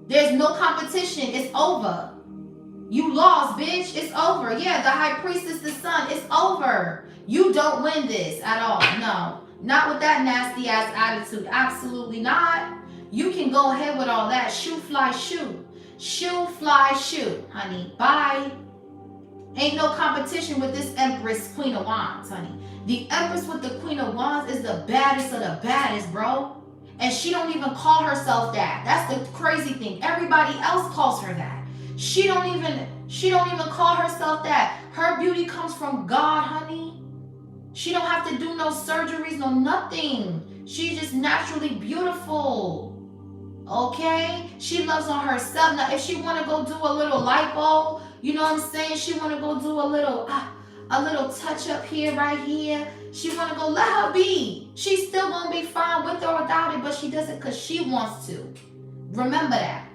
There's no competition. It's over. You lost, bitch. It's over. Yeah, the high priestess, the sun. It's over. You don't win this at all. No. Not with that nasty ass attitude. Absolutely not. You can go ahead with all that. Shoot, fly, shoot. Shoe, fly, shoot, honey. Bye. Ain't no competition with this Empress, Queen of Wands, honey. The Empress with the Queen of Wands is the baddest of the baddest, bro. And she don't even call herself that. That's the crazy thing. Everybody else calls her that. She don't even call herself that. Her beauty comes from God, honey. She don't have to do no surgeries, no nothing. She's just naturally beautiful. Okay, she loves on herself. Now, if she want to go do a little lipo, you know what I'm saying? She want to go do a little touch up here, right here. She want to go, let her be. She's still going to be fine with or without it, but she does it because she wants to. Remember that.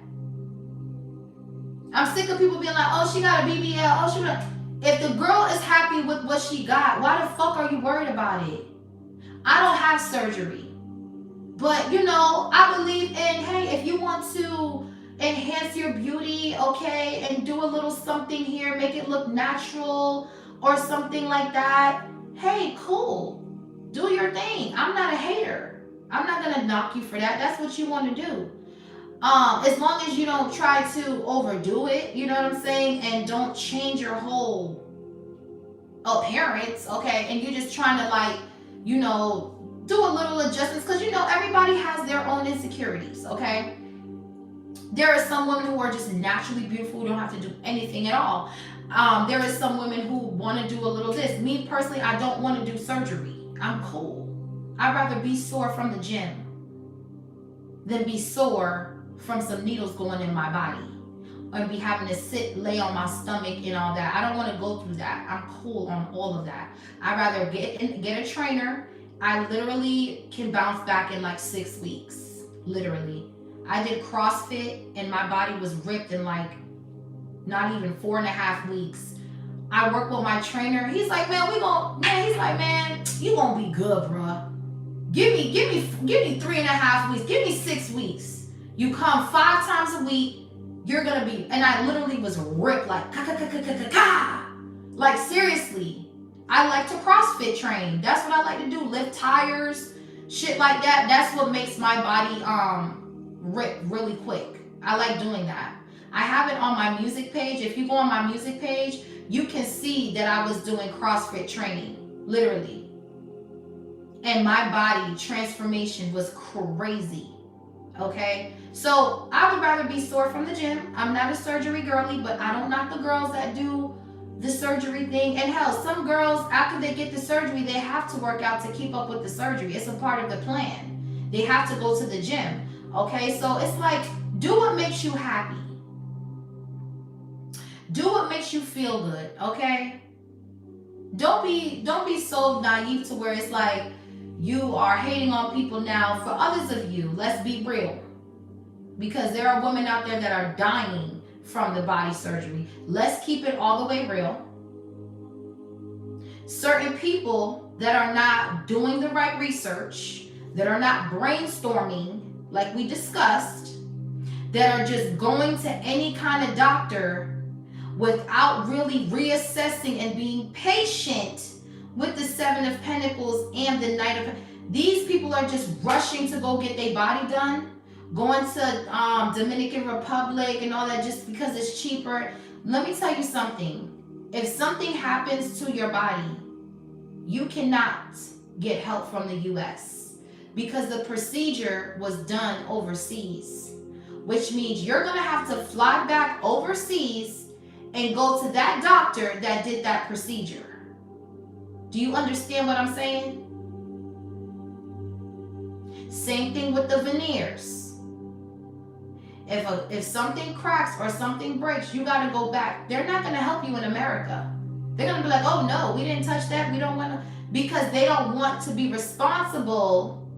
I'm sick of people being like, oh, she got a BBL. Oh, she got. If the girl is happy with what she got, why the fuck are you worried about it? I don't have surgery. But, you know, I believe in, hey, if you want to enhance your beauty, okay, and do a little something here, make it look natural or something like that, hey, cool. Do your thing. I'm not a hater. I'm not going to knock you for that. That's what you want to do. As long as you don't try to overdo it, you know what I'm saying, and don't change your whole appearance, okay, and you're just trying to, like, you know, do a little adjustments, because you know everybody has their own insecurities, okay? There are some women who are just naturally beautiful, who don't have to do anything at all. There is some women who want to do a little this. Me personally, I don't want to do surgery. I'm cool. I'd rather be sore from the gym than be sore from some needles going in my body or be having to lay on my stomach and all that. I don't want to go through that. I'm cool on all of that. I'd rather get a trainer. I literally can bounce back in like 6 weeks, literally. I did CrossFit and my body was ripped in like not even 4.5 weeks. I work with my trainer. He's like, man, you gonna be good, bruh. Give me 3.5 weeks. Give me 6 weeks. You come 5 times a week, you're gonna be, and I literally was ripped like, like seriously. I like to CrossFit train. That's what I like to do. Lift tires, shit like that. That's what makes my body rip really quick. I like doing that. I have it on my music page. If you go on my music page, you can see that I was doing CrossFit training, literally. And my body transformation was crazy. Okay? So I would rather be sore from the gym. I'm not a surgery girly, but I don't knock the girls that do the surgery thing. And hell, some girls, after they get the surgery, they have to work out to keep up with the surgery. It's a part of the plan. They have to go to the gym. Okay, so it's like, do what makes you happy. Do what makes you feel good, okay? Don't be so naive to where it's like you are hating on people now. For others of you, let's be real. Because there are women out there that are dying from the body surgery. Let's keep it all the way real. Certain people that are not doing the right research, that are not brainstorming like we discussed, that are just going to any kind of doctor without really reassessing and being patient with the Seven of Pentacles and the Knight of... These people are just rushing to go get their body done, going to Dominican Republic and all that just because it's cheaper. Let me tell you something. If something happens to your body, you cannot get help from the U.S. because the procedure was done overseas, which means you're going to have to fly back overseas and go to that doctor that did that procedure. Do you understand what I'm saying? Same thing with the veneers. If something cracks or something breaks, you got to go back. They're not going to help you in America. They're going to be like, oh no, we didn't touch that. We don't want to. because they don't want to be responsible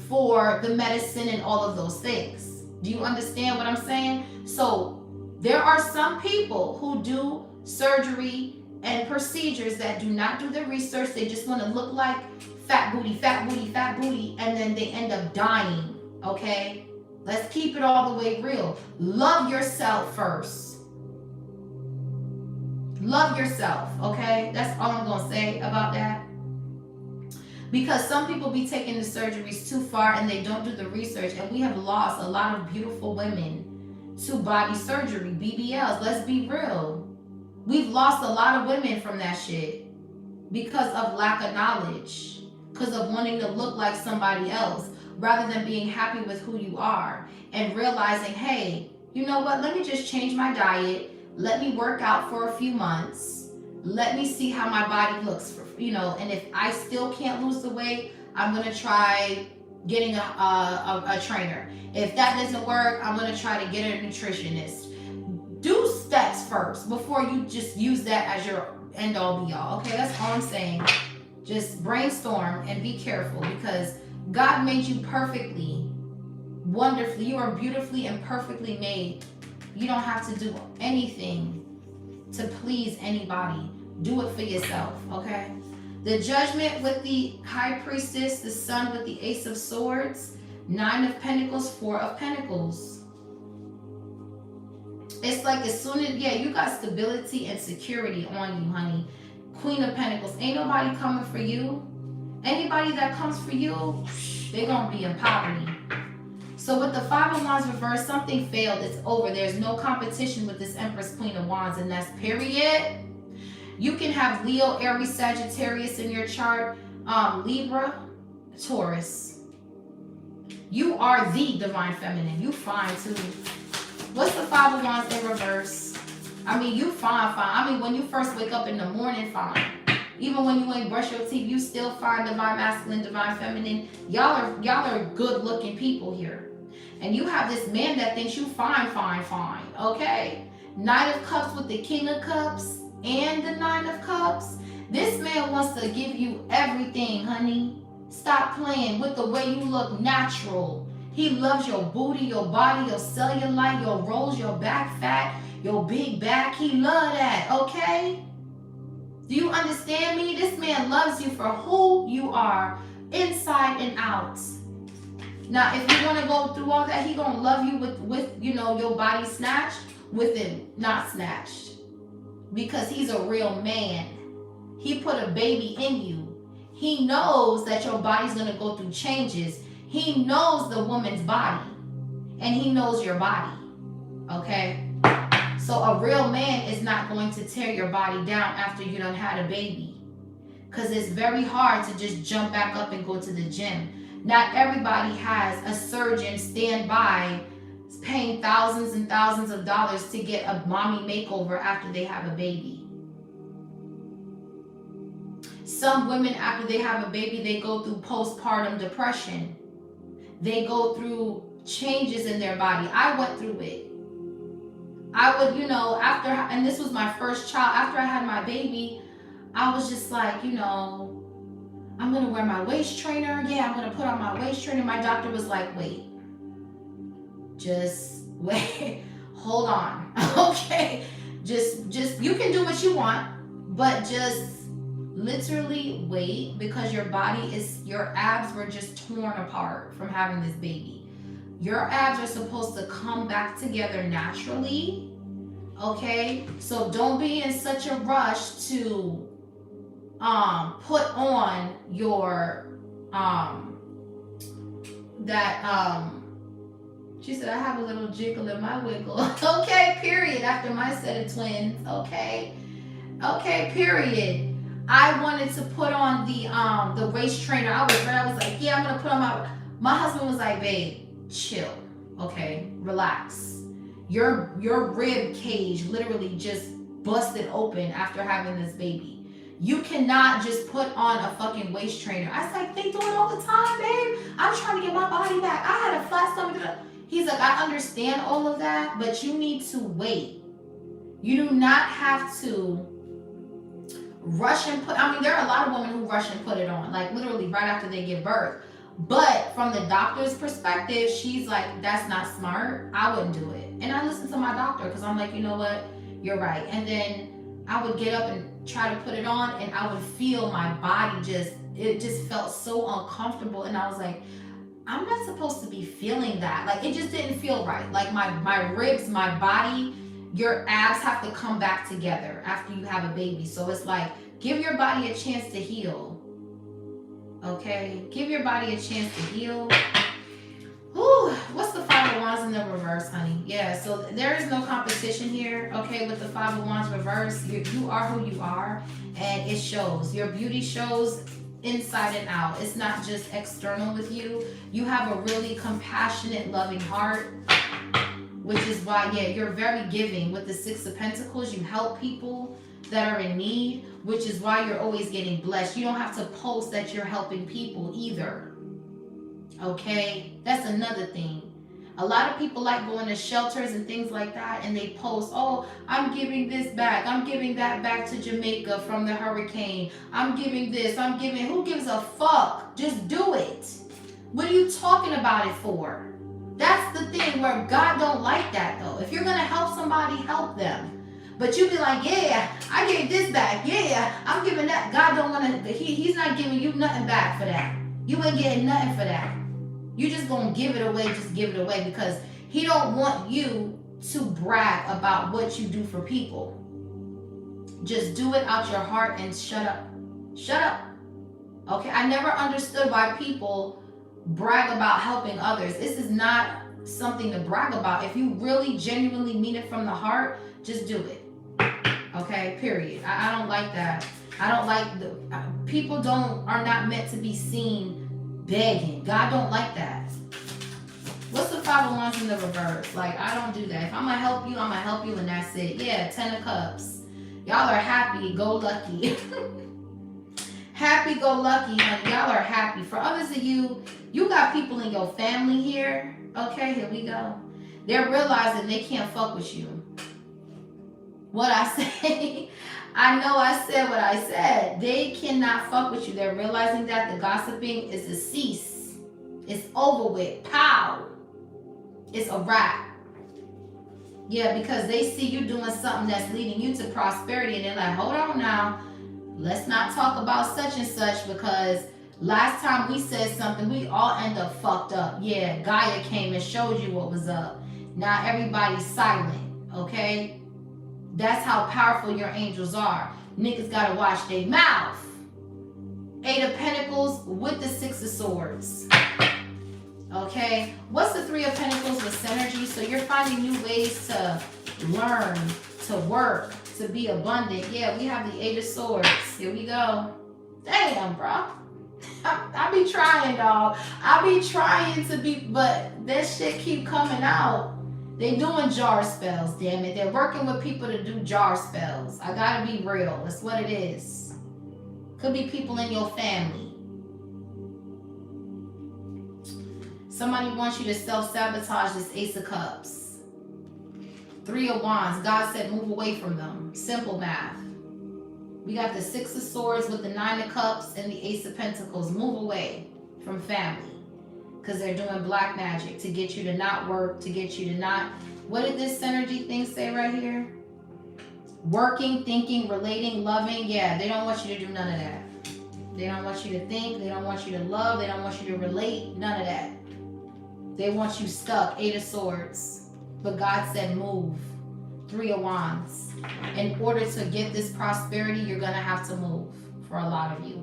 for the medicine and all of those things. Do you understand what I'm saying? So there are some people who do surgery and procedures that do not do the research. They just want to look like fat booty, fat booty, fat booty, and then they end up dying, okay? Let's keep it all the way real. Love yourself first. Love yourself, okay? That's all I'm going to say about that. Because some people be taking the surgeries too far and they don't do the research, and we have lost a lot of beautiful women to body surgery, BBLs. Let's be real. We've lost a lot of women from that shit because of lack of knowledge, because of wanting to look like somebody else rather than being happy with who you are and realizing, hey, you know what? Let me just change my diet. Let me work out for a few months. Let me see how my body looks, and if I still can't lose the weight, I'm going to try getting a trainer. If that doesn't work, I'm going to try to get a nutritionist. Do steps first before you just use that as your end all be all. Okay, that's all I'm saying. Just brainstorm and be careful, because God made you perfectly, wonderfully. You are beautifully and perfectly made. You don't have to do anything to please anybody. Do it for yourself, okay? The Judgment with the High Priestess, the Sun with the Ace of Swords, 9 of Pentacles, 4 of Pentacles. It's like as soon as, you got stability and security on you, honey. Queen of Pentacles. Ain't nobody coming for you. Anybody that comes for you, they're going to be in poverty. So with the 5 of Wands reversed, something failed. It's over. There's no competition with this Empress, Queen of Wands, and that's period. You can have Leo, Aries, Sagittarius in your chart. Libra, Taurus. You are the divine feminine. You fine too. What's the 5 of Wands in reverse? I mean, you fine. I mean, when you first wake up in the morning, fine. Even when you ain't brush your teeth, you still find divine masculine, divine feminine. Y'all are good looking people here. And you have this man that thinks you fine. Okay? 9 of Cups with the King of Cups and the 9 of Cups. This man wants to give you everything, honey. Stop playing with the way you look natural. He loves your booty, your body, your cellulite, your rolls, your back fat, your big back. He loves that, okay? Do you understand me? This man loves you for who you are, inside and out. Now, if you want to go through all that, he gonna love you with your body snatched, with it not snatched. Because he's a real man. He put a baby in you. He knows that your body's gonna go through changes. He knows the woman's body. And he knows your body. Okay? So a real man is not going to tear your body down after you done had a baby. Because it's very hard to just jump back up and go to the gym. Not everybody has a surgeon stand by paying thousands and thousands of dollars to get a mommy makeover after they have a baby. Some women, after they have a baby, they go through postpartum depression. They go through changes in their body. I went through it. I would, after, and this was my first child, after I had my baby, I was just like, I'm going to wear my waist trainer. Yeah, I'm going to put on my waist trainer. My doctor was like, wait, just wait, hold on. Okay. Just, you can do what you want, but just literally wait, because your abs were just torn apart from having this baby. Your abs are supposed to come back together naturally, okay? So don't be in such a rush to put on your she said, I have a little jiggle in my wiggle. Okay, period, after my set of twins, okay? Okay, period. I wanted to put on the waist trainer. I was like, yeah, I'm gonna put on my husband was like, babe, chill, okay, relax. Your rib cage literally just busted open after having this baby. You cannot just put on a fucking waist trainer. I was like, they do it all the time, babe. I'm trying to get my body back. I had a flat stomach. He's like, I understand all of that, but you need to wait. You do not have to rush and put, I mean, there are a lot of women who rush and put it on, like literally right after they give birth. But from the doctor's perspective, she's like, that's not smart. I wouldn't do it. And I listen to my doctor because I'm like, you know what? You're right. And then I would get up and try to put it on, and I would feel my body it just felt so uncomfortable. And I was like, I'm not supposed to be feeling that. Like, it just didn't feel right. Like my ribs, my body, your abs have to come back together after you have a baby. So it's like, give your body a chance to heal. Okay? Give your body a chance to heal. Ooh, what's the Five of Wands in the reverse, honey? Yeah, so there is no competition here, okay, with the Five of Wands reverse. You are who you are, and it shows. Your beauty shows inside and out. It's not just external with you. You have a really compassionate, loving heart, which is why, yeah, you're very giving. With the Six of Pentacles, you help people that are in need, which is why you're always getting blessed. You don't have to post that you're helping people either. Okay, that's another thing. A lot of people like going to shelters and things like that, and they post, oh, I'm giving this back, I'm giving that back to Jamaica from the hurricane, I'm giving this, I'm giving. Who gives a fuck? Just do it. What are you talking about it for? That's the thing where God don't like that, though. If you're gonna help somebody, help them. But you be like, yeah, I gave this back, yeah, I'm giving that. God don't want to, he's not giving you nothing back for that. You ain't getting nothing for that. You just gonna give it away, just give it away, because he don't want you to brag about what you do for people. Just do it out your heart and shut up. Shut up. Okay, I never understood why people brag about helping others. This is not something to brag about. If you really genuinely mean it from the heart, just do it. Okay, period. I don't like that. I don't like people are not meant to be seen begging. God don't like that. What's the Five of Wands in the reverse? Like, I don't do that. If I'm gonna help you, I'm gonna help you, and that's it. Yeah, Ten of Cups. Y'all are happy, go lucky. Happy, go lucky, honey. Y'all are happy. For others of you, you got people in your family here. Okay, here we go. They're realizing they can't fuck with you. What I say, I know I said what I said. They cannot fuck with you. They're realizing that the gossiping is a cease. It's over with. Pow. It's a wrap. Yeah, because they see you doing something that's leading you to prosperity, and they're like, hold on now. Let's not talk about such and such, because last time we said something, we all end up fucked up. Yeah, Gaia came and showed you what was up. Now everybody's silent, okay? That's how powerful your angels are. Niggas gotta watch their mouth. Eight of Pentacles with the Six of Swords. Okay, what's the Three of Pentacles with synergy? So you're finding new ways to learn, to work, to be abundant. Yeah, we have the Eight of Swords. Here we go. Damn, bro. I be trying, dog. I be trying to be, but that shit keep coming out. They doing jar spells, damn it. They're working with people to do jar spells. I gotta be real. That's what it is. Could be people in your family. Somebody wants you to self-sabotage this Ace of Cups. Three of Wands. God said move away from them. Simple math. We got the Six of Swords with the Nine of Cups and the Ace of Pentacles. Move away from family. Because they're doing black magic to get you to not work, to get you to not... What did this synergy thing say right here? Working, thinking, relating, loving. Yeah, they don't want you to do none of that. They don't want you to think. They don't want you to love. They don't want you to relate. None of that. They want you stuck. Eight of Swords. But God said move. Three of Wands. In order to get this prosperity, you're going to have to move for a lot of you.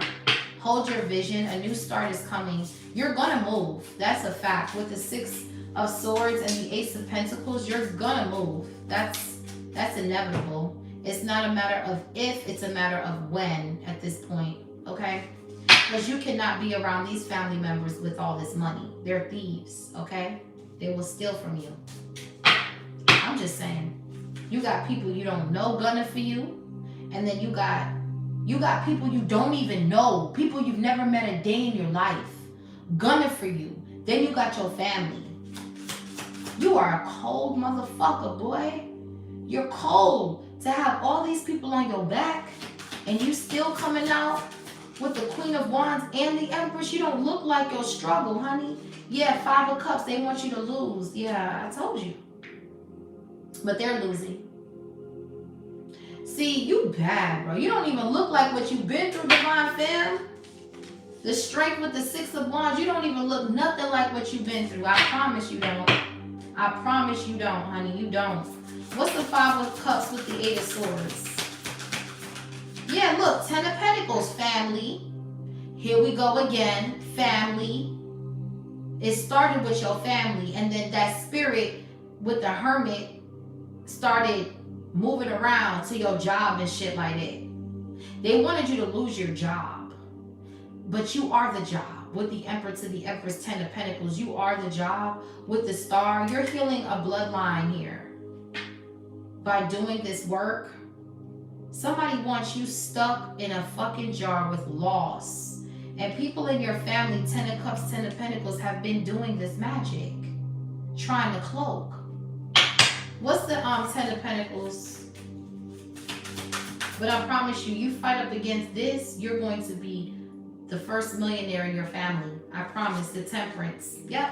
Hold your vision. A new start is coming. You're going to move. That's a fact. With the Six of Swords and the Ace of Pentacles, you're going to move. That's inevitable. It's not a matter of if, it's a matter of when at this point. Okay? Because you cannot be around these family members with all this money. They're thieves. Okay? They will steal from you. I'm just saying. You got people you don't know gunning for you. And then you got people you don't even know. People you've never met a day in your life. Gunning for you. Then you got your family. You are a cold motherfucker, boy. You're cold to have all these people on your back and you still coming out with the Queen of Wands and the Empress. You don't look like your struggle, honey. Yeah, 5 of Cups, they want you to lose. Yeah, I told you. But they're losing. See, you bad, bro. You don't even look like what you've been through, Divine Femme. The strength with the 6 of Wands, you don't even look nothing like what you've been through. I promise you don't. I promise you don't, honey. You don't. What's the 5 of Cups with the 8 of Swords? Yeah, look, 10 of Pentacles, family. Here we go again, family. It started with your family, and then that spirit with the Hermit started moving around to your job and shit like that. They wanted you to lose your job, but you are the job. With the Emperor to the Empress, 10 of Pentacles, you are the job. With the Star, you're healing a bloodline here. By doing this work, somebody wants you stuck in a fucking jar with loss. And people in your family, 10 of Cups, 10 of Pentacles, have been doing this magic. Trying to cloak. What's the 10 of Pentacles? But I promise you, you fight up against this, you're going to be the first millionaire in your family. I promise. The Temperance. Yep.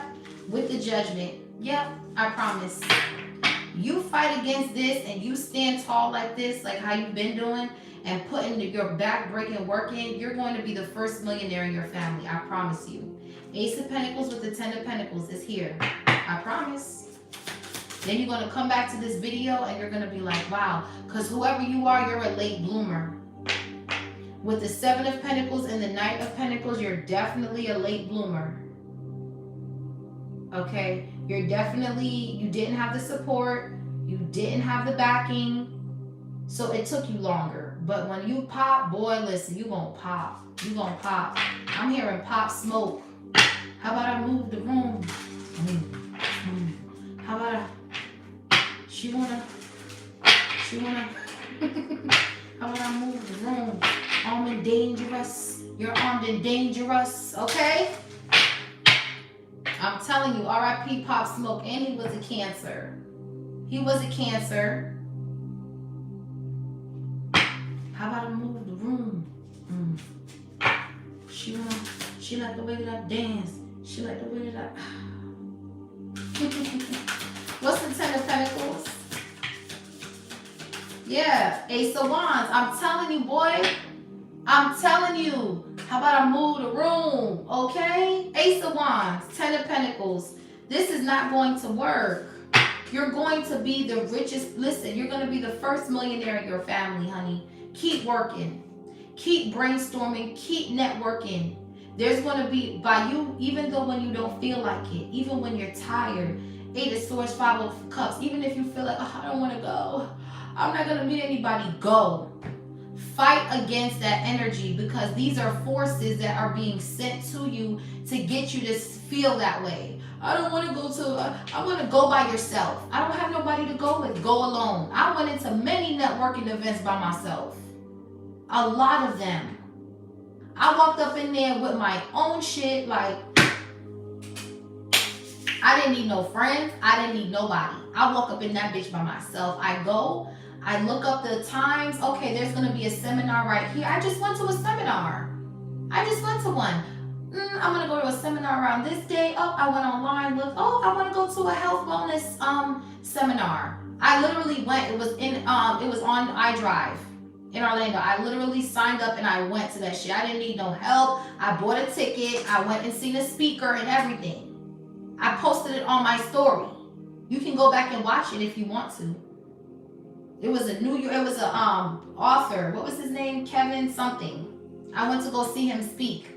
With the Judgment. Yep. I promise. You fight against this and you stand tall like this, like how you've been doing, and putting your back-breaking work in, you're going to be the first millionaire in your family. I promise you. Ace of Pentacles with the 10 of Pentacles is here. I promise. Then you're going to come back to this video and you're going to be like, wow. Because whoever you are, you're a late bloomer. With the 7 of Pentacles and the Knight of Pentacles, you're definitely a late bloomer. Okay? You're definitely, you didn't have the support. You didn't have the backing. So it took you longer. But when you pop, boy, listen, you gonna pop. You gonna pop. I'm hearing pop smoke. How about I move the room? How about she wanna, how about I move the room? Armed and dangerous. You're armed and dangerous, okay? I'm telling you, R.I.P. Pop Smoke, and he was a Cancer. He was a Cancer. How about I move the room? She like the way that I dance. She like the way that I... What's the 10 of Pentacles? Yeah, Ace of Wands. I'm telling you, boy. I'm telling you. How about I move the room? Okay? Ace of Wands, 10 of Pentacles. This is not going to work. You're going to be the richest. Listen, you're going to be the first millionaire in your family, honey. Keep working. Keep brainstorming. Keep networking. There's going to be, by you, even though when you don't feel like it, even when you're tired, 8 of Swords, 5 of Cups, even if you feel like, oh, I don't want to go. I'm not going to meet anybody. Go. Fight against that energy, because these are forces that are being sent to you to get you to feel that way. I don't want to go to, I want to go by yourself. I don't have nobody to go with. Go alone. I went into many networking events by myself. A lot of them. I walked up in there with my own shit, like, I didn't need no friends. I didn't need nobody. I walk up in that bitch by myself. I go, I look up the times. Okay, there's going to be a seminar right here. I just went to a seminar. I just went to one. I'm going to go to a seminar around this day. Oh, I went online. Look, oh, I want to go to a health wellness seminar. I literally went. It was on iDrive in Orlando. I literally signed up and I went to that shit. I didn't need no help. I bought a ticket. I went and seen a speaker and everything. I posted it on my story. You can go back and watch it if you want to. It was a author. What was his name? Kevin something. I went to go see him speak.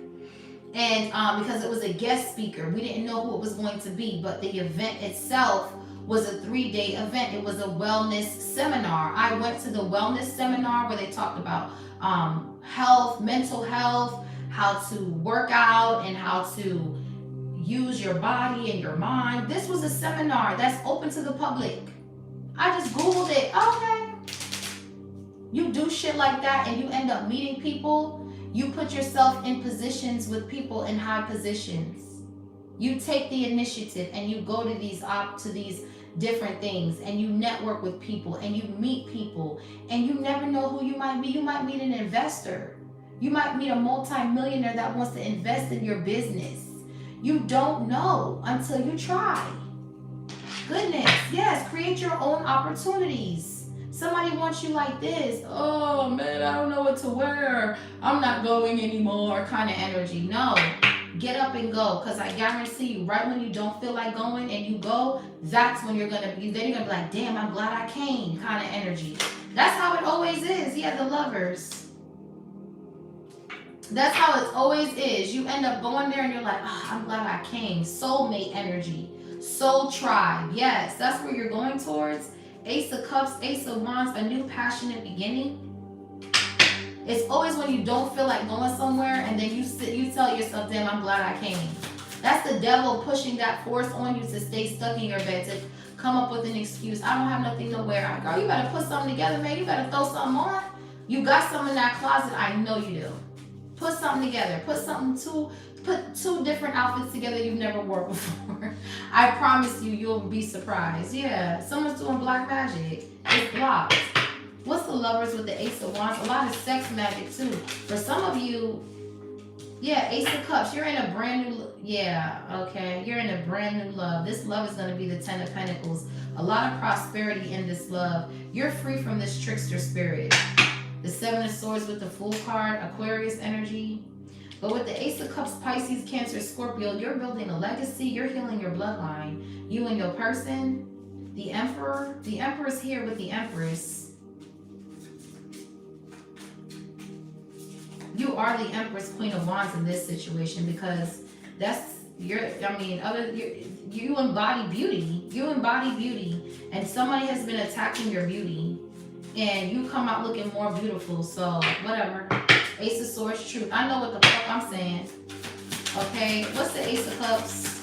And because it was a guest speaker, we didn't know who it was going to be, but the event itself was a 3-day event. It was a wellness seminar. I went to the wellness seminar where they talked about health, mental health, how to work out, and how to use your body and your mind. This was a seminar that's open to the public. I just Googled it. Okay. You do shit like that and you end up meeting people. You put yourself in positions with people in high positions. You take the initiative and you go to these different things, and you network with people, and you meet people, and you never know who you might meet. You might meet an investor. You might meet a multi-millionaire that wants to invest in your business. You don't know until you try. Goodness, yes, create your own opportunities. Somebody wants you like this. Oh man, I don't know what to wear. I'm not going anymore kind of energy. No, get up and go, because I guarantee you, right when you don't feel like going and you go, that's when you're going to be, then you're going to be like, damn, I'm glad I came kind of energy. That's how it always is. Yeah, the Lovers. That's how it always is. You end up going there and you're like, oh, I'm glad I came. Soulmate energy. Soul tribe. Yes, that's where you're going towards. Ace of Cups, Ace of Wands, a new passionate beginning. It's always when you don't feel like going somewhere and then you tell yourself, damn, I'm glad I came. That's the devil pushing that force on you to stay stuck in your bed, to come up with an excuse. I don't have nothing to wear. Girl, you better put something together, man. You better throw something on. You got something in that closet. I know you do. Put something together. Put two different outfits together you've never wore before. I promise you, you'll be surprised. Yeah, someone's doing black magic. It's blocked. What's the Lovers with the Ace of Wands? A lot of sex magic too. For some of you, yeah, Ace of Cups. You're in a brand new, okay. You're in a brand new love. This love is going to be the Ten of Pentacles. A lot of prosperity in this love. You're free from this trickster spirit. The Seven of Swords with the Fool card, Aquarius energy. But with the Ace of Cups, Pisces, Cancer, Scorpio, you're building a legacy. You're healing your bloodline. You and your person. The Emperor. The Emperor's here with the Empress. You are the Empress, Queen of Wands in this situation, because that's you embody beauty. You embody beauty, and somebody has been attacking your beauty, and you come out looking more beautiful. So whatever. Ace of Swords, truth. I know what the fuck I'm saying. Okay, what's the Ace of Cups?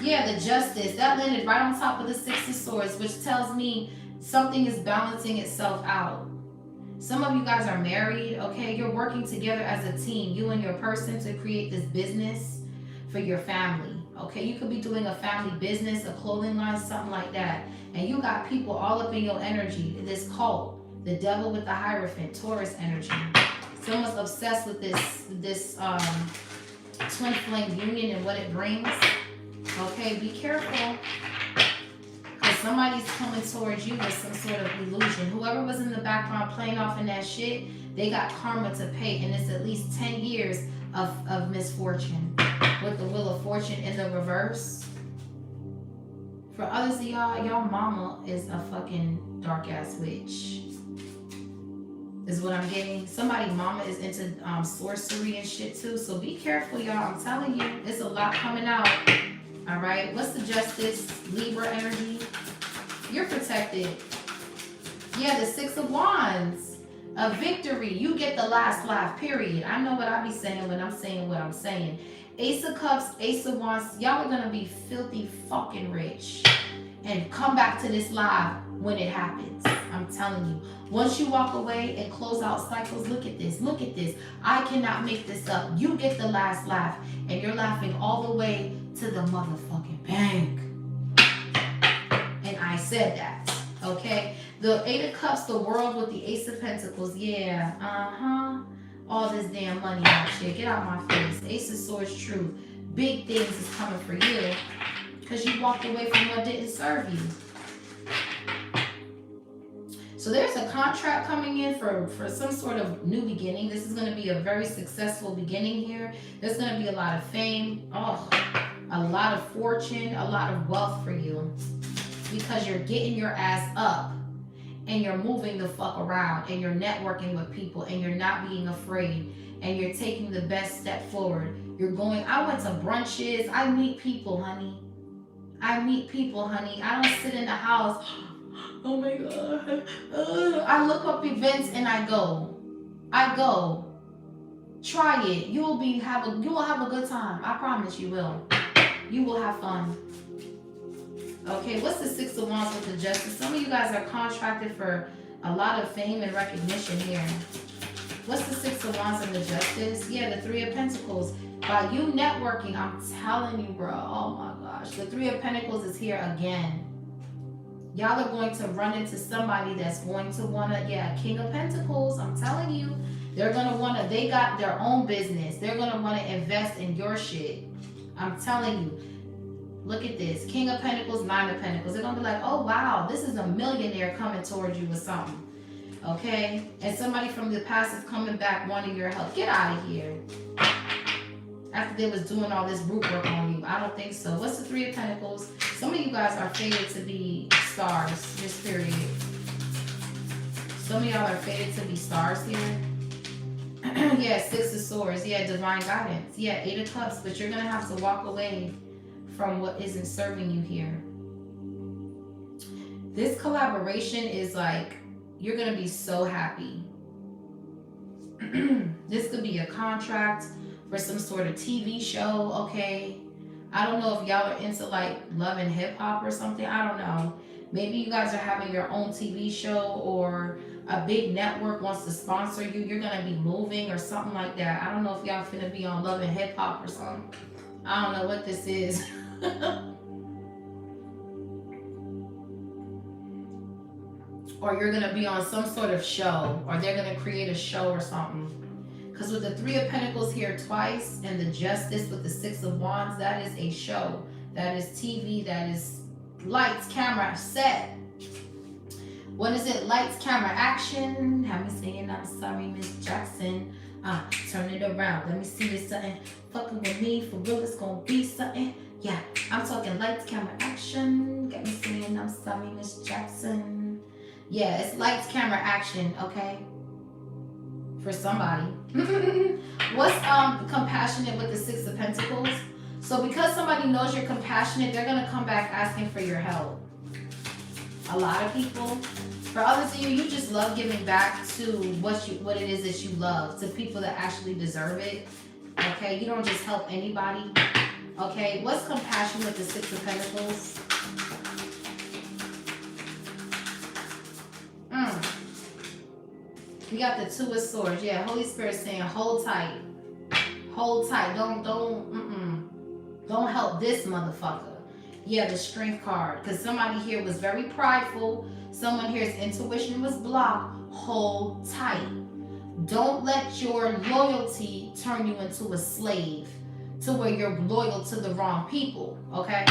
Yeah, the Justice. That landed right on top of the Six of Swords, which tells me something is balancing itself out. Some of you guys are married, okay? You're working together as a team, you and your person, to create this business for your family, okay? You could be doing a family business, a clothing line, something like that. And you got people all up in your energy, this cult, the devil with the Hierophant, Taurus energy. Someone's obsessed with this twin flame union and what it brings. Okay, be careful. Because somebody's coming towards you with some sort of illusion. Whoever was in the background playing off in that shit, they got karma to pay. And it's at least 10 years of misfortune. With the Wheel of Fortune in the reverse. For others of y'all, y'all mama is a fucking dark ass witch. Is what I'm getting. Somebody mama is into sorcery and shit too. So be careful, y'all. I'm telling you, it's a lot coming out. All right. What's the Justice? Libra energy. You're protected. Yeah, the Six of Wands. A victory. You get the last laugh, period. I know what I be saying when I'm saying what I'm saying. Ace of Cups, Ace of Wands. Y'all are going to be filthy fucking rich. And come back to this live when it happens. I'm telling you. Once you walk away and close out cycles, look at this. Look at this. I cannot make this up. You get the last laugh. And you're laughing all the way to the motherfucking bank. And I said that. Okay? The Eight of Cups, the World with the Ace of Pentacles. Yeah. All this damn money out shit. Get out my face. Ace of Swords, truth. Big things is coming for you. Because you walked away from what didn't serve you. So there's a contract coming in for some sort of new beginning. This is going to be a very successful beginning here. There's going to be a lot of fame. Oh, a lot of fortune. A lot of wealth for you. Because you're getting your ass up. And you're moving the fuck around. And you're networking with people. And you're not being afraid. And you're taking the best step forward. You're going, I went to brunches. I meet people, honey. I meet people, honey. I don't sit in the house. Oh my God. I look up events and I go. Try it. You will have a good time. I promise you will. You will have fun. Okay, what's the Six of Wands with the Justice? Some of you guys are contracted for a lot of fame and recognition here. What's the Six of Wands and the Justice? Yeah, the Three of Pentacles. By you networking, I'm telling you, bro. Oh my gosh. The Three of Pentacles is here again. Y'all are going to run into somebody that's going to want to, yeah, King of Pentacles, I'm telling you. They're going to want to, they got their own business. They're going to want to invest in your shit. I'm telling you. Look at this. King of Pentacles, Nine of Pentacles. They're going to be like, oh, wow, this is a millionaire coming towards you with something. Okay? And somebody from the past is coming back wanting your help. Get out of here. After they was doing all this root work on you. I don't think so. What's the Three of Pentacles? Some of you guys are fated to be stars. This period. Some of y'all are fated to be stars here. Yeah, Six of Swords. Yeah, divine guidance. Yeah, Eight of Cups. But you're going to have to walk away from what isn't serving you here. This collaboration is like, you're going to be so happy. This could be a contract for some sort of TV show, okay? I don't know if y'all are into like love and hip hop or something. I don't know. Maybe you guys are having your own TV show, or a big network wants to sponsor you. You're going to be moving or something like that. I don't know if y'all finna be on love and hip hop or something. I don't know what this is. Or you're going to be on some sort of show, or they're going to create a show or something. Because with the Three of Pentacles here twice, and the Justice with the Six of Wands, that is a show. That is TV. That is lights, camera, set. What is it? Lights, camera, action. Have me singing, I'm sorry, Miss Jackson. Turn it around. Let me see you something. Fucking with me, for real, it's gonna be something. Yeah, I'm talking lights, camera, action. Get me singing, I'm sorry, Miss Jackson. Yeah, it's lights, camera, action, okay? For somebody. What's compassionate with the Six of Pentacles? So because somebody knows you're compassionate, they're gonna come back asking for your help. A lot of people. For others of you, you just love giving back to what it is that you love, to people that actually deserve it. Okay, you don't just help anybody. Okay, what's compassion with the Six of Pentacles? We got the Two of Swords. Yeah, Holy Spirit saying, hold tight. Hold tight. Don't help this motherfucker. Yeah, the Strength card. Because somebody here was very prideful. Someone here's intuition was blocked. Hold tight. Don't let your loyalty turn you into a slave to where you're loyal to the wrong people. Okay?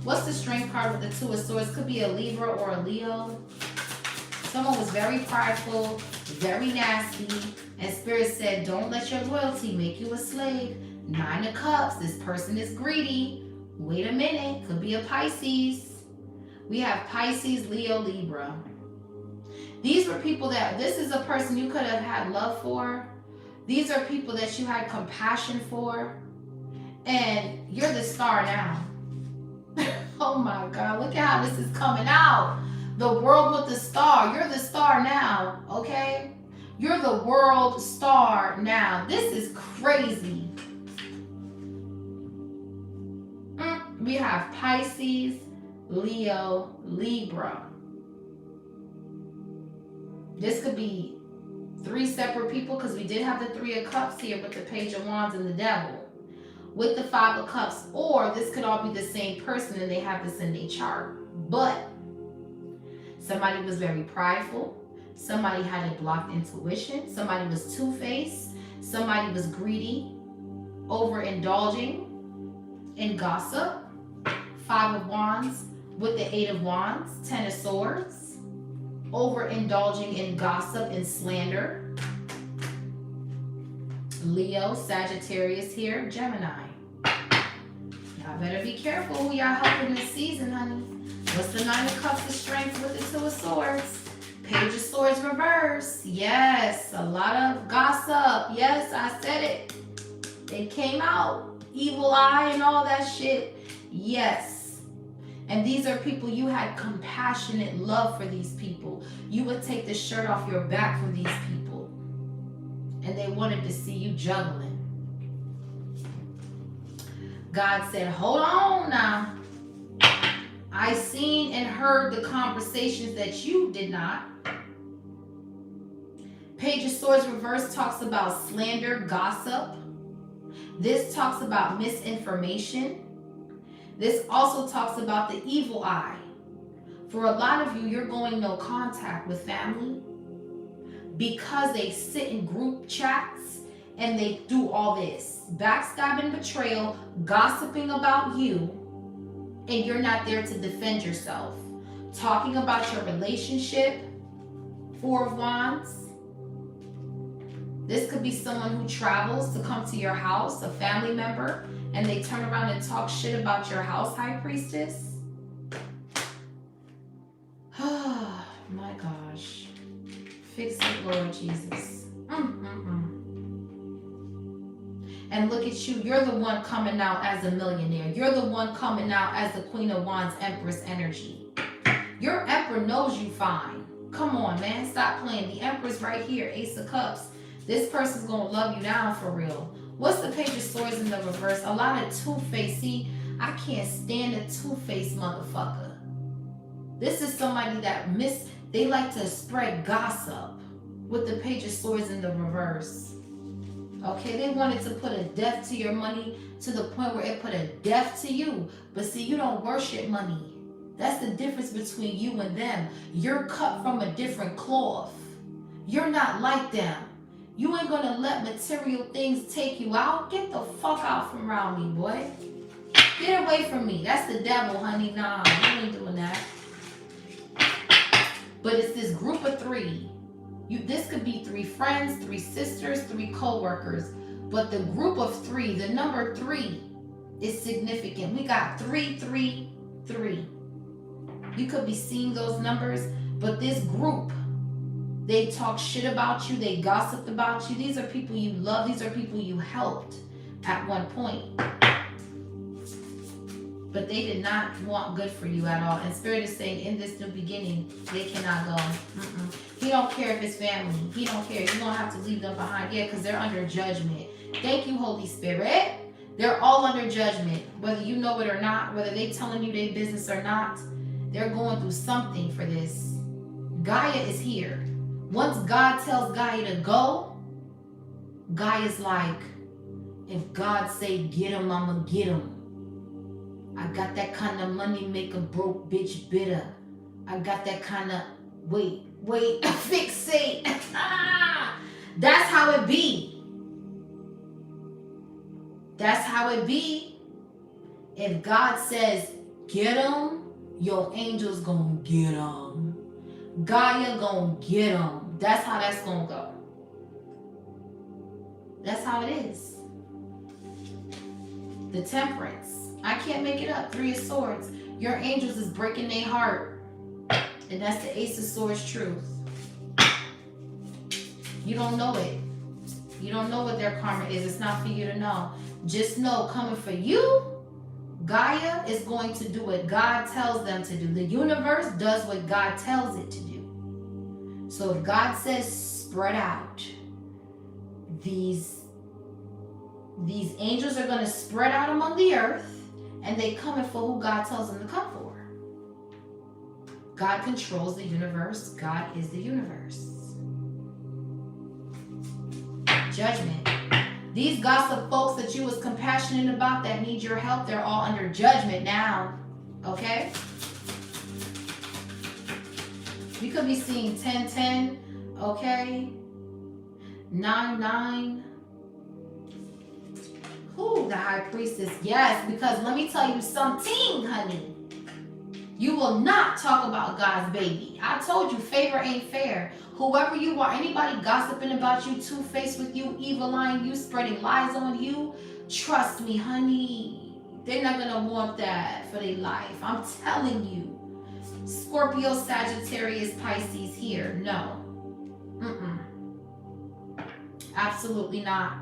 What's the Strength card with the Two of Swords? Could be a Libra or a Leo. Someone was very prideful, very nasty, and Spirit said, don't let your loyalty make you a slave. Nine of Cups, this person is greedy. Wait a minute, could be a Pisces. We have Pisces, Leo, Libra. These were people that, this is a person you could have had love for. These are people that you had compassion for. And you're the star now. Oh my God, look at how this is coming out. The world with the star. You're the star now, okay? You're the world star now. This is crazy. We have Pisces, Leo, Libra. This could be three separate people because we did have the Three of Cups here with the Page of Wands and the Devil. With the Five of Cups. Or this could all be the same person and they have this in their chart. But somebody was very prideful. Somebody had a blocked intuition. Somebody was two-faced. Somebody was greedy, overindulging in gossip. Five of Wands with the Eight of Wands. Ten of Swords. Overindulging in gossip and slander. Leo, Sagittarius here, Gemini. Y'all better be careful who y'all helping this season, honey. What's the Nine of Cups of Strength with the Two of Swords? Page of Swords reverse. Yes, a lot of gossip. Yes, I said it. It came out. Evil eye and all that shit. Yes. And these are people you had compassionate love for these people. You would take the shirt off your back for these people. And they wanted to see you juggling. God said, hold on now. I seen and heard the conversations that you did not. Page of Swords reverse talks about slander, gossip. This talks about misinformation. This also talks about the evil eye. For a lot of you, you're going no contact with family because they sit in group chats and they do all this backstabbing, betrayal, gossiping about you, and you're not there to defend yourself. Talking about your relationship, Four of Wands. This could be someone who travels to come to your house, a family member, and they turn around and talk shit about your house, High Priestess. Oh my gosh. Fix it, Lord Jesus. And look at you. You're the one coming out as a millionaire. You're the one coming out as the Queen of Wands, Empress energy. Your Emperor knows you fine. Come on, man. Stop playing. The Empress right here. Ace of Cups. This person's going to love you down for real. What's the Page of Swords in the reverse? A lot of two-face. See, I can't stand a two-face motherfucker. This is somebody that they like to spread gossip with the Page of Swords in the reverse. Okay, they wanted to put a death to your money to the point where it put a death to you. But see, you don't worship money. That's the difference between you and them. You're cut from a different cloth. You're not like them. You ain't gonna let material things take you out. Get the fuck out from around me, boy. Get away from me. That's the devil, honey. Nah, you ain't doing that. But it's this group of three. This could be 3 friends, 3 sisters, 3 co-workers. But the group of 3, the number 3 is significant. We got 3, 3, 3. You could be seeing those numbers, but this group, they talk shit about you. They gossiped about you. These are people you love. These are people you helped at one point. But they did not want good for you at all. And Spirit is saying in this new beginning, they cannot go. He don't care if it's family. He don't care. You're going to have to leave them behind. Yeah, because they're under judgment. Thank you, Holy Spirit. They're all under judgment. Whether you know it or not, whether they telling you their business or not, they're going through something for this. Gaia is here. Once God tells Gaia to go, Gaia's like, if God say get him, I'ma get him. I got that kind of money make a broke bitch bitter. I got that kind of, wait, fixate. That's how it be. That's how it be. If God says, get him, your angels gonna get him. Gaia gonna get him. That's how that's gonna go. That's how it is. The Temperance. I can't make it up. 3 of Swords. Your angels is breaking their heart. And that's the Ace of Swords truth. You don't know it. You don't know what their karma is. It's not for you to know. Just know, coming for you, Gaia is going to do what God tells them to do. The universe does what God tells it to do. So if God says spread out, these angels are going to spread out among the earth, and they coming for who God tells them to come for. God controls the universe. God is the universe. Judgment. These gossip folks that you was compassionate about that need your help, they're all under judgment now. Okay? You could be seeing 10-10. Okay? 9-9. Ooh, the High Priestess. Yes, because let me tell you something, honey. You will not talk about God's baby. I told you, favor ain't fair. Whoever you are, anybody gossiping about you, two-faced with you, evil eyeing you, spreading lies on you, trust me, honey, they're not going to want that for their life. I'm telling you. Scorpio, Sagittarius, Pisces here. No. Absolutely not.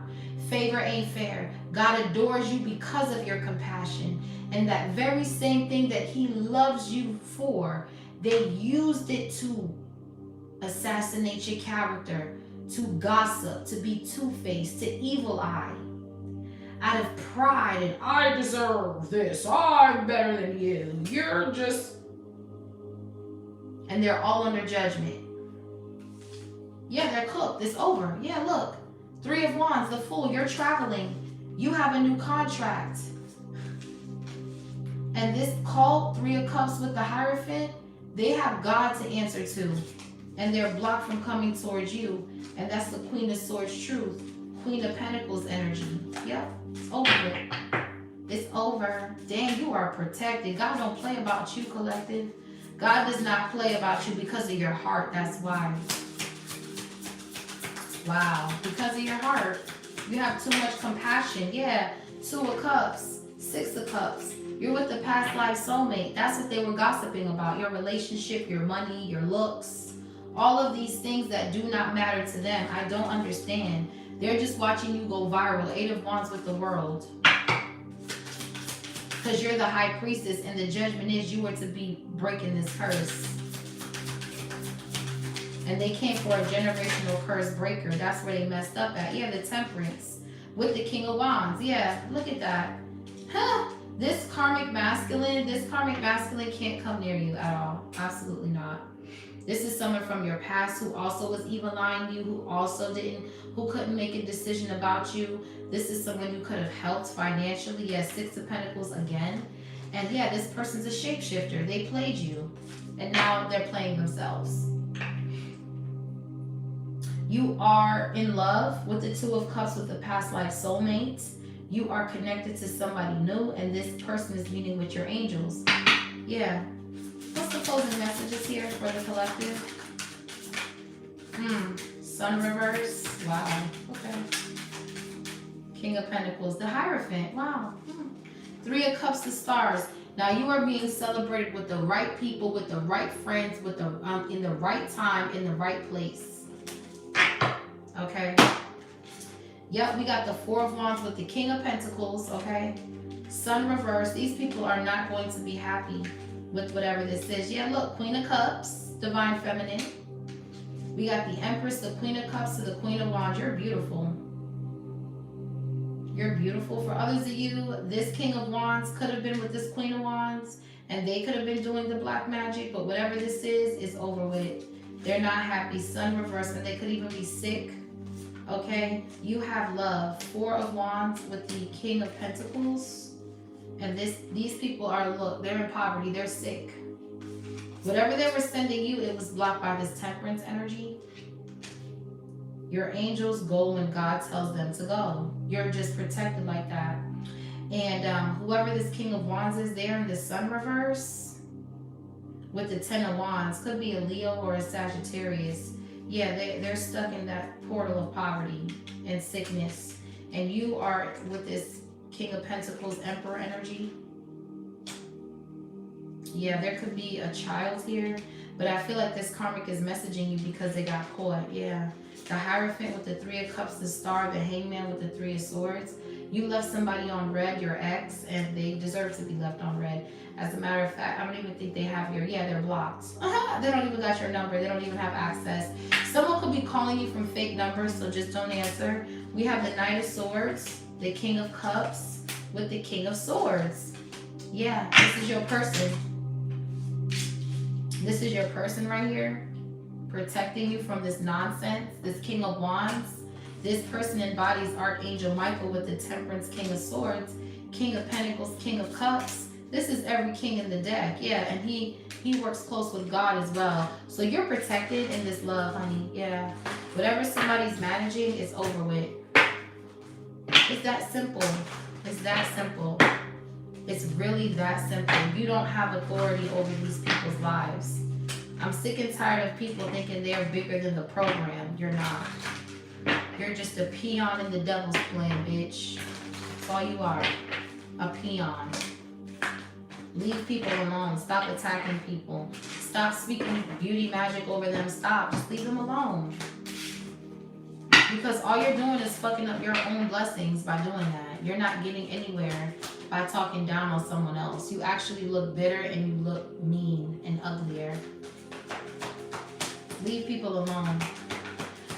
Favor ain't fair. God adores you because of your compassion. And that very same thing that he loves you for, they used it to assassinate your character, to gossip, to be two-faced, to evil eye. Out of pride and I deserve this. I'm better than you. You're just... And they're all under judgment. Yeah, they're cooked. It's over. Yeah, look. 3 of Wands, the Fool. You're traveling. You have a new contract. And this cult, 3 of Cups with the Hierophant, They have God to answer to, and they're blocked from coming towards you. And that's the Queen of Swords truth. Queen of Pentacles energy. Yep, it's over with. It's over. Damn, you are protected. God don't play about you, collective. God does not play about you because of your heart. That's why. Wow. Because of your heart. You have too much compassion. Yeah. 2 of Cups. 6 of Cups. You're with the past life soulmate. That's what they were gossiping about. Your relationship, your money, your looks. All of these things that do not matter to them. I don't understand. They're just watching you go viral. 8 of Wands with the World. Because you're the High Priestess, and the judgment is you are to be breaking this curse. And they came for a generational curse breaker. That's where they messed up at. Yeah, the Temperance with the King of Wands. Yeah, look at that. Huh. This karmic masculine can't come near you at all. Absolutely not. This is someone from your past who also was evil eyeing you, who couldn't make a decision about you. This is someone you could have helped financially. Yes, 6 of Pentacles again. And yeah, this person's a shapeshifter. They played you. And now they're playing themselves. You are in love with the 2 of Cups with the past life soulmate. You are connected to somebody new, and this person is meeting with your angels. Yeah. What's the closing messages here for the collective? Sun reverse. Wow. Okay. King of Pentacles. The Hierophant. Wow. 3 of Cups, the Stars. Now you are being celebrated with the right people, with the right friends, with the in the right time, in the right place. Okay. Yep, we got the 4 of Wands with the King of Pentacles. Okay. Sun reverse. These people are not going to be happy with whatever this is. Yeah, look, Queen of Cups, Divine Feminine. We got the Empress, the Queen of Cups to the Queen of Wands. You're beautiful. You're beautiful. For others of you, this King of Wands could have been with this Queen of Wands, and they could have been doing the black magic, but whatever this is over with. They're not happy. Sun reverse, and they could even be sick. Okay, you have love. 4 of Wands with the King of Pentacles. And these people are, look, they're in poverty. They're sick. Whatever they were sending you, it was blocked by this Temperance energy. Your angels go when God tells them to go. You're just protected like that. And whoever this King of Wands is, they're in the Sun reverse with the 10 of Wands. Could be a Leo or a Sagittarius. Yeah, they're stuck in that portal of poverty and sickness. And you are with this King of Pentacles, Emperor energy. Yeah, there could be a child here, but I feel like this karmic is messaging you because they got caught. Yeah. The Hierophant with the 3 of Cups, the Star, the Hangman with the 3 of Swords. You left somebody on red, your ex, and they deserve to be left on red. As a matter of fact, I don't even think they have your, yeah, they're blocked. They don't even got your number. They don't even have access. Someone could be calling you from fake numbers, so just don't answer. We have the Knight of Swords, the King of Cups with the King of Swords. Yeah, this is your person. This is your person right here, protecting you from this nonsense. This King of Wands. This person embodies Archangel Michael with the Temperance, King of Swords, King of Pentacles, King of Cups. This is every king in the deck. Yeah, and he works close with God as well. So you're protected in this love, honey. Yeah. Whatever somebody's managing is over with. It's that simple. It's that simple. It's really that simple. You don't have authority over these people's lives. I'm sick and tired of people thinking they're bigger than the program. You're not. You're just a peon in the devil's plan, bitch. That's all you are. A peon. Leave people alone. Stop attacking people. Stop speaking beauty magic over them. Stop. Just leave them alone. Because all you're doing is fucking up your own blessings by doing that. You're not getting anywhere by talking down on someone else. You actually look bitter and you look mean and uglier. Leave people alone.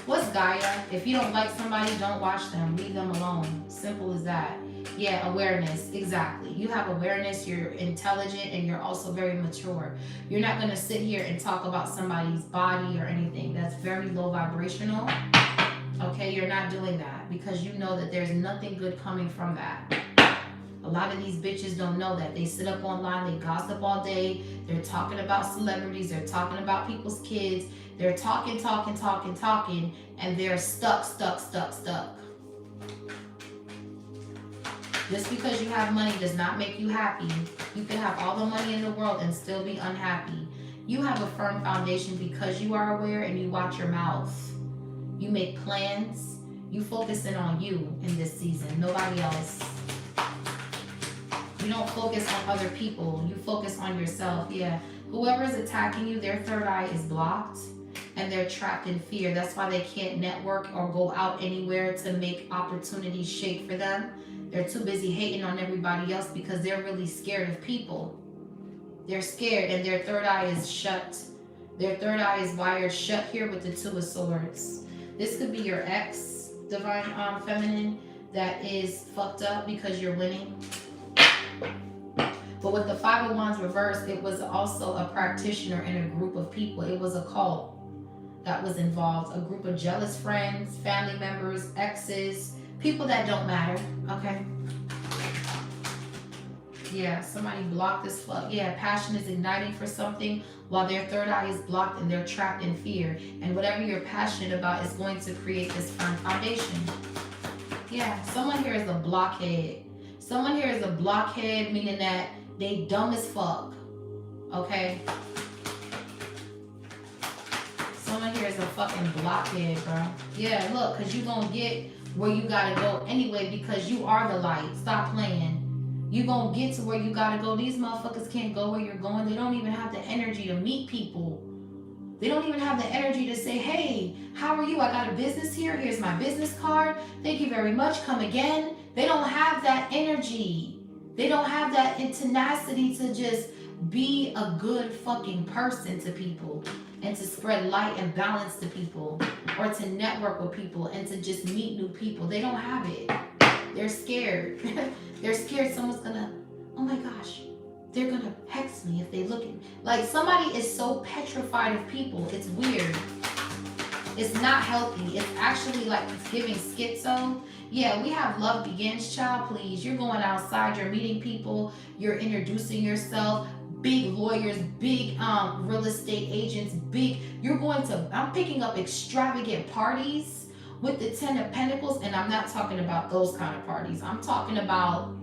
What's Gaia? If you don't like somebody, don't watch them. Leave them alone. Simple as that. Yeah, awareness. Exactly. You have awareness. You're intelligent and you're also very mature. You're not going to sit here and talk about somebody's body or anything. That's very low vibrational. Okay, you're not doing that because you know that there's nothing good coming from that. A lot of these bitches don't know that. They sit up online, they gossip all day. They're talking about celebrities. They're talking about people's kids. They're talking, and they're stuck. Just because you have money does not make you happy. You can have all the money in the world and still be unhappy. You have a firm foundation because you are aware and you watch your mouth. You make plans. You focus in on you in this season, nobody else. You don't focus on other people. You focus on yourself. Yeah. Whoever is attacking you, their third eye is blocked and they're trapped in fear. That's why they can't network or go out anywhere to make opportunities shake for them. They're too busy hating on everybody else because they're really scared of people. They're scared and their third eye is shut. Their third eye is wired shut here with the Two of Swords. This could be your ex, Divine Feminine, that is fucked up because you're winning. But with the Five of Wands reversed, it was also a practitioner in a group of people. It was a cult that was involved. A group of jealous friends, family members, exes, people that don't matter, okay? Yeah, somebody blocked this fuck. Yeah, passion is igniting for something while their third eye is blocked and they're trapped in fear. And whatever you're passionate about is going to create this firm foundation. Yeah, someone here is a blockhead. Someone here is a blockhead, meaning that they dumb as fuck, okay? Someone here is a fucking blockhead, bro. Yeah, look, because you're going to get where you got to go anyway because you are the light. Stop playing. You're going to get to where you got to go. These motherfuckers can't go where you're going. They don't even have the energy to meet people. They don't even have the energy to say, hey, how are you? I got a business here. Here's my business card. Thank you very much. Come again. They don't have that energy. They don't have that tenacity to just be a good fucking person to people and to spread light and balance to people or to network with people and to just meet new people. They don't have it. They're scared. They're scared someone's gonna, oh my gosh, they're gonna hex me if they look at me. Like somebody is so petrified of people. It's weird. It's not healthy. It's actually like it's giving schizo. Yeah, we have love begins, child, please. You're going outside, you're meeting people, you're introducing yourself, big lawyers, big real estate agents, you're going to, I'm picking up extravagant parties with the Ten of Pentacles, and I'm not talking about those kind of parties. I'm talking about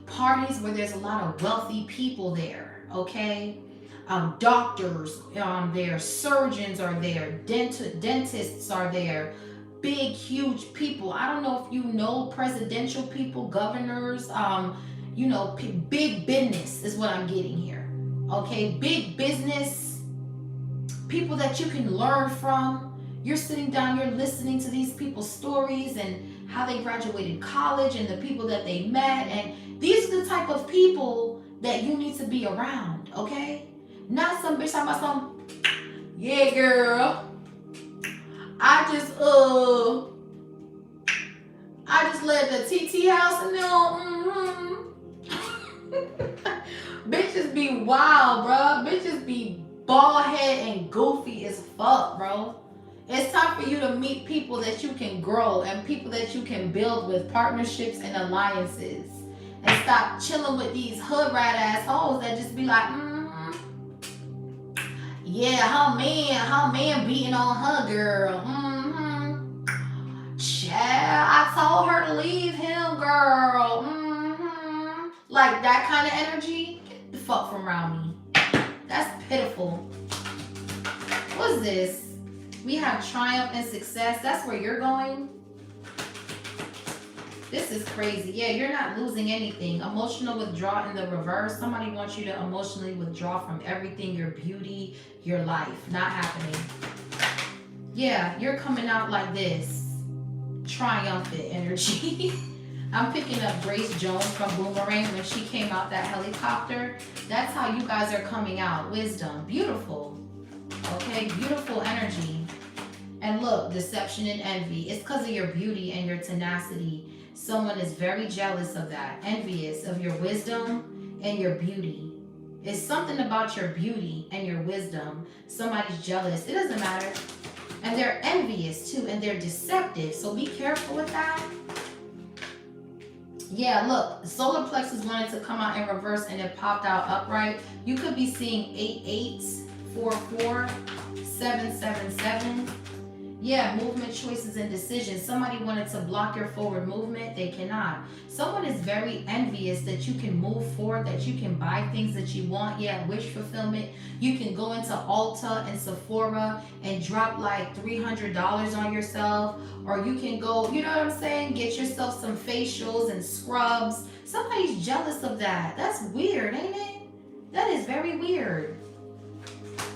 parties where there's a lot of wealthy people there, okay? Doctors there, surgeons are there, dentists are there, big, huge people. I don't know if you know presidential people, governors, you know, big business is what I'm getting here. Okay, big business, people that you can learn from. You're sitting down, you're listening to these people's stories and how they graduated college and the people that they met. And these are the type of people that you need to be around, okay? Not some bitch talking about some, yeah, girl. I just led the TT house and bitches be wild, bro. Bitches be bald head and goofy as fuck, bro. It's time for you to meet people that you can grow and people that you can build with partnerships and alliances. And stop chilling with these hood rat ass hoes that just be like, yeah, her man beating on her girl. Child, I told her to leave him, girl. Like that kind of energy, get the fuck from around me. That's pitiful. What's this? We have triumph and success. That's where you're going. This is crazy. Yeah, you're not losing anything. Emotional withdrawal in the reverse. Somebody wants you to emotionally withdraw from everything, your beauty, your life. Not happening. Yeah, you're coming out like this. Triumphant energy. I'm picking up Grace Jones from Boomerang when she came out that helicopter. That's how you guys are coming out. Wisdom. Beautiful. Okay, beautiful energy. And look, deception and envy. It's because of your beauty and your tenacity. Someone is very jealous of that, envious of your wisdom and your beauty. It's something about your beauty and your wisdom. Somebody's jealous. It doesn't matter. And they're envious too, and they're deceptive. So be careful with that. Yeah, look, solar plexus wanted to come out in reverse and it popped out upright. You could be seeing 8844 777. Yeah, movement, choices, and decisions. Somebody wanted to block your forward movement. They cannot. Someone is very envious that you can move forward, that you can buy things that you want. Yeah, wish fulfillment. You can go into Ulta and Sephora and drop like $300 on yourself. Or you can go, you know what I'm saying? Get yourself some facials and scrubs. Somebody's jealous of that. That's weird, ain't it? That is very weird.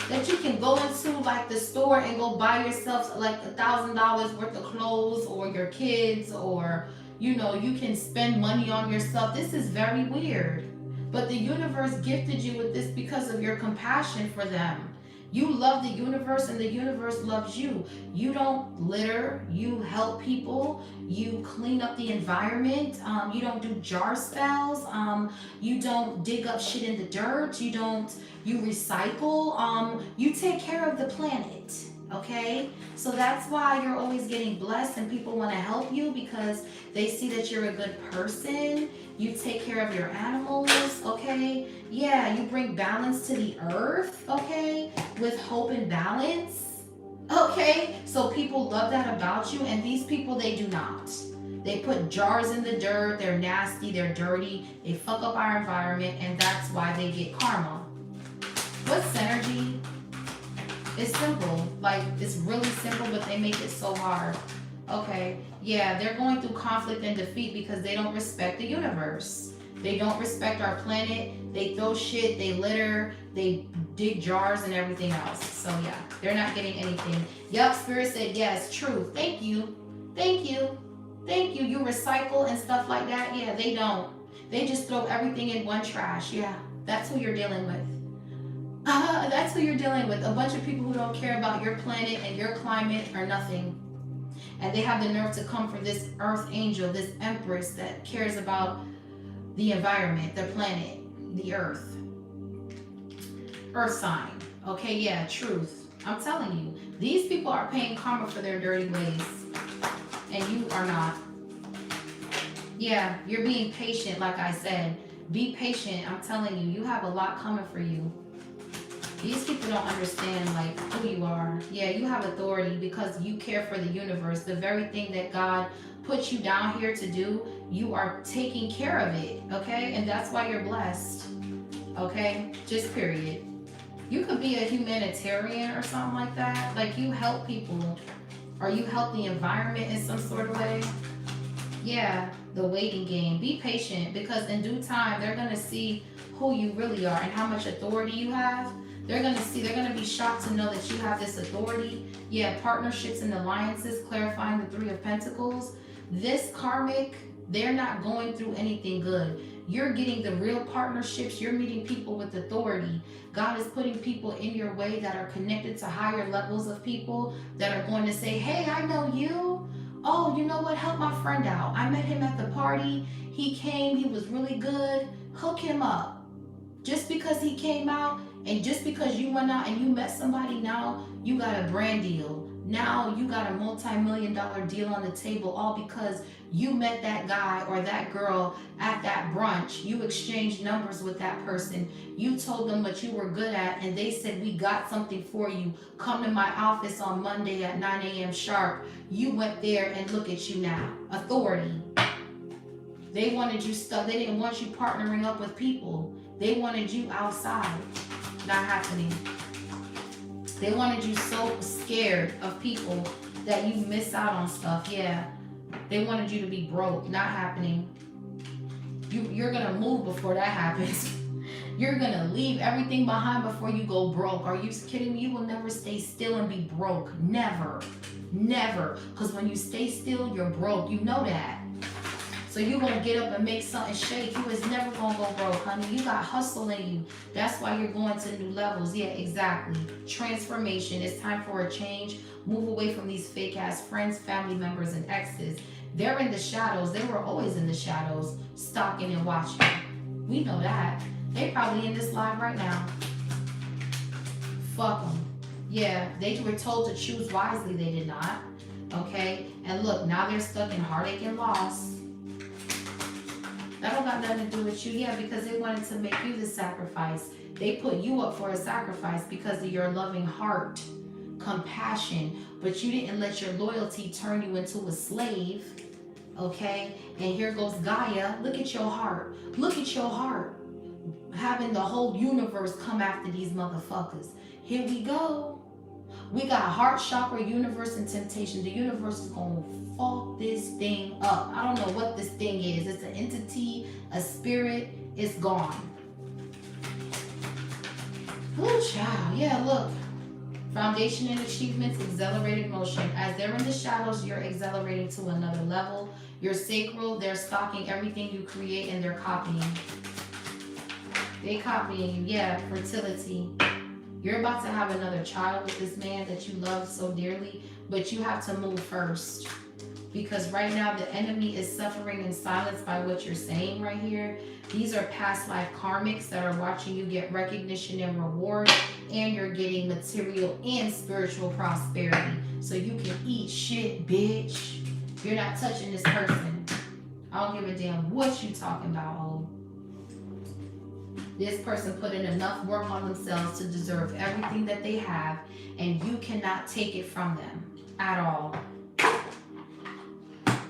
That you can go into like the store and go buy yourself like $1,000 worth of clothes, or your kids, or you know, you can spend money on yourself. This is very weird. But the universe gifted you with this because of your compassion for them. You love the universe and the universe loves you. You don't litter, you help people, you clean up the environment, you don't do jar spells, you don't dig up shit in the dirt, you recycle, you take care of the planet, okay? So that's why you're always getting blessed and people want to help you, because they see that you're a good person. You take care of your animals, okay? Yeah, you bring balance to the earth, okay? With hope and balance, okay? So people love that about you, and these people, they do not. They put jars in the dirt, they're nasty, they're dirty, they fuck up our environment, and that's why they get karma. What's synergy? It's simple. Like, it's really simple, but they make it so hard. Okay, yeah, they're going through conflict and defeat because they don't respect the universe. They don't respect our planet. They throw shit, they litter, they dig jars and everything else. So yeah, they're not getting anything. Yup, Spirit said yes, true. Thank you. Thank you. Thank you. You recycle and stuff like that? Yeah, they don't. They just throw everything in one trash. Yeah, that's who you're dealing with. That's who you're dealing with. A bunch of people who don't care about your planet and your climate or nothing. And they have the nerve to come from this earth angel, this empress that cares about the environment, the planet, the earth. Earth sign. Okay, yeah, truth. I'm telling you, these people are paying karma for their dirty ways. And you are not. Yeah, you're being patient, like I said. Be patient. I'm telling you, you have a lot coming for you. These people don't understand like who you are. Yeah, you have authority because you care for the universe. The very thing that God put you down here to do, you are taking care of it, okay? And that's why you're blessed, okay? Just period. You could be a humanitarian or something like that. Like you help people or you help the environment in some sort of way. Yeah, the waiting game. Be patient because in due time, they're going to see who you really are and how much authority you have. They're going to be shocked to know that you have this authority. Yeah, partnerships and alliances, clarifying the Three of Pentacles. This karmic, they're not going through anything good. You're getting the real partnerships. You're meeting people with authority. God is putting people in your way that are connected to higher levels of people that are going to say, hey, I know you. Oh, you know what? Help my friend out. I met him at the party. He came. He was really good. Hook him up. Just because he came out and just because you went out and you met somebody, now you got a brand deal. Now you got a multi-million-dollar deal on the table, all because you met that guy or that girl at that brunch. You exchanged numbers with that person. You told them what you were good at and they said, we got something for you. Come to my office on Monday at 9 a.m. sharp. You went there and look at you now. Authority. They wanted you stuck. They didn't want you partnering up with people. They wanted you outside. Not happening. They wanted you so scared of people that you miss out on stuff. Yeah. They wanted you to be broke. Not happening. You're going to move before that happens. You're going to leave everything behind before you go broke. Are you kidding me? You will never stay still and be broke. Never. Never. Because when you stay still, you're broke. You know that. So you're going to get up and make something shake. You was never going to go broke, honey. You got hustle in you. That's why you're going to new levels. Yeah, exactly. Transformation. It's time for a change. Move away from these fake ass friends, family members, and exes. They're in the shadows. They were always in the shadows, stalking and watching. We know that. They probably in this live right now. Fuck them. Yeah, they were told to choose wisely. They did not. Okay? And look, now they're stuck in heartache and loss. That don't got nothing to do with you. Yeah, because they wanted to make you the sacrifice. They put you up for a sacrifice because of your loving heart, compassion, but you didn't let your loyalty turn you into a slave. Okay? And here goes Gaia. Look at your heart. Look at your heart. Having the whole universe come after these motherfuckers. Here we go. We got heart chakra, universe, and temptation. The universe is going to fuck this thing up. I don't know what this thing is. It's an entity, a spirit. It's gone. Oh, child. Yeah, look. Foundation and achievements, accelerated motion. As they're in the shadows, you're accelerating to another level. Your sacral, they're stalking everything you create and they're copying. They copying you. Yeah, fertility. You're about to have another child with this man that you love so dearly, but you have to move first. Because right now the enemy is suffering in silence by what you're saying right here. These are past life karmics that are watching you get recognition and reward, and you're getting material and spiritual prosperity. So you can eat shit, bitch. You're not touching this person. I don't give a damn what you talking about, oh. This person put in enough work on themselves to deserve everything that they have, and you cannot take it from them at all.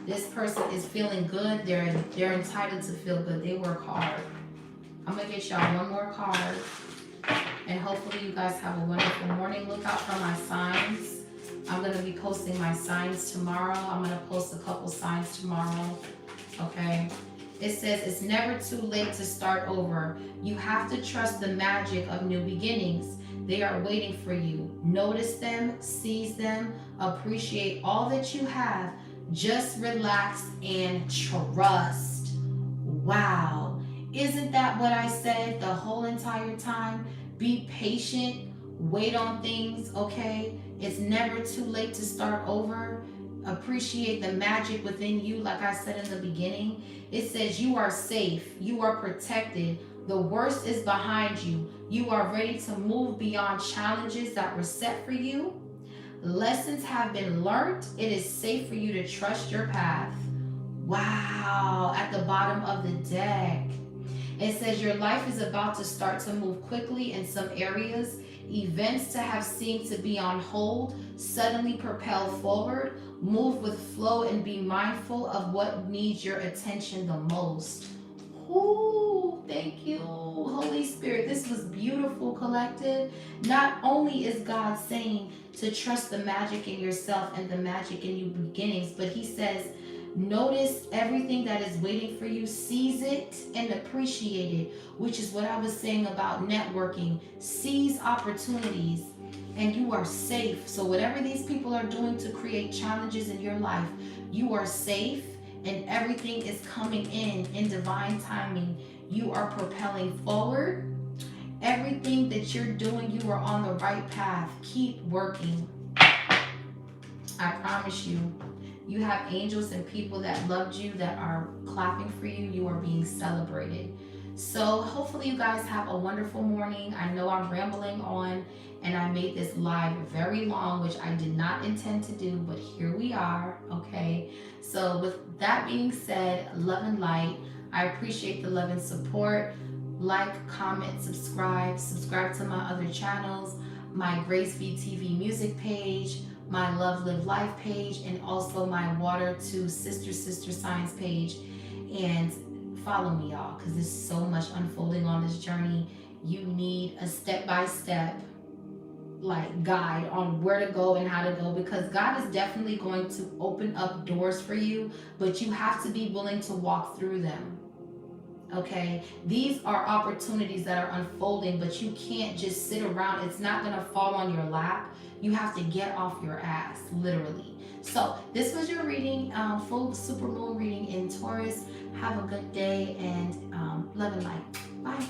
This person is feeling good. They're entitled to feel good. They work hard. I'm going to get y'all one more card, and hopefully you guys have a wonderful morning. Look out for my signs. I'm going to be posting my signs tomorrow. I'm going to post a couple signs tomorrow. Okay? It says it's never too late to start over. You have to trust the magic of new beginnings. They are waiting for you. Notice them, seize them, appreciate all that you have. Just relax and trust. Wow. Isn't that what I said the whole entire time? Be patient. Wait on things, okay? It's never too late to start over. Appreciate the magic within you, like I said in the beginning. It says you are safe. You are protected. The worst is behind you. You are ready to move beyond challenges that were set for you. Lessons have been learned. It is safe for you to trust your path. Wow. At the bottom of the deck, it says your life is about to start to move quickly in some areas. Events to have seemed to be on hold suddenly propel forward. Move with flow and be mindful of what needs your attention the most. Ooh, thank you, Holy Spirit. This was beautiful, collective. Not only is God saying to trust the magic in yourself and the magic in new beginnings, but he says, notice everything that is waiting for you, seize it and appreciate it, which is what I was saying about networking. Seize opportunities and you are safe. So whatever these people are doing to create challenges in your life, you are safe and everything is coming in divine timing. You are propelling forward. Everything that you're doing, you are on the right path. Keep working. I promise you. You have angels and people that loved you that are clapping for you. You are being celebrated. So hopefully you guys have a wonderful morning. I know I'm rambling on and I made this live very long, which I did not intend to do, but here we are, okay? So with that being said, love and light. I appreciate the love and support. Like, comment, subscribe to my other channels, my Grace VTV music page, my Love Live Life page, and also my Water to Sister Signs page. And follow me, y'all, because there's so much unfolding on this journey. You need a step-by-step like guide on where to go and how to go, because God is definitely going to open up doors for you, but you have to be willing to walk through them. Okay, these are opportunities that are unfolding, but you can't just sit around. It's not going to fall on your lap. You have to get off your ass, literally. So this was your reading, full super moon reading in Taurus. Have a good day and love and light. Bye.